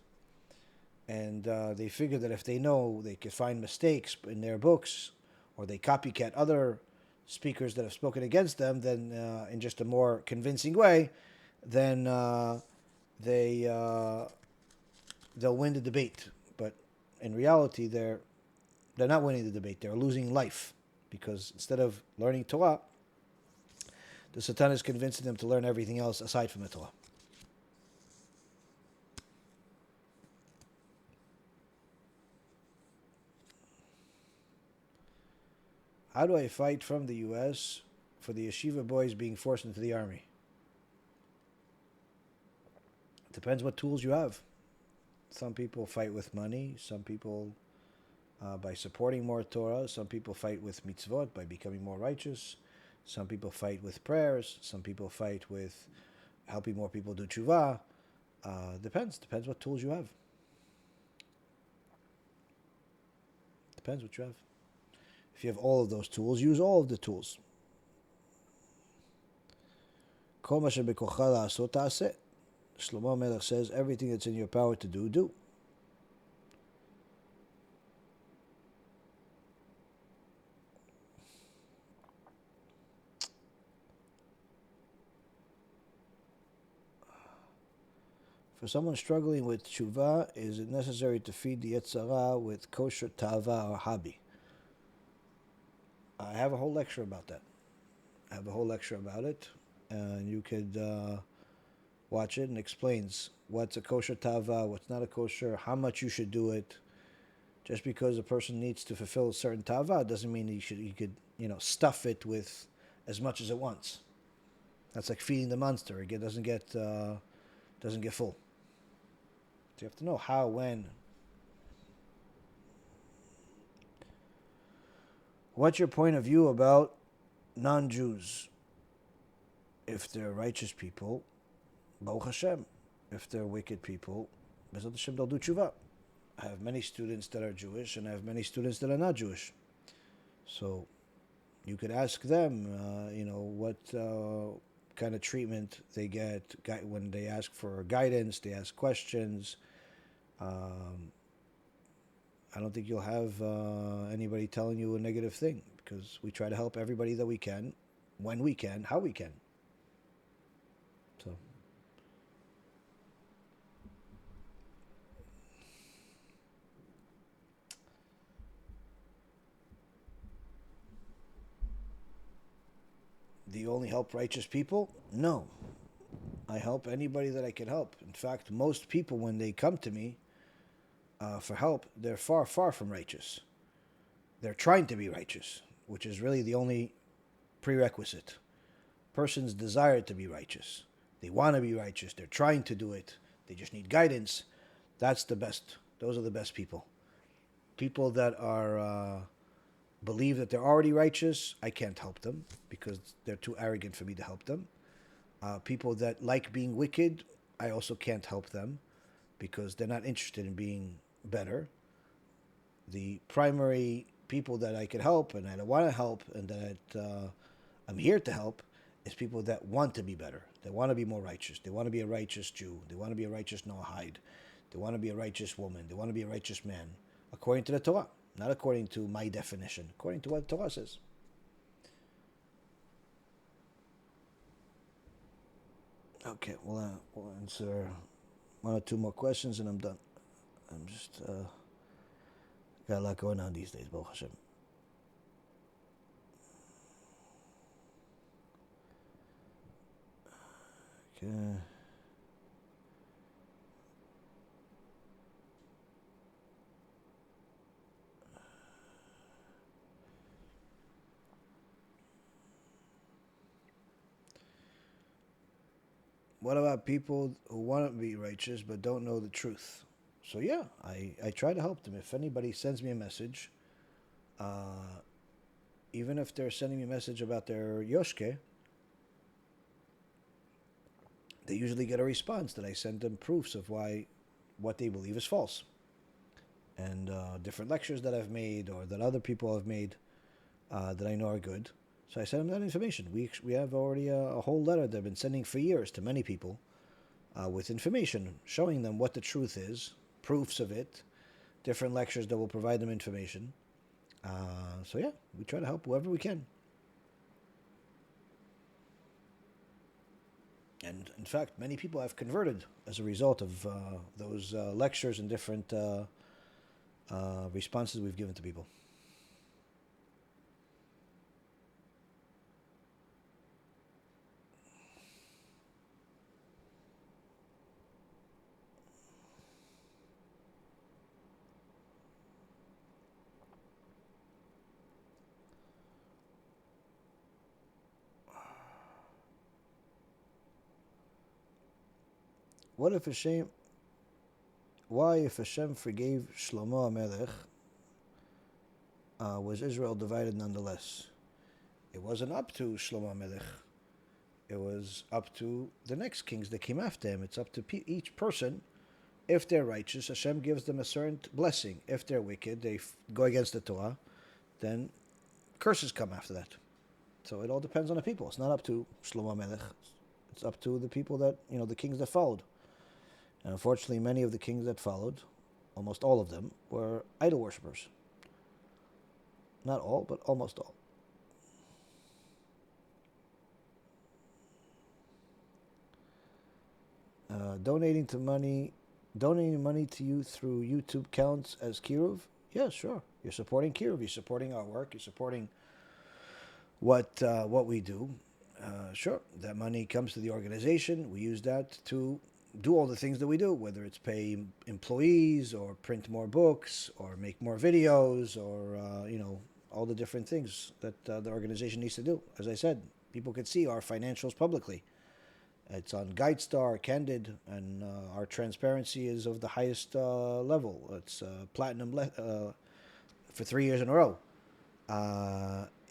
And they figure that if they know they could find mistakes in their books, or they copycat other speakers that have spoken against them, then in just a more convincing way, then they'll win the debate. But in reality, they're not winning the debate. They're losing life, because instead of learning Torah, the Satan is convincing them to learn everything else aside from the Torah. How do I fight from the U.S. for the yeshiva boys being forced into the army? It depends what tools you have. Some people fight with money. Some people by supporting more Torah. Some people fight with mitzvot, by becoming more righteous. Some people fight with prayers. Some people fight with helping more people do Teshuvah. Depends what tools you have. Depends what you have. If you have all of those tools, use all of the tools. כל מה שבכוחך לעשות, תעשה. Shlomo Melech says, everything that's in your power to do, do. For someone struggling with Teshuvah, is it necessary to feed the Yetzirah with kosher tava or hobby? I have a whole lecture about that. And you could watch it, and explains what's a kosher tava, what's not a kosher, how much you should do it. Just because a person needs to fulfill a certain tava doesn't mean he could stuff it with as much as it wants. That's like feeding the monster. It doesn't get full. So you have to know how, when. What's your point of view about non-Jews? If they're righteous people, Baruch HaShem. If they're wicked people, Bezrat Hashem, they'll do Teshuvah. I have many students that are Jewish, and I have many students that are not Jewish. So you could ask them, what kind of treatment they get when they ask for guidance, they ask questions. I don't think you'll have anybody telling you a negative thing, because we try to help everybody that we can, when we can, how we can. So. Do you only help righteous people? No. I help anybody that I can help. In fact, most people, when they come to me for help, they're far, far from righteous. They're trying to be righteous, which is really the only prerequisite. Person's desire to be righteous. They want to be righteous. They're trying to do it. They just need guidance. That's the best. Those are the best people. People that are believe that they're already righteous, I can't help them because they're too arrogant for me to help them. People that like being wicked, I also can't help them because they're not interested in being better. The primary people that I could help and I want to help and that I'm here to help is people that want to be better. They want to be more righteous. They want to be a righteous Jew. They want to be a righteous Noahide. They want to be a righteous woman. They want to be a righteous man, according to the Torah, not according to my definition, according to what the Torah says. Okay, we'll answer one or two more questions and I'm done. I'm just got a lot going on these days, Baruch HaShem. Okay. What about people who want to be righteous but don't know the truth? So yeah, I try to help them. If anybody sends me a message, even if they're sending me a message about their yoshke, they usually get a response that I send them proofs of why what they believe is false. And different lectures that I've made or that other people have made that I know are good. So I send them that information. We have already a whole letter that I've been sending for years to many people with information, showing them what the truth is, proofs of it, different lectures that will provide them information. So yeah, we try to help whoever we can. And in fact, many people have converted as a result of those lectures and different responses we've given to people. Why, if Hashem forgave Shlomo HaMelech, was Israel divided nonetheless? It wasn't up to Shlomo HaMelech. It was up to the next kings that came after him. It's up to each person. If they're righteous, Hashem gives them a certain blessing. If they're wicked, they go against the Torah, then curses come after that. So it all depends on the people. It's not up to Shlomo HaMelech. It's up to the people that, the kings that followed. And unfortunately, many of the kings that followed, almost all of them, were idol worshippers. Not all, but almost all. Donating money to you through YouTube counts as Kiruv? Yeah, sure. You're supporting Kiruv. You're supporting our work. You're supporting what we do. Sure, that money comes to the organization. We use that to do all the things that we do, whether it's pay employees or print more books or make more videos or all the different things that the organization needs to do. As I said, people could see our financials publicly. It's on GuideStar, Candid, and our transparency is of the highest level. It's platinum for 3 years in a row.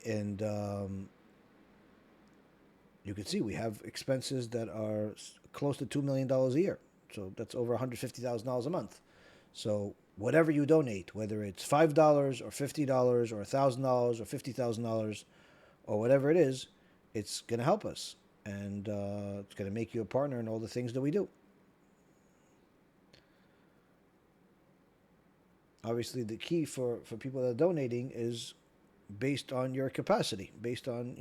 And you can see we have expenses that are close to $2 million a year. So that's over $150,000 a month. So whatever you donate, whether it's $5 or $50 or $1,000 or $50,000 or whatever it is, it's going to help us. And it's going to make you a partner in all the things that we do. Obviously, the key for people that are donating is based on your capacity, based on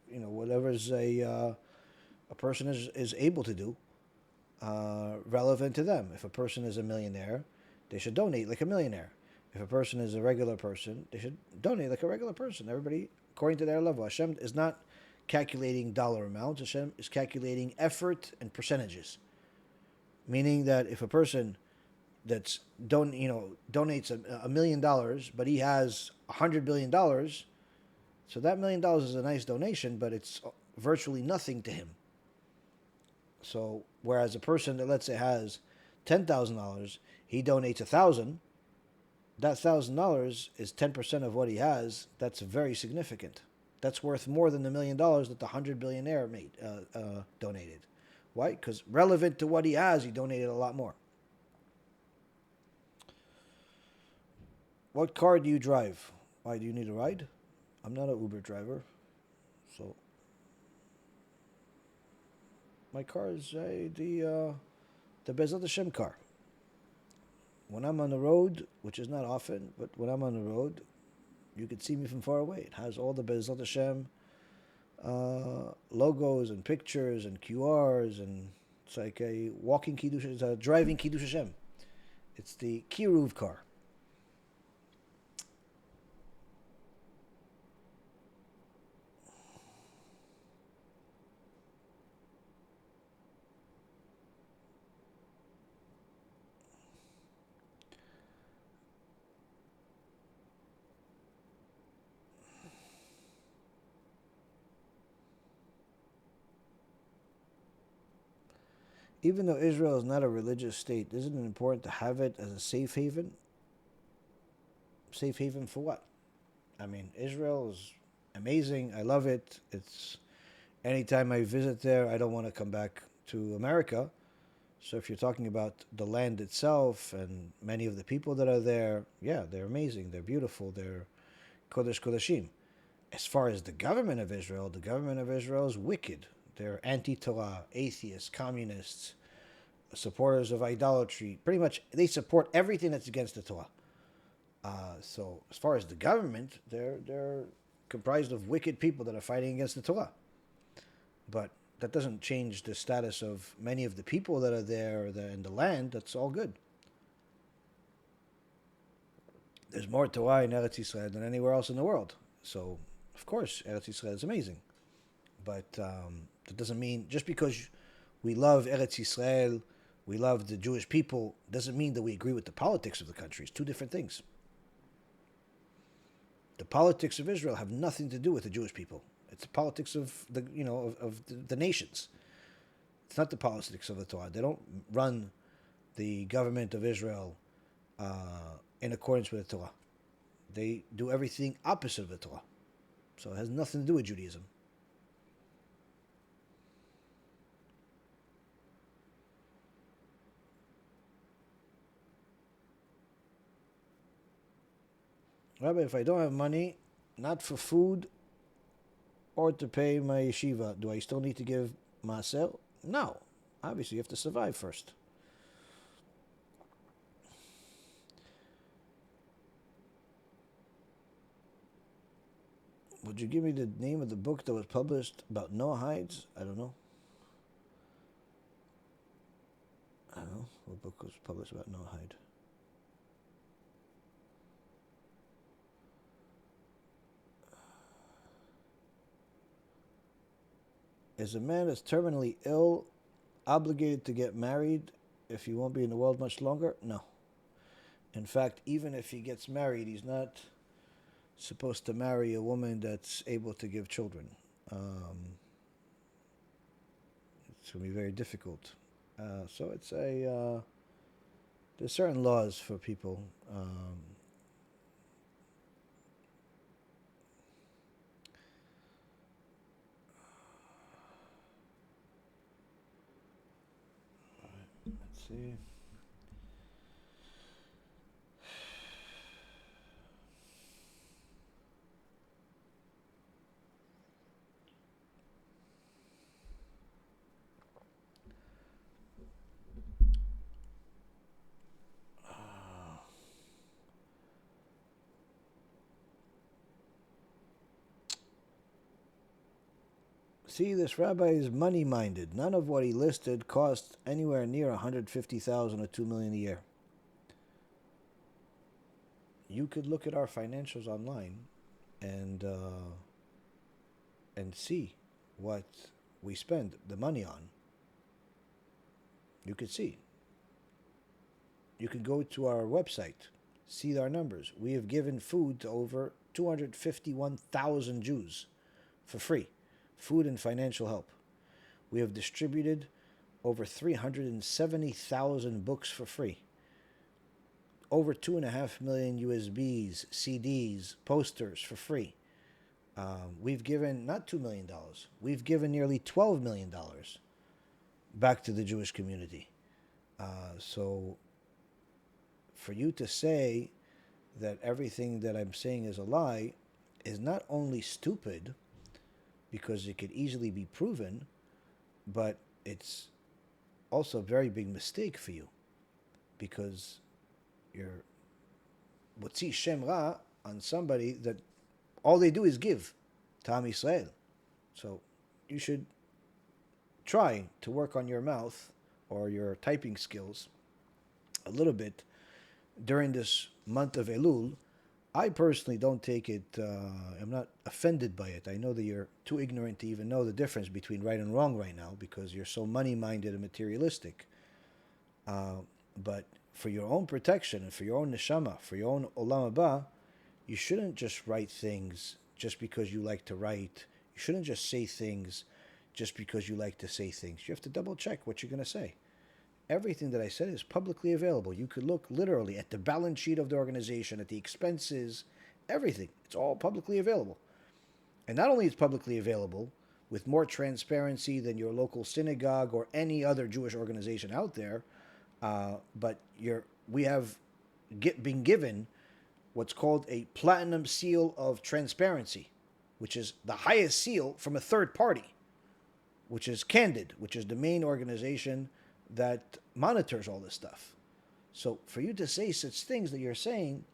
whatever a person is able to do, relevant to them. If a person is a millionaire, they should donate like a millionaire. If a person is a regular person, they should donate like a regular person. Everybody according to their level. HaShem is not calculating dollar amounts. HaShem is calculating effort and percentages. Meaning that if a person that's donates $1 million, but he has $100 billion, so that $1 million is a nice donation, but it's virtually nothing to him. So whereas a person that, let's say, has $10,000, he donates $1,000. That $1,000 is 10% of what he has. That's very significant. That's worth more than the $1 million that the 100 billionaire donated. Why? Because relevant to what he has, he donated a lot more. What car do you drive? Why do you need a ride? I'm not an Uber driver, so my car is the Bezat Hashem car. When I'm on the road, which is not often, but when I'm on the road, you can see me from far away. It has all the Bezat Hashem logos and pictures and QRs, and it's like a walking Kiddushin. It's a driving Kiddush Hashem. It's the Kiruv Car. Even though Israel is not a religious state, isn't it important to have it as a safe haven? Safe haven for what? I mean, Israel is amazing. I love it. It's anytime I visit there, I don't want to come back to America. So if you're talking about the land itself and many of the people that are there, yeah, they're amazing. They're beautiful. They're Kodesh Kodeshim. As far as the government of Israel is wicked. They're anti-Torah, atheists, communists, supporters of idolatry. Pretty much, they support everything that's against the Torah. So, as far as the government, they're comprised of wicked people that are fighting against the Torah. But that doesn't change the status of many of the people that are there in the land. That's all good. There's more Torah in Eretz Yisrael than anywhere else in the world. So, of course, Eretz Yisrael is amazing. But that doesn't mean, just because we love Eretz Yisrael, we love the Jewish people, doesn't mean that we agree with the politics of the country. It's two different things. The politics of Israel have nothing to do with the Jewish people. It's the politics of the nations. It's not the politics of the Torah. They don't run the government of Israel in accordance with the Torah. They do everything opposite of the Torah. So it has nothing to do with Judaism. Rabbi, if I don't have money, not for food or to pay my yeshiva, do I still need to give maaser? No. Obviously, you have to survive first. Would you give me the name of the book that was published about Noah hides? I don't know. I don't know what book was published about Noah hide. Is a man that's terminally ill obligated to get married if he won't be in the world much longer? No. In fact, even if he gets married, he's not supposed to marry a woman that's able to give children. It's going to be very difficult. So it's there's certain laws for people. Let's see. See, this rabbi is money-minded. None of what he listed cost anywhere near $150,000 or $2 million a year. You could look at our financials online and see what we spend the money on. You could see. You could go to our website, see our numbers. We have given food to over 251,000 Jews for free. Food and financial help. We have distributed over 370,000 books for free. Over 2.5 million USBs, CDs, posters for free. We've given not $2 million. We've given nearly $12 million back to the Jewish community. So for you to say that everything that I'm saying is a lie is not only stupid, because it could easily be proven, but it's also a very big mistake for you, because you're motzi shem ra on somebody that all they do is give to Am Yisrael. So you should try to work on your mouth or your typing skills a little bit during this month of Elul. I personally don't take it, I'm not offended by it. I know that you're too ignorant to even know the difference between right and wrong right now because you're so money-minded and materialistic. But for your own protection and for your own neshama, for your own olam haba, you shouldn't just write things just because you like to write. You shouldn't just say things just because you like to say things. You have to double-check what you're going to say. Everything that I said is publicly available. You could look literally at the balance sheet of the organization, at the expenses, everything. It's all publicly available. And not only is it publicly available, with more transparency than your local synagogue or any other Jewish organization out there, but we have been given what's called a platinum seal of transparency, which is the highest seal from a third party, which is Candid, which is the main organization that monitors all this stuff. So for you to say such things that you're saying,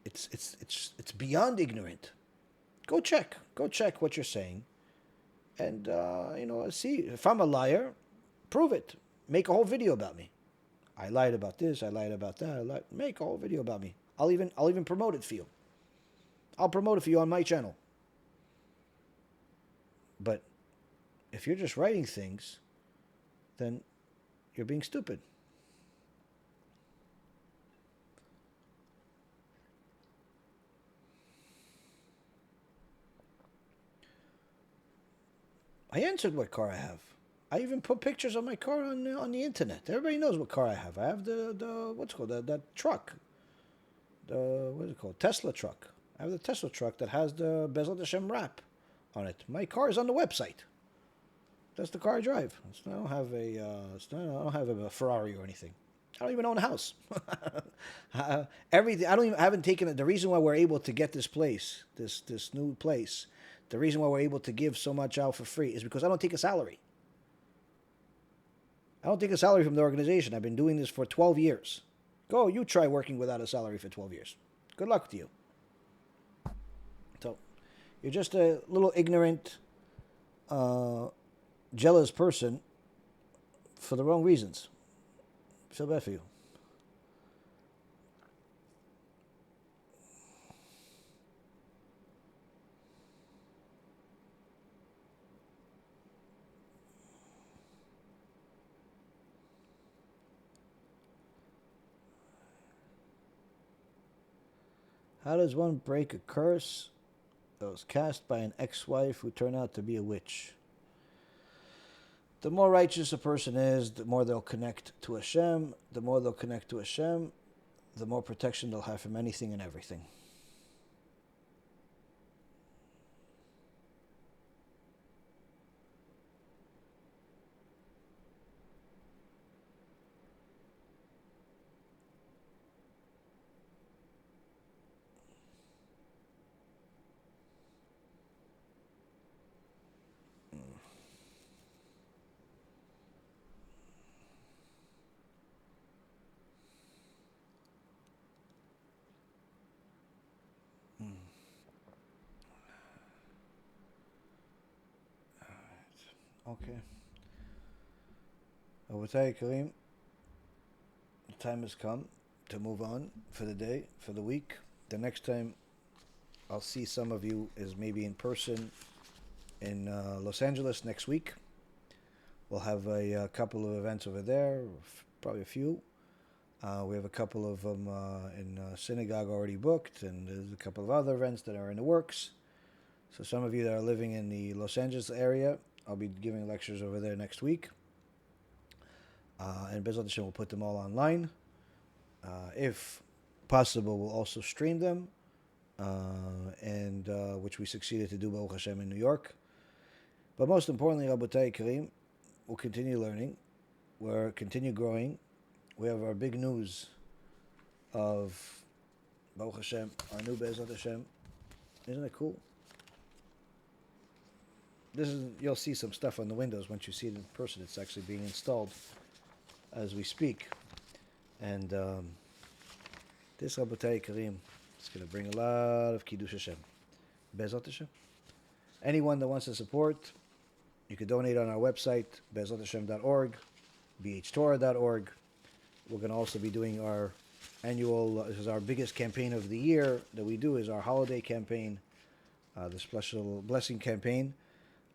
it's beyond ignorant. Go check what you're saying, and see if I'm a liar, prove it. Make a whole video about me. I lied about this. I lied about that. Make a whole video about me. I'll even promote it for you. I'll promote it for you on my channel. But if you're just writing things, then you're being stupid. I answered what car I have. I even put pictures of my car on the internet. Everybody knows what car I have. I have the what's it called, that truck. What is it called? Tesla truck. I have the Tesla truck that has the Bezrat Hashem wrap on it. My car is on the website. That's the car I drive. I don't have I don't have a Ferrari or anything. I don't even own a house. Everything. I haven't taken it. The reason why we're able to get this place, this new place, the reason why we're able to give so much out for free is because I don't take a salary. I don't take a salary from the organization. I've been doing this for 12 years. Go, you try working without a salary for 12 years. Good luck to you. So, You're just a little ignorant, jealous person for the wrong reasons. So bad for you. How does one break a curse that was cast by an ex-wife who turned out to be a witch? The more righteous a person is, the more they'll connect to HaShem. The more they'll connect to HaShem, the more protection they'll have from anything and everything. Okay. Rabbi Karim, the time has come to move on for the day, for the week. The next time I'll see some of you is maybe in person in Los Angeles next week. We'll have a couple of events over there, probably a few. We have a couple of them in synagogue already booked, and there's a couple of other events that are in the works. So some of you that are living in the Los Angeles area, I'll be giving lectures over there next week. And Be'ezrat Hashem will put them all online. If possible, we'll also stream them, and which we succeeded to do, Baruch Hashem, in New York. But most importantly, Rabbi Karim, we'll continue learning. We'll continue growing. We have our big news of Baruch Hashem, our new Be'ezrat Hashem. Isn't it cool? You'll see some stuff on the windows once you see it in person. It's actually being installed as we speak. And this Rabbi Karim is going to bring a lot of Kiddush Hashem. Be'ezrat Hashem. Anyone that wants to support, you can donate on our website, be'ezrathashem.org, bhtorah.org. We're going to also be doing our annual, this is our biggest campaign of the year that we do, is our holiday campaign, the special blessing campaign.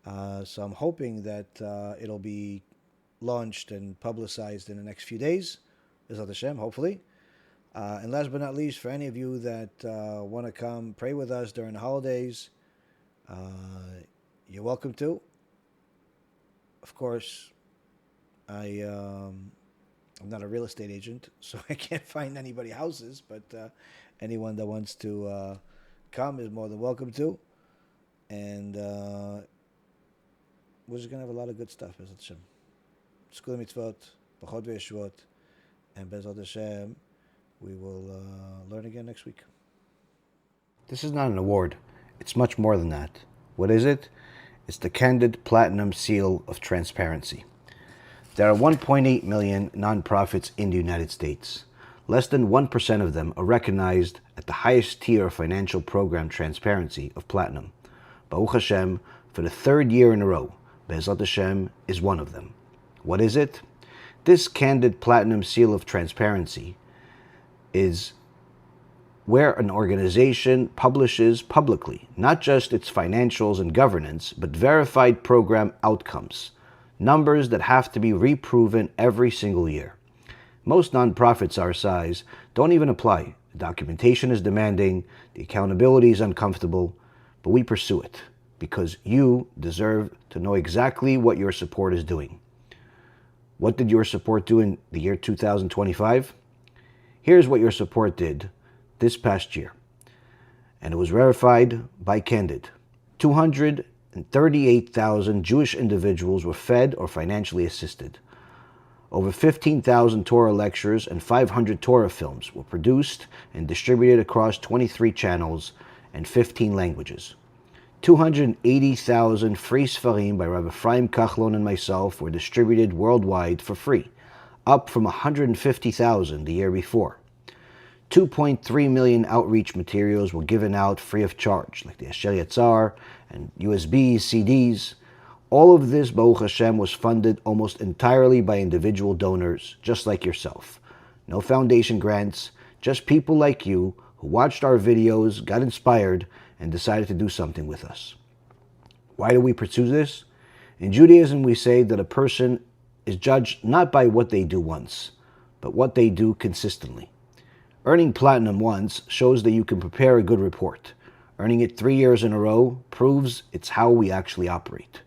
So I'm hoping that it'll be launched and publicized in the next few days, Be'ezrat Hashem, hopefully. And last but not least, for any of you that want to come pray with us during the holidays, you're welcome to. Of course, I'm not a real estate agent, so I can't find anybody houses, but anyone that wants to come is more than welcome to. And we're just going to have a lot of good stuff, Be'ezrat Hashem. School Mitzvot, Bachot ve'Yeshuvot, and Be'ezrat Hashem, we will learn again next week. This is not an award. It's much more than that. What is it? It's the Candid Platinum Seal of Transparency. There are 1.8 million nonprofits in the United States. Less than 1% of them are recognized at the highest tier of financial program transparency of Platinum. Baruch Hashem, for the third year in a row, Be'ezrat Hashem is one of them. What is it? This Candid Platinum Seal of Transparency is where an organization publishes publicly not just its financials and governance, but verified program outcomes, numbers that have to be reproven every single year. Most nonprofits our size don't even apply. The documentation is demanding, the accountability is uncomfortable, but we pursue it because you deserve to know exactly what your support is doing. What did your support do in the year 2025? Here's what your support did this past year. And it was verified by Candid. 238,000 Jewish individuals were fed or financially assisted. Over 15,000 Torah lectures and 500 Torah films were produced and distributed across 23 channels and 15 languages. 280,000 free Sfarim by Rabbi Ephraim Kachlon and myself were distributed worldwide for free, up from 150,000 the year before. 2.3 million outreach materials were given out free of charge, like the Asher Yatzar and USBs, CDs. All of this, Baruch Hashem, was funded almost entirely by individual donors, just like yourself. No foundation grants, just people like you who watched our videos, got inspired, and decided to do something with us. Why do we pursue this? In Judaism, we say that a person is judged not by what they do once, but what they do consistently. Earning platinum once shows that you can prepare a good report. Earning it 3 years in a row proves it's how we actually operate.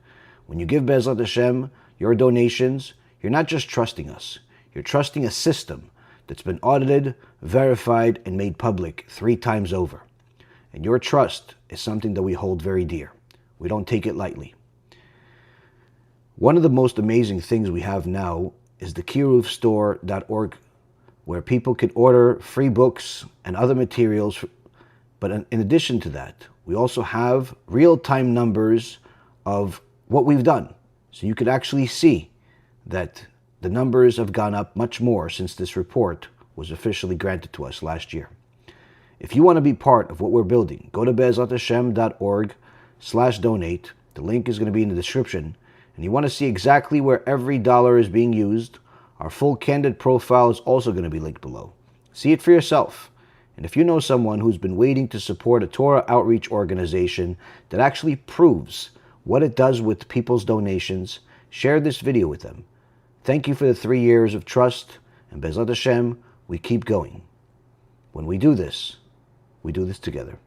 When you give Bezrat Hashem your donations, you're not just trusting us. You're trusting a system that's been audited, verified, and made public 3 times over. And your trust is something that we hold very dear. We don't take it lightly. One of the most amazing things we have now is the kiruvstore.org, where people can order free books and other materials. But in addition to that, we also have real-time numbers of what we've done. So you could actually see that the numbers have gone up much more since this report was officially granted to us last year. If you want to be part of what we're building, go to bezrathashem.org/donate. The link is going to be in the description. And you want to see exactly where every dollar is being used. Our full candid profile is also going to be linked below. See it for yourself. And if you know someone who's been waiting to support a Torah outreach organization that actually proves what it does with people's donations, share this video with them. Thank you for the 3 years of trust, and Bezrat Hashem, we keep going. When we do this together.